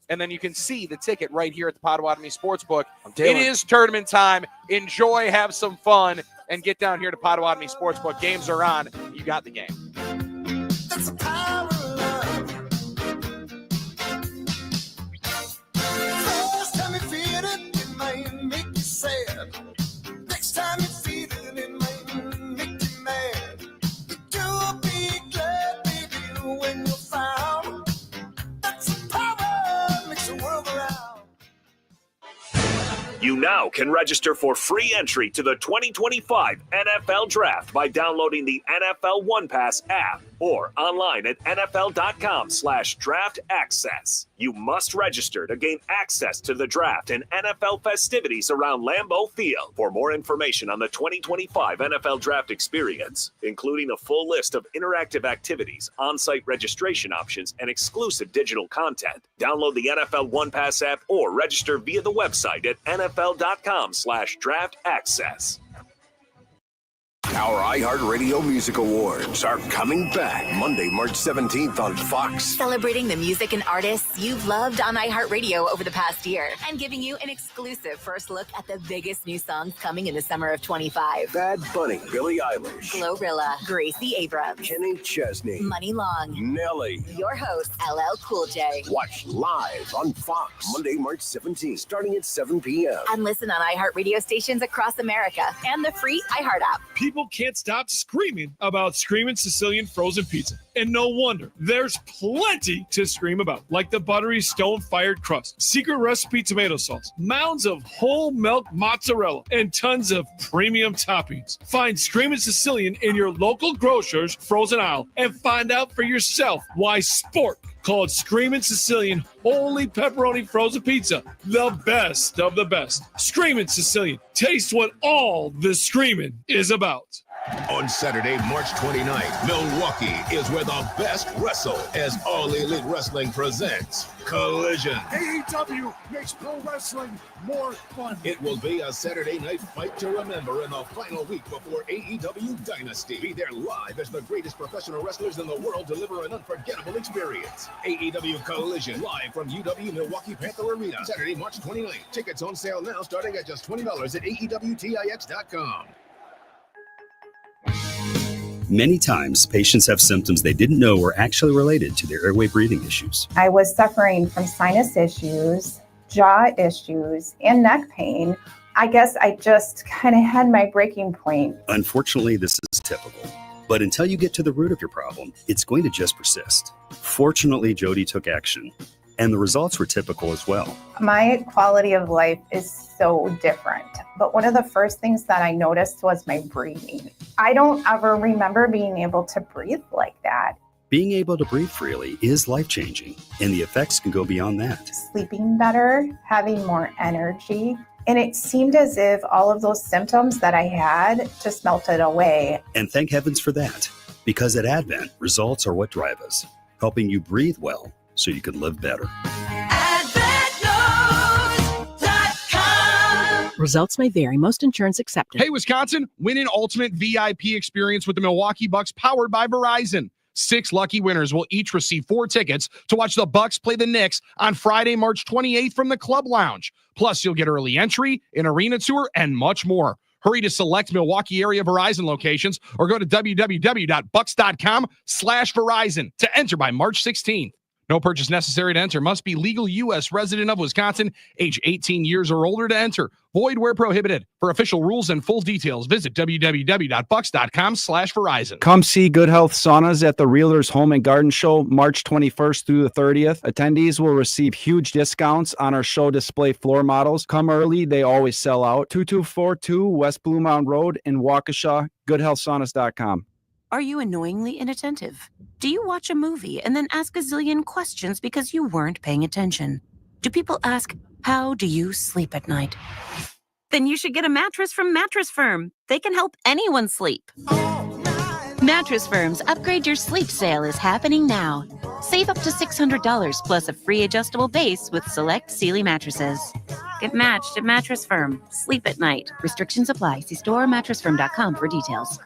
And then you can see the ticket right here at the Potawatomi Sportsbook. It is tournament time. Enjoy, have some fun, and get down here to Potawatomi Sportsbook. Games are on. You got the game. That's the power of love. First time you feel it, it might make you sad. Next time you feel it, it might make you mad. You'll be glad, baby, when you're found. That's the power that makes the world go round. You now can register for free entry to the 2025 NFL Draft by downloading the NFL One Pass app or online at nfl.com/draft access. You must register to gain access to the draft and NFL festivities around Lambeau Field. For more information on the 2025 NFL Draft experience, including a full list of interactive activities, on-site registration options, and exclusive digital content, download the NFL One Pass app or register via the website at nfl.com/draft access. Our iHeartRadio Music Awards are coming back Monday, March 17th on Fox. Celebrating the music and artists you've loved on iHeartRadio over the past year and giving you an exclusive first look at the biggest new songs coming in the summer of 25. Bad Bunny, Billie Eilish, Glorilla, Gracie Abrams, Kenny Chesney, Money Long, Nelly. your host, LL Cool J. Watch live on Fox Monday, March 17th, starting at 7 p.m. And listen on iHeartRadio stations across America and the free iHeart app. People can't stop screaming about Screamin' Sicilian frozen pizza. And no wonder. There's plenty to scream about, like the buttery stone-fired crust, secret recipe tomato sauce, mounds of whole milk mozzarella, and tons of premium toppings. Find Screamin' Sicilian in your local grocer's frozen aisle and find out for yourself why Sport called Screamin' Sicilian Holy Pepperoni Frozen Pizza the best of the best. Screamin' Sicilian. Taste what all the screaming is about. On Saturday, March 29th, Milwaukee is where the best wrestle as All Elite Wrestling presents Collision. AEW makes pro wrestling more fun. It will be a Saturday night fight to remember in the final week before AEW Dynasty. Be there live as the greatest professional wrestlers in the world deliver an unforgettable experience. AEW Collision, live from UW Milwaukee Panther Arena, Saturday, March 29th. Tickets on sale now starting at just $20 at AEWTIX.com. Many times, patients have symptoms they didn't know were actually related to their airway breathing issues. I was suffering from sinus issues, jaw issues, and neck pain. I guess I just kind of had my breaking point. Unfortunately, this is typical. But until you get to the root of your problem, it's going to just persist. Fortunately, Jody took action, and the results were typical as well. My quality of life is so different. But one of the first things that I noticed was my breathing. I don't ever remember being able to breathe like that. Being able to breathe freely is life-changing, and the effects can go beyond that. Sleeping better, having more energy. And it seemed as if all of those symptoms that I had just melted away. And thank heavens for that, because at Advent, results are what drive us, helping you breathe well so you can live better. Results may vary. Most insurance accepted. Hey, Wisconsin, win an ultimate VIP experience with the Milwaukee Bucks powered by Verizon. 6 lucky winners will each receive 4 tickets to watch the Bucks play the Knicks on Friday, March 28th from the Club Lounge. Plus, you'll get early entry, an arena tour, and much more. Hurry to select Milwaukee area Verizon locations or go to www.bucks.com/Verizon to enter by March 16th. No purchase necessary to enter. Must be legal U.S. resident of Wisconsin, age 18 years or older to enter. Void where prohibited. For official rules and full details, visit www.bucks.com/Verizon. Come see Good Health Saunas at the Realtors Home and Garden Show, March 21st through the 30th. Attendees will receive huge discounts on our show display floor models. Come early. They always sell out. 2242 West Blue Mountain Road in Waukesha, goodhealthsaunas.com. Are you annoyingly inattentive? Do you watch a movie and then ask a zillion questions because you weren't paying attention? Do people ask, how do you sleep at night? Then you should get a mattress from Mattress Firm. They can help anyone sleep. Mattress Firm's Upgrade Your Sleep sale is happening now. Save up to $600 plus a free adjustable base with select Sealy mattresses. Get matched at Mattress Firm. Sleep at night. Restrictions apply. See store or mattressfirm.com for details.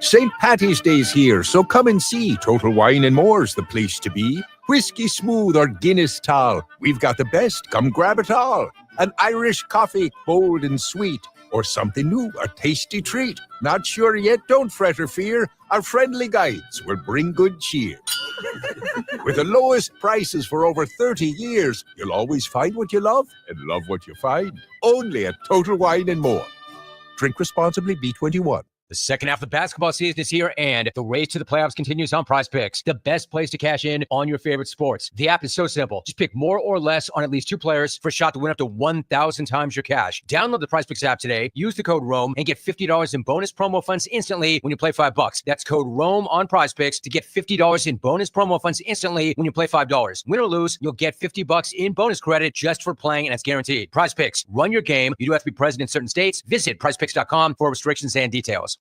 St. Patty's Day's here, so come and see. Total Wine & More's the place to be. Whiskey Smooth or Guinness Tall, we've got the best, come grab it all. An Irish coffee, bold and sweet, or something new, a tasty treat. Not sure yet? Don't fret or fear. Our friendly guides will bring good cheer. With the lowest prices for over 30 years, you'll always find what you love and love what you find. Only at Total Wine & More. Drink responsibly, B21. The second half of the basketball season is here, and the race to the playoffs continues on Prize Picks, the best place to cash in on your favorite sports. The app is so simple. Just pick more or less on at least 2 players for a shot to win up to 1,000 times your cash. Download the Prize Picks app today, use the code ROAM, and get $50 in bonus promo funds instantly when you play $5. That's code ROAM on Prize Picks to get $50 in bonus promo funds instantly when you play $5. Win or lose, you'll get $50 in bonus credit just for playing, and it's guaranteed. Prize Picks, run your game. You do have to be present in certain states. Visit prizepicks.com for restrictions and details.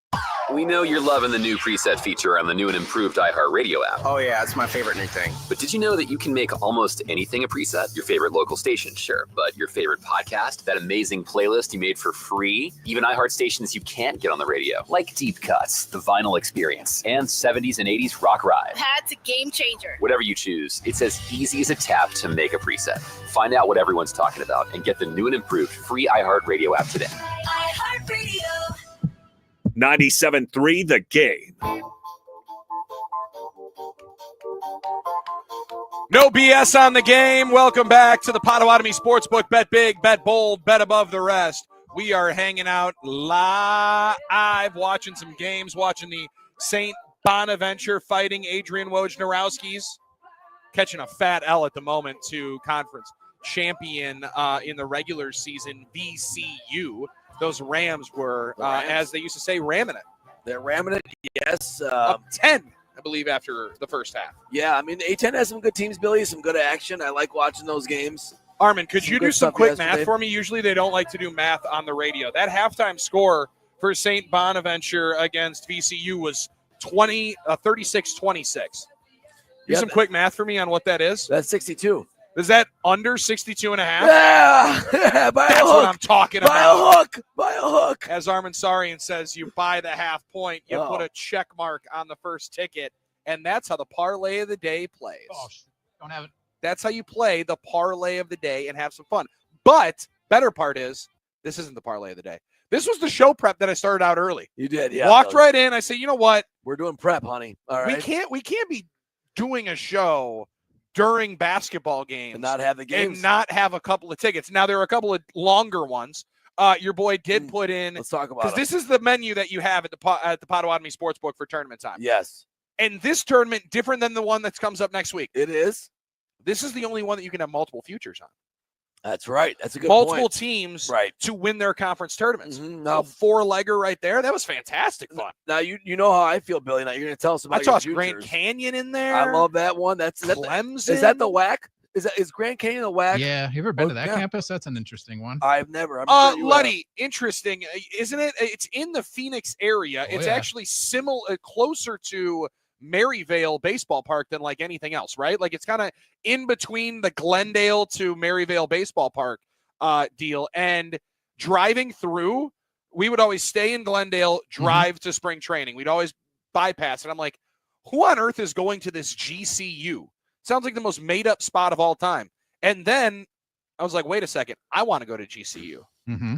We know you're loving the new preset feature on the new and improved iHeartRadio app. Oh, yeah, it's my favorite new thing. But did you know that you can make almost anything a preset? Your favorite local station, sure. But your favorite podcast, that amazing playlist you made for free, even iHeart stations you can't get on the radio, like Deep Cuts, The Vinyl Experience, and 70s and 80s Rock Ride. That's a game changer. Whatever you choose, it's as easy as a tap to make a preset. Find out what everyone's talking about and get the new and improved free iHeartRadio app today. iHeartRadio. 97.3 The Game. No BS on the game. Welcome back to the Potawatomi Sportsbook. Bet big, bet bold, bet above the rest. We are hanging out live, watching some games, watching the St. Bonaventure fighting Adrian Wojnarowski's. Catching a fat L at the moment to conference champion in the regular season, VCU. Those Rams were, as they used to say, ramming it. They're ramming it, yes. Up 10, I believe, after the first half. Yeah, I mean, A-10 has some good teams, Billy, some good action. I like watching those games. Armin, could you do some quick math for me? Usually they don't like to do math on the radio. That halftime score for St. Bonaventure against VCU was 36-26. Do some quick math for me on what that is. That's 62. Is that under 62 and a half? Yeah, by That's a hook. what I'm talking by about. By a hook. As Armin Sarian says, you buy the half point, you Oh. put a check mark on the first ticket, and that's how the parlay of the day plays. Oh, don't have it. That's how you play the parlay of the day and have some fun. But better part is, this isn't the parlay of the day. This was the show prep that I started out early. You did, yeah. Walked right in. I say, you know what? We're doing prep, honey. All right. We can't be doing a show during basketball games and not have the games and not have a couple of tickets. Now there are a couple of longer ones. Your boy did put in. Let's talk about because this is the menu that you have at the Potawatomi Sportsbook for tournament time. Yes. And this tournament different than the one that comes up next week. It is. This is the only one that you can have multiple futures on. That's right. That's a good multiple point. teams right. to win their conference tournaments. Now, a 4-legger right there. That was fantastic fun. Now you know how I feel, Billy. Now you're going to tell us about I your tossed futures. Grand Canyon in there. I love that one. That's Clemson. Is that the WAC? Is Grand Canyon the WAC? Yeah, you ever been to that campus? That's an interesting one. I've never. I'm sure you Luddy, interesting, isn't it? It's in the Phoenix area. It's actually similar, closer to Maryvale Baseball Park than like anything else, right? Like it's kind of in between the Glendale to Maryvale Baseball Park deal. And driving through, we would always stay in Glendale, drive to spring training. We'd always bypass it. I'm like, who on earth is going to this GCU? Sounds like the most made-up spot of all time. And then I was like, wait a second. I want to go to GCU. Mm-hmm.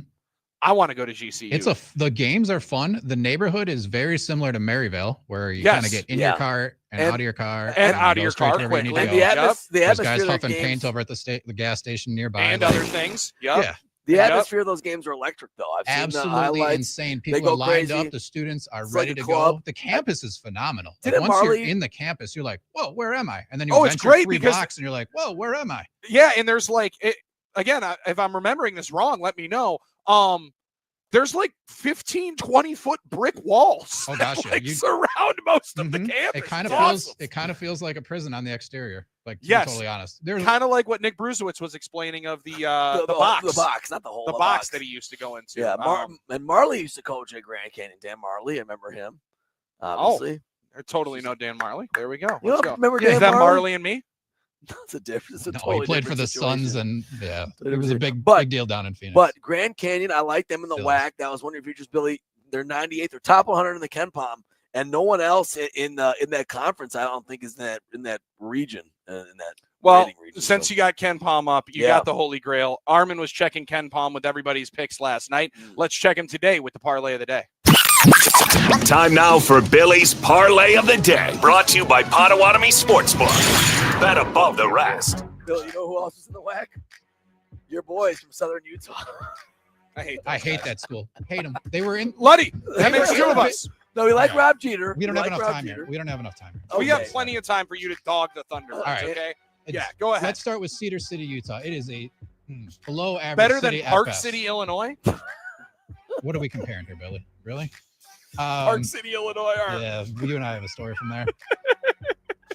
I want to go to GCU. The games are fun. The neighborhood is very similar to Maryvale, where you kind of get in your car and out of your car and out of go your straight car to where you need to quickly. go. The There's atmosphere guys of their huffing games- paint over at the gas station nearby and like- other things. Yep. Yeah. The atmosphere of those games are electric, though. I've seen the Absolutely highlights. insane. They People go are lined crazy. up. The students are It's like ready a to club. go. The campus is phenomenal. Like Didn't once Marley- you're in the campus, you're like, whoa, where am I? And then you Oh, it's venture great 3 because- blocks and you're like, whoa, where am I? Yeah, and there's like, again, if I'm remembering this wrong, let me know. There's like 15, 20-foot brick walls Oh gosh, that yeah. surround most of the campus. It kind of It's feels awesome. it kind of feels like a prison on the exterior. Like to Yes. be totally honest. There's kind of like what Nick Brusewitz was explaining of the box. The box, not the whole The box that he used to go into. Yeah, and Marley used to coach at Grand Canyon. Dan Marley, I remember him. Obviously. I totally know Dan Marley. There we go. You Let's don't go. remember Is Dan that Marley? Marley and me? That's a difference. no, he played for the Suns and it was a big deal down in Phoenix. But Grand Canyon, I like them in the WAC. That was one of your futures, Billy. They're 98th. They're top 100 in the Ken Palm, and no one else in that conference, I don't think, is in that region. In that Well, rating region, since you got Ken Palm up, you got the Holy Grail. Armin was checking Ken Palm with everybody's picks last night. Let's check him today with the parlay of the day. Time now for Billy's Parlay of the Day, brought to you by Potawatomi Sportsbook. Bet above the rest. Bill, you know who else is in the WAC? Your boys from Southern Utah. I hate that school. Hate them. They were in. Luddy, that makes two of us. No, we like Rob Jeter. We don't have enough time here. We don't have enough time here. We have plenty of time for you to dog the Thunder. All right. Okay. Yeah, go ahead. Let's start with Cedar City, Utah. It is a below average. Better city than Park FS. City, Illinois. What are we comparing here, Billy? Really? Park City, Illinois. Yeah, you and I have a story from there.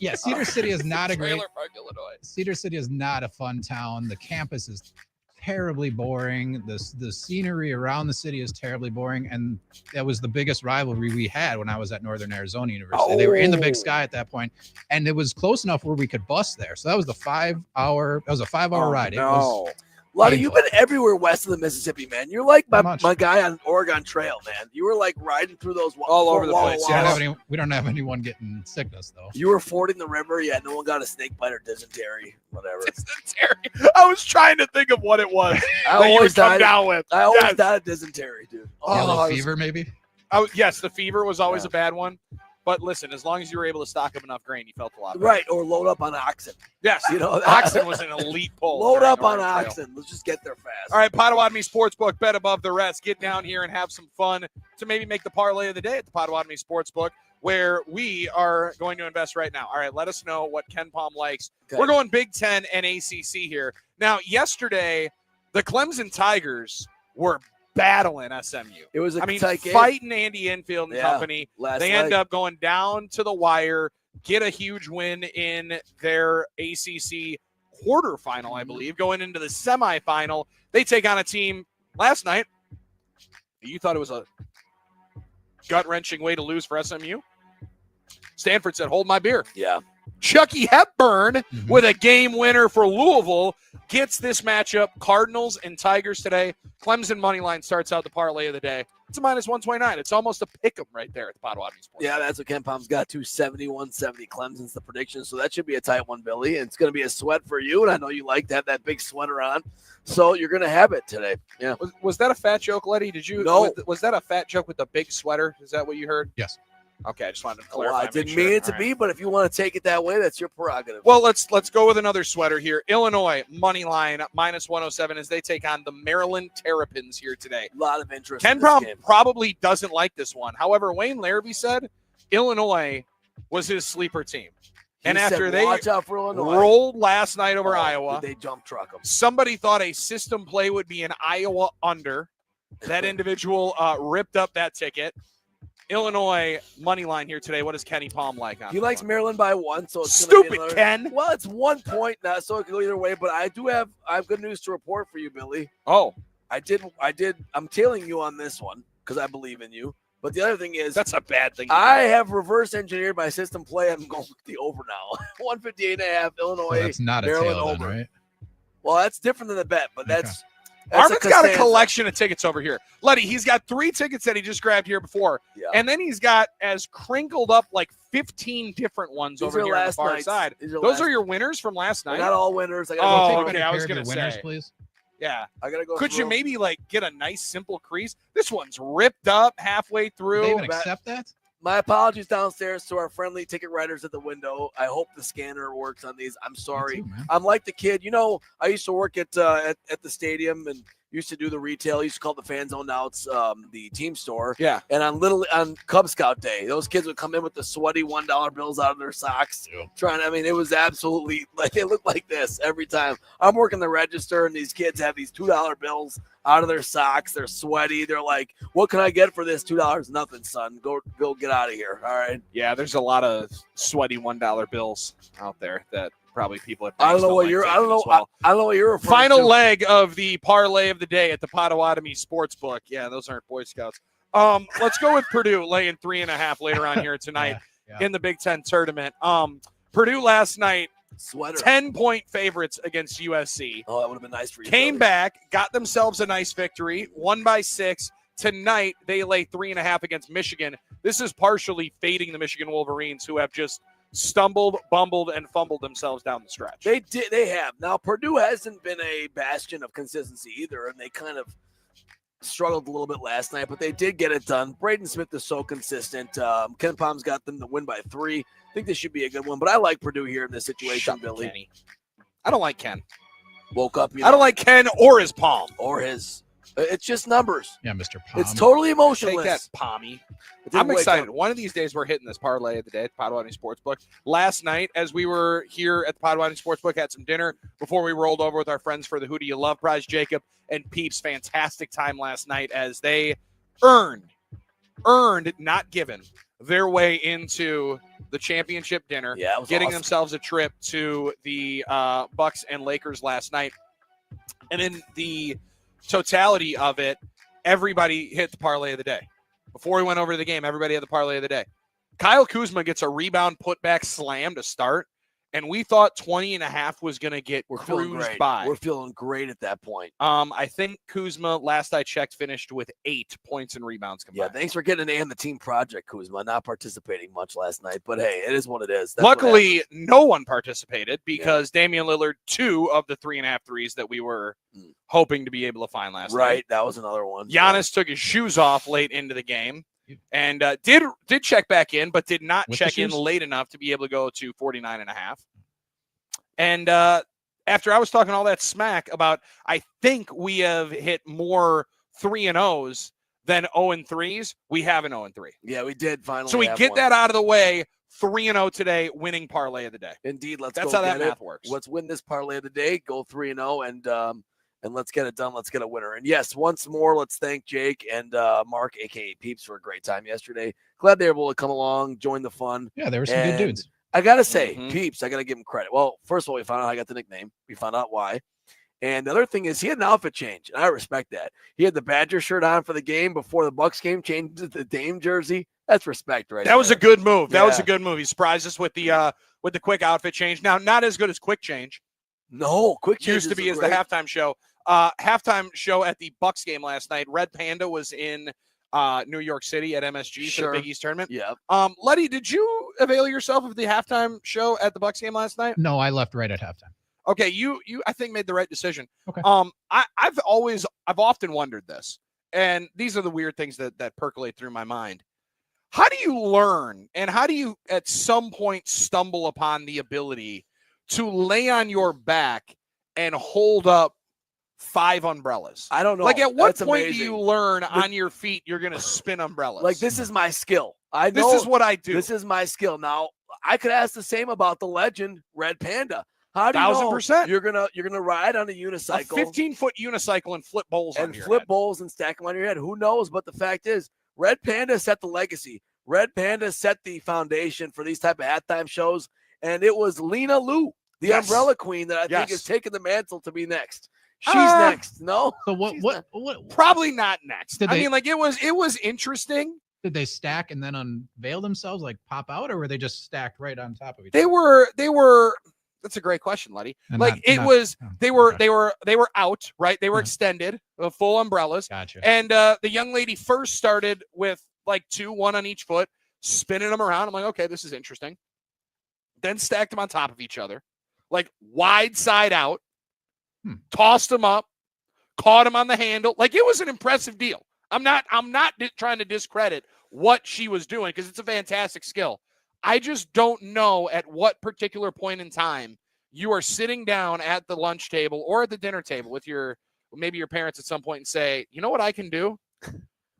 Yeah, Cedar City is not a great. Trailer Park, Illinois. Cedar City is not a fun town. The campus is terribly boring. The scenery around the city is terribly boring, and that was the biggest rivalry we had when I was at Northern Arizona University. They were in the Big Sky at that point, and it was close enough where we could bus there. So that was the 5-hour. That was a 5-hour ride. It was Luddy, you've been everywhere west of the Mississippi, man. You're like my guy on Oregon Trail, man. You were like riding through those all over the place. We don't have anyone getting sickness though. You were fording the river. Yeah, no one got a snake bite or dysentery, whatever. Dysentery. I was trying to think of what it was. I always died with. I always died of dysentery, dude. Yellow fever, maybe. Oh yes, the fever was always a bad one. But listen, as long as you were able to stock up enough grain, you felt a lot better. Right, or load up on oxen. Yes, you know, oxen was an elite pull. Load up on oxen. Let's just get there fast. All right, Potawatomi Sportsbook, bet above the rest. Get down here and have some fun to maybe make the parlay of the day at the Potawatomi Sportsbook, where we are going to invest right now. All right, let us know what Ken Palm likes. Okay. We're going Big Ten and ACC here. Now, yesterday, the Clemson Tigers were battling SMU. It was fighting Andy Enfield and company. They end up going down to the wire, get a huge win in their ACC quarterfinal, I believe, going into the semifinal. They take on a team last night. You thought it was a gut-wrenching way to lose for SMU? Stanford said, hold my beer. Yeah. Chucky Hepburn with a game winner for Louisville gets this matchup. Cardinals and Tigers today. Clemson money line starts out the parlay of the day. It's a -129. It's almost a pick 'em right there at the Potawatomi Sports. Yeah, that's what Ken Palm's got to 71-70. Clemson's the prediction, so that should be a tight one, Billy. And it's going to be a sweat for you, and I know you like to have that big sweater on, so you're going to have it today. Yeah. Was that a fat joke, Letty? Did you? No. Was that a fat joke with the big sweater? Is that what you heard? Yes. Okay, I just wanted to clarify. Well, I didn't mean it to be, but if you want to take it that way, that's your prerogative. Well, let's go with another sweater here. Illinois money line -107 as they take on the Maryland Terrapins here today. A lot of interest. Ken Palm probably doesn't like this one. However, Wayne Larrabee said Illinois was his sleeper team. And after they watch out for Illinois. Rolled last night over Iowa, they jump truck them. Somebody thought a system play would be an Iowa under. That individual ripped up that ticket. Illinois money line here today. What does Kenny Palm like on? He likes Maryland by 1, so it's stupid, Ken. Well, it's 1 point now, so it can go either way. But I have good news to report for you, Billy. Oh, I did. I'm tailing you on this one because I believe in you. But the other thing is, that's a bad thing. I have reverse engineered my system play. I'm going with the over now. 158.5 Illinois. So that's not a Maryland tail, over. then, right? Well, that's different than the bet, but that's. Armin's got a collection of tickets over here. Letty, he's got 3 tickets that he just grabbed here before. Yeah. And then he's got as crinkled up like 15 different ones over here on the far side. Those are your winners from last night? They're not all winners. I okay. I was going to winners, say. Please. Yeah. I got to go. Could you maybe like get a nice simple crease? This one's ripped up halfway through. They even accept that? My apologies downstairs to our friendly ticket writers at the window. I hope the scanner works on these. I'm sorry. Me too, man. I'm like the kid. You know, I used to work at the stadium and used to do the retail. Used to call the fan zone outs the team store. Yeah. And on Cub Scout Day, those kids would come in with the sweaty $1 bills out of their socks. Yeah. It was absolutely like they looked like this every time. I'm working the register and these kids have these $2 bills out of their socks. They're sweaty. They're like, what can I get for this? $2? Nothing, son. Go get out of here. All right. Yeah, there's a lot of sweaty $1 bills out there that probably people have. I don't know what you're. I don't know. Well. I don't know what you're referring Final to. leg of the parlay of the day at the Potawatomi Sportsbook. Yeah, those aren't Boy Scouts. Let's go with Purdue laying 3.5 later on here tonight in the Big Ten tournament. Purdue last night. 10-point favorites against USC. Oh, that would have been nice for you. Came back, got themselves a nice victory, won by 6. Tonight, they lay 3.5 against Michigan. This is partially fading the Michigan Wolverines, who have just stumbled, bumbled, and fumbled themselves down the stretch. They did. They have. Now, Purdue hasn't been a bastion of consistency either, and they kind of struggled a little bit last night, but they did get it done. Braden Smith is so consistent. Ken Palm's got them to win by 3. I think this should be a good one, but I like Purdue here in this situation, Billy. Kenny. I don't like Ken. Woke up. I don't like Ken or his palm. Or his It's just numbers. Yeah, Mr. Palm. It's totally Take emotionless. that, Pommy. It did I'm wake excited. up. One of these days, we're hitting this parlay of the day at the Potawatomi Sportsbook. Last night, as we were here at the Potawatomi Sportsbook, had some dinner before we rolled over with our friends for the Who Do You Love prize. Jacob and Peeps, fantastic time last night as they earned, not given, their way into the championship dinner. Yeah, it was getting awesome. themselves a trip to the Bucks and Lakers last night. And in the totality of it, everybody hit the parlay of the day. Before we went over to the game, everybody had the parlay of the day. Kyle Kuzma gets a rebound putback slam to start, and we thought 20.5 was going to get Feeling cruised great. by. We're feeling great at that point. I think Kuzma, last I checked, finished with 8 points and rebounds combined. Yeah, thanks for getting an A in the team project, Kuzma. Not participating much last night, but hey, it is what it is. That's what Luckily, happens. no one participated because Damian Lillard, 2 of the 3.5 threes that we were hoping to be able to find last night. Right, that was another one. Giannis took his shoes off late into the game and did check back in, but did not With the check in shoes? late enough to be able to go to 49.5. And after I was talking all that smack about, I think we have hit more 3-0s than 0-3s. We have an 0-3. Yeah, we did finally. So we have get one. that out of the way. 3-0 today, winning parlay of the day. Indeed, That's go how that get it. math works. Let's win this parlay of the day. Go 3-0 and let's get it done. Let's get a winner. And yes, once more, let's thank Jake and Mark, aka Peeps, for a great time yesterday. Glad they were able to come along, join the fun. Yeah, they were some good dudes. I gotta say, Peeps, I gotta give him credit. Well, first of all, we found out how I got the nickname. We found out why. And the other thing is he had an outfit change, and I respect that. He had the Badger shirt on for the game before the Bucks game, changed to the Dame jersey. That's respect, right? That was a good move. That was a Yeah. good move. He surprised us with the quick outfit change. Now, not as good as Quick Change. No, Quick Change used to be as great. the halftime show. Halftime show at the Bucks game last night. Red Panda was in New York City at MSG for the Big East tournament. Yeah. Letty, did you avail yourself of the halftime show at the Bucks game last night? No, I left right at halftime. Okay, you I think made the right decision. Okay. I've often wondered this, and these are the weird things that percolate through my mind. How do you learn, and how do you at some point stumble upon the ability to lay on your back and hold up 5 umbrellas? I don't know. Like, at what That's point do amazing. you learn on your feet you're going to spin umbrellas? Like, this is my skill. I This know is what I do. This is my skill. Now, I could ask the same about the legend Red Panda. How do you know 1000%. you're gonna ride on a unicycle, a 15-foot unicycle and flip bowls and on your flip head. bowls and stack them on your head? Who knows? But the fact is, Red Panda set the legacy. Red Panda set the foundation for these type of halftime shows, and it was Lena Lou, the Yes. Umbrella Queen, that I think Yes. is taking the mantle to be next. She's next. No, So what Probably not next. Did I they- mean, like, it was interesting. did they stack and then unveil themselves, like pop out, or were they just stacked right on top of each They were. That's a great question, Letty. And Like, not- it not- was. oh, They were out, right? They were extended, full umbrellas. Gotcha. And the young lady first started with like 2, 1 on each foot, spinning them around. I'm like, okay, this is interesting. Then stacked them on top of each other, like wide side out. Tossed them up, caught him on the handle. Like, it was an impressive deal. I'm not trying to discredit what she was doing because it's a fantastic skill. I just don't know at what particular point in time you are sitting down at the lunch table or at the dinner table with maybe your parents at some point and say, you know what I can do?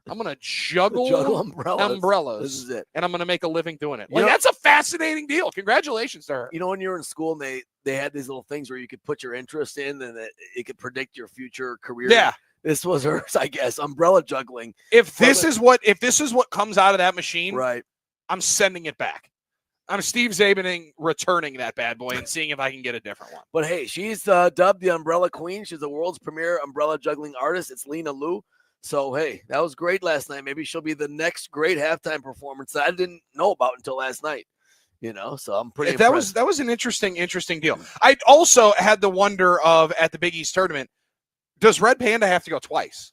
I'm going to juggle umbrellas. This is it. And I'm going to make a living doing it. You Like, know- that's a fascinating deal. Congratulations to her. You know, when you were in school and they had these little things where you could put your interest in and it could predict your future career. Yeah. This was hers, I guess. Umbrella juggling. If this is what comes out of that machine, right, I'm sending it back. I'm Steve Zabening returning that bad boy and seeing if I can get a different one. But hey, she's dubbed the Umbrella Queen. She's the world's premier umbrella juggling artist. It's Lena Lou. So hey, that was great last night. Maybe she'll be the next great halftime performance that I didn't know about until last night. You know, so I'm pretty. That impressed. was an interesting deal. I also had the wonder of at the Big East tournament, does Red Panda have to go twice?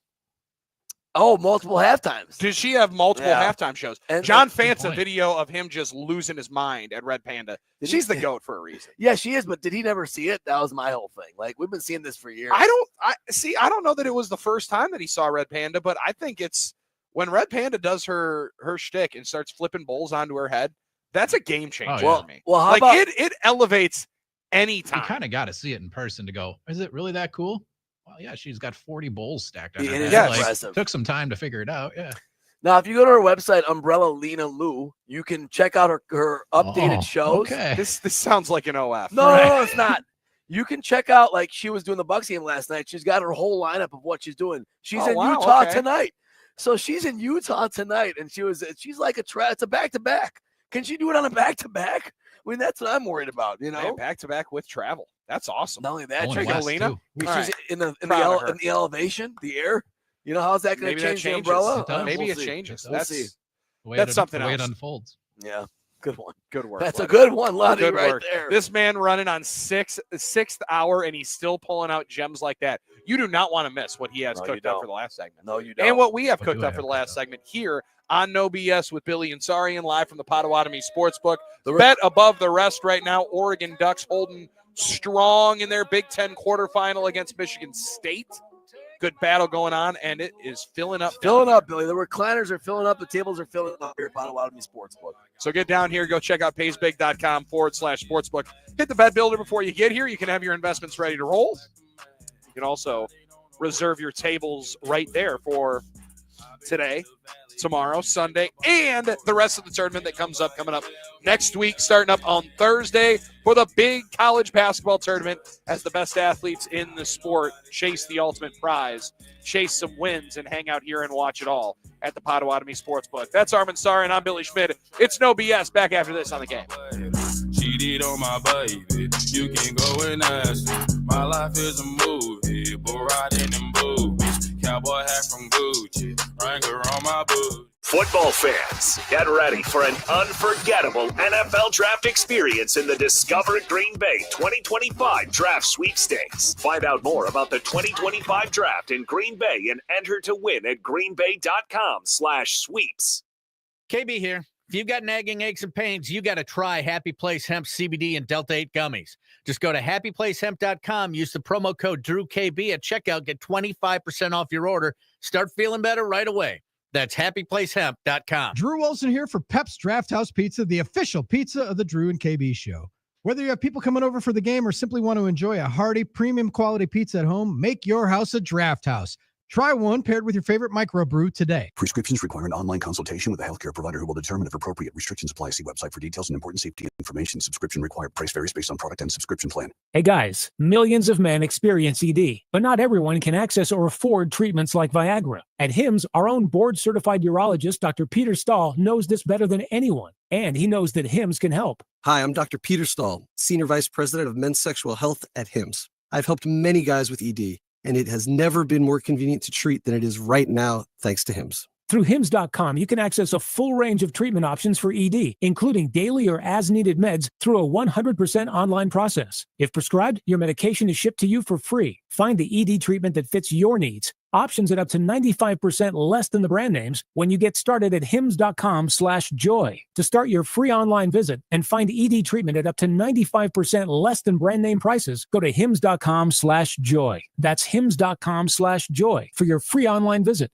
Oh, multiple halftimes. Does she have multiple Yeah. halftime shows? And- John good Fant's a point. video of him just losing his mind at Red Panda. Did She's he- the GOAT for a reason. Yeah, she is. But did he never see it? That was my whole thing. Like, we've been seeing this for years. I don't know that it was the first time that he saw Red Panda, but I think it's when Red Panda does her shtick and starts flipping bowls onto her head. That's a game changer for me. Well, how like about it elevates any You time. kind of got to see it in person to go, is it really that cool? Well, yeah, she's got 40 bowls stacked on her It is head. impressive. Took some time to figure it out. Yeah. Now, if you go to her website, Umbrella Lena Lou, you can check out her updated shows. Okay. This sounds like an OF. No, it's not. You can check out, like she was doing the Bucks game last night. She's got her whole lineup of what she's doing. She's in Utah tonight. So she's in Utah tonight, and she's like it's a back-to-back. Can she do it on a back-to-back? I mean, that's what I'm worried about, you know? Back-to-back with travel. That's awesome. Not only that, check out Lena. I mean, she's in the elevation, the air. You know, how's that going to change the umbrella? Maybe We'll it see. changes. We'll see. That's something the way else. it unfolds. Yeah. Good one. Good work. That's Luddy. a good one, Luddy, Good right work. there. This man running on sixth hour, and he's still pulling out gems like that. You do not want to miss what he has cooked up for the last segment. No, you don't. And what we have cooked up for the last segment here on No BS with Billy and Sarian, live from the Potawatomi Sportsbook. The bet above the rest right now, Oregon Ducks holding strong in their Big Ten quarterfinal against Michigan State. Good battle going on, and it is filling up. Filling up, Billy. The recliners are filling up. The tables are filling up here at Potawatomi Sportsbook. So get down here. Go check out paysbig.com/sportsbook. Hit the bet builder before you get here. You can have your investments ready to roll. You can also reserve your tables right there for today, tomorrow, Sunday, and the rest of the tournament that coming up next week, starting up on Thursday for the big college basketball tournament as the best athletes in the sport chase the ultimate prize, chase some wins, and hang out here and watch it all at the Potawatomi Sportsbook. That's Armin Sar, and I'm Billy Schmidt. It's No BS. Back after this on the game. Cheated on my baby. You can go and ask me. My life is a movie, bull riding in boots. Cowboy hat from Gucci, Wrangler on my boot. Football fans, get ready for an unforgettable NFL draft experience in the Discover Green Bay 2025 Draft Sweepstakes. Find out more about the 2025 draft in Green Bay and enter to win at greenbay.com/sweeps. KB here. If you've got nagging aches and pains, you got to try Happy Place Hemp CBD and Delta 8 gummies. Just go to happyplacehemp.com, use the promo code DrewKB at checkout, get 25% off your order. Start feeling better right away. That's happyplacehemp.com. Drew Wilson here for Pep's Draft House Pizza, the official pizza of the Drew and KB show. Whether you have people coming over for the game or simply want to enjoy a hearty, premium quality pizza at home, make your house a draft house. Try one paired with your favorite microbrew today. Prescriptions require an online consultation with a healthcare provider who will determine if appropriate. Restrictions apply. See website for details and important safety information. Subscription required. Price varies based on product and subscription plan. Hey guys, millions of men experience ED, but not everyone can access or afford treatments like Viagra. At HIMSS, our own board-certified urologist, Dr. Peter Stahl, knows this better than anyone, and he knows that HIMSS can help. Hi, I'm Dr. Peter Stahl, Senior Vice President of Men's Sexual Health at HIMSS. I've helped many guys with ED, and it has never been more convenient to treat than it is right now, thanks to HIMSS. Through HIMSS.com, you can access a full range of treatment options for ED, including daily or as-needed meds through a 100% online process. If prescribed, your medication is shipped to you for free. Find the ED treatment that fits your needs. Options at up to 95% less than the brand names when you get started at hims.com/joy. To start your free online visit and find ED treatment at up to 95% less than brand name prices, go to hims.com/joy. That's hims.com/joy for your free online visit.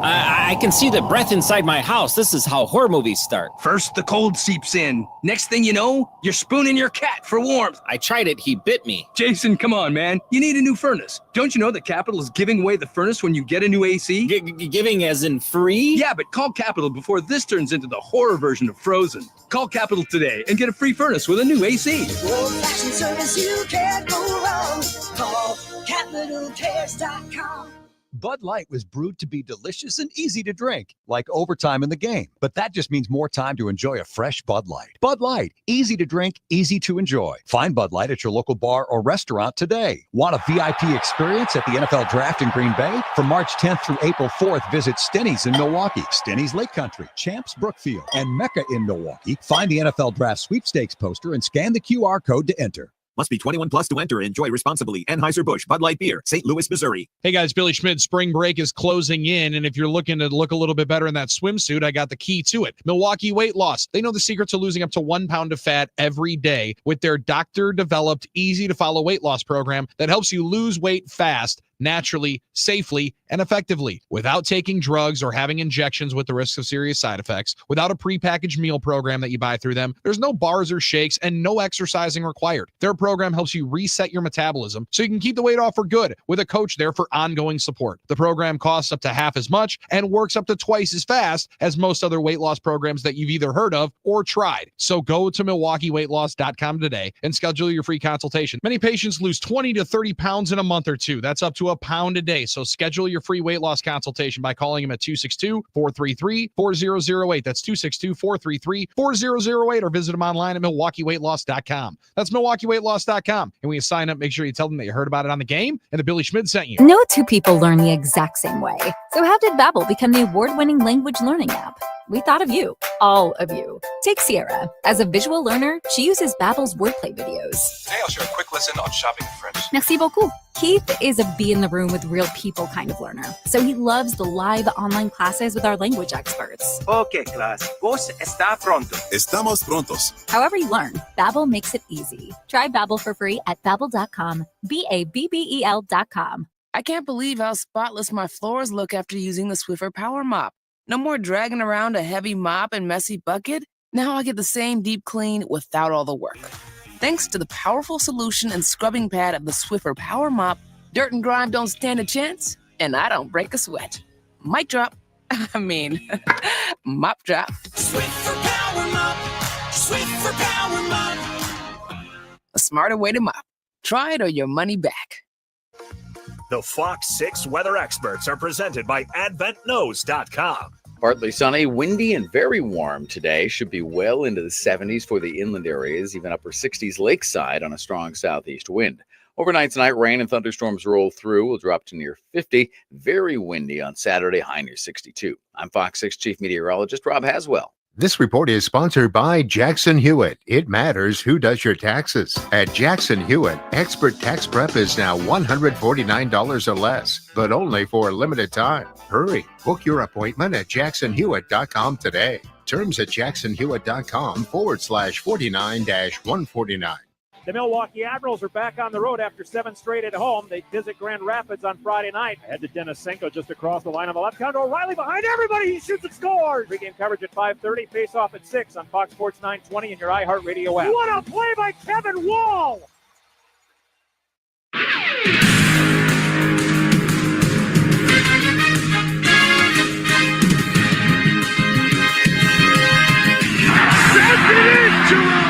I can see the breath inside my house. This is how horror movies start. First, the cold seeps in. Next thing you know, you're spooning your cat for warmth. I tried it. He bit me. Jason, come on, man. You need a new furnace. Don't you know that Capital is giving away the furnace when you get a new AC? Giving as in free? Yeah, but call Capital before this turns into the horror version of Frozen. Call Capital today and get a free furnace with a new AC. Old-fashioned service, you can't go wrong. Call CapitalCares.com. Bud Light was brewed to be delicious and easy to drink, like overtime in the game. But that just means more time to enjoy a fresh Bud Light. Bud Light, easy to drink, easy to enjoy. Find Bud Light at your local bar or restaurant today. Want a VIP experience at the NFL Draft in Green Bay? From March 10th through April 4th, visit Stenny's in Milwaukee, Stenny's Lake Country, Champs Brookfield, and Mecca in Milwaukee. Find the NFL Draft Sweepstakes poster and scan the QR code to enter. Must be 21 plus to enter. Enjoy responsibly. Anheuser-Busch Bud Light Beer, St. Louis, Missouri. Hey guys, Billy Schmidt. Spring break is closing in, and if you're looking to look a little bit better in that swimsuit, I got the key to it. Milwaukee Weight Loss. They know the secret to losing up to 1 pound of fat every day with their doctor-developed, easy-to-follow weight loss program that helps you lose weight fast. naturally, safely, and effectively, without taking drugs or having injections with the risk of serious side effects, without a prepackaged meal program that you buy through them. There's no bars or shakes and no exercising required. Their program helps you reset your metabolism so you can keep the weight off for good with a coach there for ongoing support. The program costs up to half as much and works up to twice as fast as most other weight loss programs that you've either heard of or tried. So go to MilwaukeeWeightLoss.com today and schedule your free consultation. Many patients lose 20 to 30 pounds in a month or two. That's up to a pound a day. So schedule your free weight loss consultation by calling them at 262-433-4008. That's 262-433-4008, or visit them online at MilwaukeeWeightLoss.com. That's MilwaukeeWeightLoss.com. And when you sign up, make sure you tell them that you heard about it on the game and that Billy Schmidt sent you. No two people learn the exact same way. So how did Babbel become the award-winning language learning app? We thought of you, all of you. Take Sierra. As a visual learner, she uses Babbel's wordplay videos. Today I'll share a quick lesson on shopping in French. Merci beaucoup. Keith is a be in the room with real people kind of learner, so he loves the live online classes with our language experts. Okay, class. ¿Vos está pronto? Estamos prontos. However you learn, Babbel makes it easy. Try Babbel for free at Babbel.com. Babbel.com. I can't believe how spotless my floors look after using the Swiffer Power Mop. No more dragging around a heavy mop and messy bucket. Now I get the same deep clean without all the work. Thanks to the powerful solution and scrubbing pad of the Swiffer Power Mop, dirt and grime don't stand a chance, and I don't break a sweat. Mic drop. Mop drop. Swiffer Power Mop. Swiffer Power Mop. A smarter way to mop. Try it or your money back. The Fox 6 weather experts are presented by AdventKnows.com. Partly sunny, windy, and very warm today. Should be well into the 70s for the inland areas, even upper 60s lakeside on a strong southeast wind. Overnight tonight, rain and thunderstorms roll through. Will drop to near 50. Very windy on Saturday, high near 62. I'm Fox 6 Chief Meteorologist Rob Haswell. This report is sponsored by Jackson Hewitt. It matters who does your taxes. At Jackson Hewitt, expert tax prep is now $149 or less, but only for a limited time. Hurry, book your appointment at jacksonhewitt.com today. Terms at jacksonhewitt.com/49-149. The Milwaukee Admirals are back on the road after 7 straight at home. They visit Grand Rapids on Friday night. Head to Denisenko just across the line on the left. Count O'Reilly behind everybody. He shoots and scores. Pre-game coverage at 5:30. Face off at 6 on Fox Sports 920 and your iHeartRadio app. What a play by Kevin Wall! Send it in, Jerome!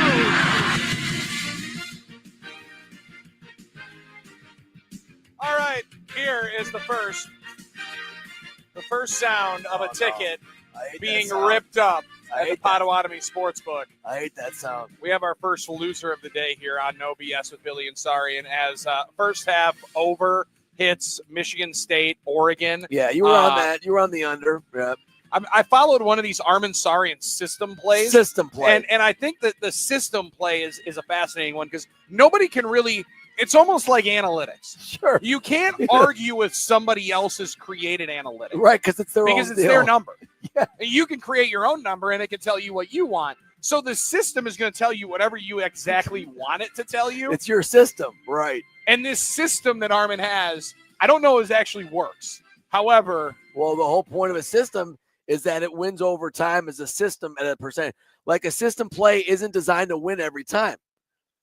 All right, here is the first sound of a ticket being ripped up at the Potawatomi Sportsbook. I hate that sound. We have our first loser of the day here on No BS with Billy and Sari, and as first half over hits Michigan State, Oregon. Yeah, you were on that. You were on the under. Yeah. I followed one of these Armin Sarian system plays. System play. And I think that the system play is a fascinating one because nobody can really – it's almost like analytics. Sure. You can't argue with somebody else's created analytics. Right, because it's their number. Yeah. You can create your own number, and it can tell you what you want. So the system is going to tell you whatever you exactly want it to tell you. It's your system, right. And this system that Armin has, I don't know if it actually works. However. Well, the whole point of a system is that it wins over time as a system at a percent. Like a system play isn't designed to win every time.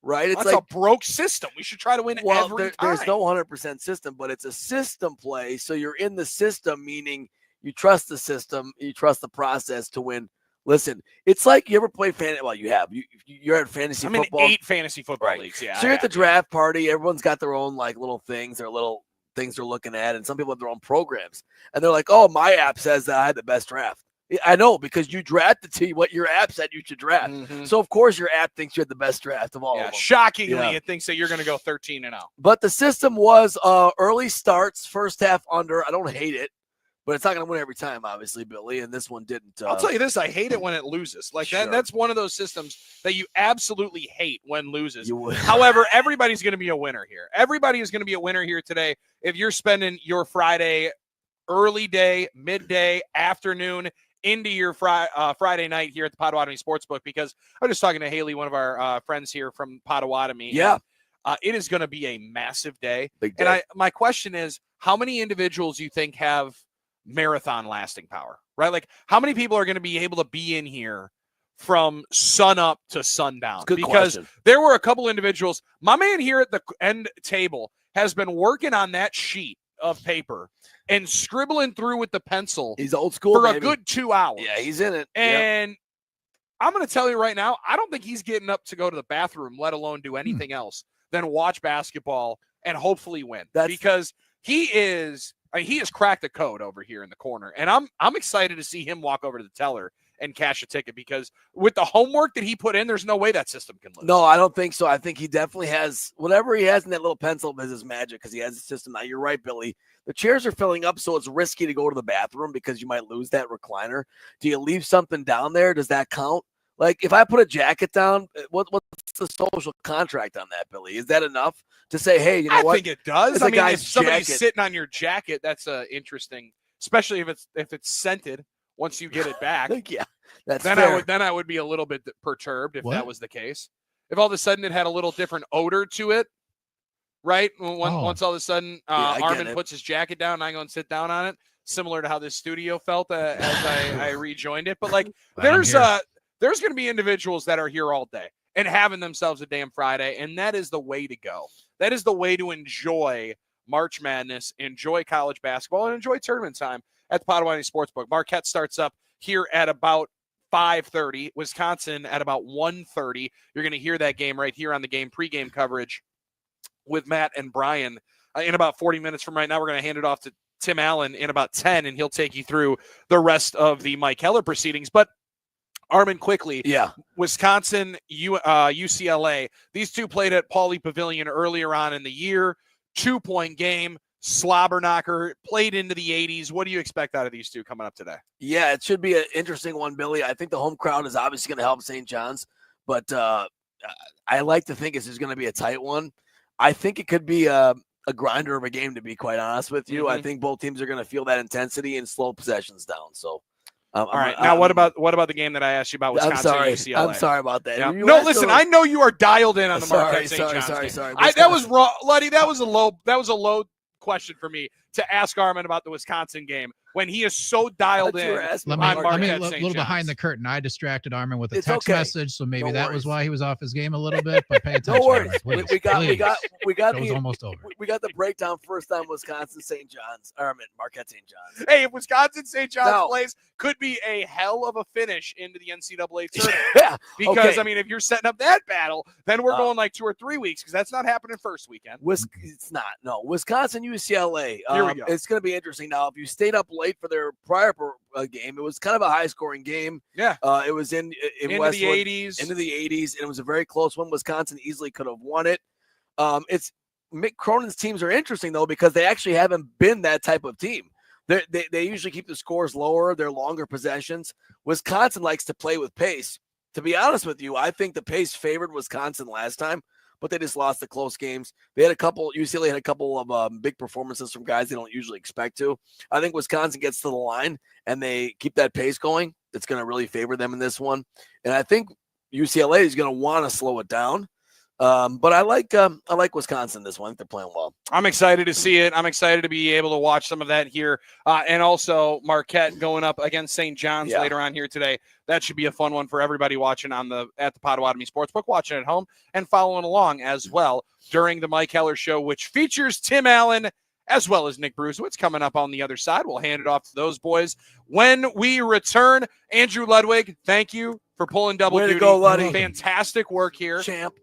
Right? It's That's like a broke system. We should try to win every time. There's no 100% system, but it's a system play. So you're in the system, meaning you trust the system, you trust the process to win. Listen, it's like you ever play fantasy. Well, you have. You're at fantasy football. I'm in 8 fantasy football leagues. Yeah. So you're at the draft party. Everyone's got their own like little things, their little things they're looking at, and some people have their own programs. And they're like, "Oh, my app says that I had the best draft." I know, because you drafted to what your app said you should draft. Mm-hmm. So, of course, your app thinks you had the best draft of all of them. Shockingly, it thinks that you're going to go 13-0. But the system was early starts, first half under. I don't hate it, but it's not going to win every time, obviously, Billy, and this one didn't. I'll tell you this. I hate it when it loses. Like that's one of those systems that you absolutely hate when loses. However, everybody's going to be a winner here. Everybody is going to be a winner here today if you're spending your Friday early day, midday, afternoon, into your Friday night here at the Potawatomi Sportsbook, because I was just talking to Haley, one of our friends here from Potawatomi. Yeah. It is going to be a massive day. Big day. And my question is, how many individuals you think have marathon lasting power, right? Like, how many people are going to be able to be in here from sun up to sundown? Good because question. there were a couple individuals. My man here at the end table has been working on that sheet of paper and scribbling through with the pencil. He's old school for baby. a good 2 hours. Yeah, he's in it. And I'm going to tell you right now, I don't think he's getting up to go to the bathroom, let alone do anything else than watch basketball and hopefully win. Because he has cracked the code over here in the corner. And I'm excited to see him walk over to the teller and cash a ticket, because with the homework that he put in, there's no way that system can lose. No, I don't think so. I think he definitely has whatever he has in that little pencil is his magic, because he has a system. Now, you're right, Billy. The chairs are filling up, so it's risky to go to the bathroom because you might lose that recliner. Do you leave something down there? Does that count? Like, if I put a jacket down, what's the social contract on that, Billy? Is that enough to say, hey, you know what? I think it does. It's I a mean, if guy's somebody's jacket. sitting on your jacket, that's interesting, especially if it's scented once you get it back. Yeah, that's then fair. I would be a little bit perturbed if What? that was the case. If all of a sudden it had a little different odor to it, right? Once all of a sudden I get Armin it. puts his jacket down and I go and sit down on it, similar to how this studio felt as I rejoined it. But like, there's going to be individuals that are here all day and having themselves a damn Friday, and that is the way to go. That is the way to enjoy March Madness, enjoy college basketball, and enjoy tournament time at the Potawatomi Sportsbook. Marquette starts up here at about 5:30. Wisconsin at about 1:30. You're going to hear that game right here on the game pregame coverage with Matt and Brian in about 40 minutes from right now. We're going to hand it off to Tim Allen in about 10, and he'll take you through the rest of the Mike Heller proceedings. But Armin, quickly, Wisconsin, UCLA. These two played at Pauley Pavilion earlier on in the year. 2-point game. Slobber knocker, played into the 80s. What do you expect out of these two coming up today? Yeah, it should be an interesting one, Billy. I think the home crowd is obviously going to help St. John's, but I like to think this is going to be a tight one. I think it could be a grinder of a game, to be quite honest with you. I think both teams are going to feel that intensity and slow possessions down. So, all right. Now, what about the game that I asked you about, Wisconsin I'm sorry. UCLA? I'm sorry about that. Yeah. No, listen. I know you are dialed in on the Marquette St. John's game. Sorry. That was wrong, Luddy. That was a low question for me to ask Armin about the Wisconsin game when he is so dialed in. Let me a little behind the curtain. I distracted Armin with a text message, so maybe that was why he was off his game a little bit. But pay attention. No worries. Armin, We got it was almost over. We got the breakdown first on Wisconsin St. John's. Marquette St. John's. Hey, if Wisconsin St. John's plays, could be a hell of a finish into the NCAA tournament. Yeah, because okay. I mean, if you're setting up that battle, then we're going like 2 or 3 weeks, because that's not happening first weekend. It's not. No, Wisconsin UCLA. Here we go. It's going to be interesting. Now, if you stayed up late for their prior game, it was kind of a high-scoring game. Yeah, it was in into Westwood, the 80s. Into the 80s, and it was a very close one. Wisconsin easily could have won it. It's Mick Cronin's teams are interesting though, because they actually haven't been that type of team. They usually keep the scores lower. They're longer possessions. Wisconsin likes to play with pace. To be honest with you, I think the pace favored Wisconsin last time, but they just lost the close games. UCLA had a couple of big performances from guys they don't usually expect to. I think Wisconsin gets to the line and they keep that pace going. It's going to really favor them in this one. And I think UCLA is going to want to slow it down. But I like Wisconsin this one. I think they're playing well. I'm excited to see it. I'm excited to be able to watch some of that here. And also Marquette going up against St. John's later on here today. That should be a fun one for everybody watching at the Potawatomi Sportsbook, watching at home and following along as well during the Mike Heller Show, which features Tim Allen as well as Nick Brusewitz coming up on the other side. We'll hand it off to those boys when we return. Andrew Ludwig, thank you for pulling double duty. Way to go, Luddy. Fantastic work here. Champ.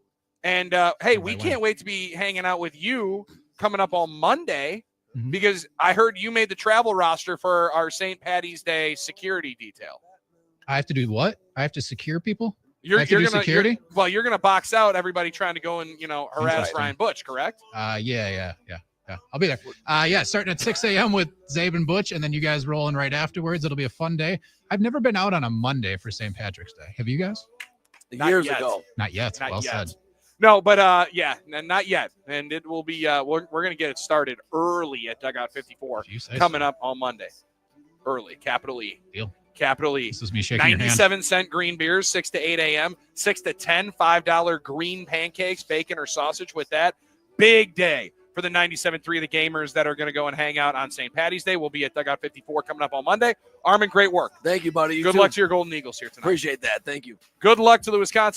And, hey, we can't wait to be hanging out with you coming up on Monday, because I heard you made the travel roster for our St. Patty's Day security detail. I have to do what? I have to secure people? You're do gonna security? You're gonna box out everybody trying to go and harass Ryan Butch, correct? Yeah. I'll be there. Starting at 6 a.m. with Zabe and Butch, and then you guys rolling right afterwards. It'll be a fun day. I've never been out on a Monday for St. Patrick's Day. Have you guys? Years ago. Not yet. Well said. No, but not yet. And it will be we're going to get it started early at Dugout 54 coming up on Monday. Early, capital E. Deal. capital E. This is me shaking your hand. 97-cent green beers, 6 to 8 a.m., 6 to 10, $5 green pancakes, bacon or sausage with that. Big day for the 97.3 The Gamers that are going to go and hang out on St. Patty's Day. We'll be at Dugout 54 coming up on Monday. Armin, great work. Thank you, buddy. Good luck to your Golden Eagles here tonight. Appreciate that. Thank you. Good luck to the Wisconsin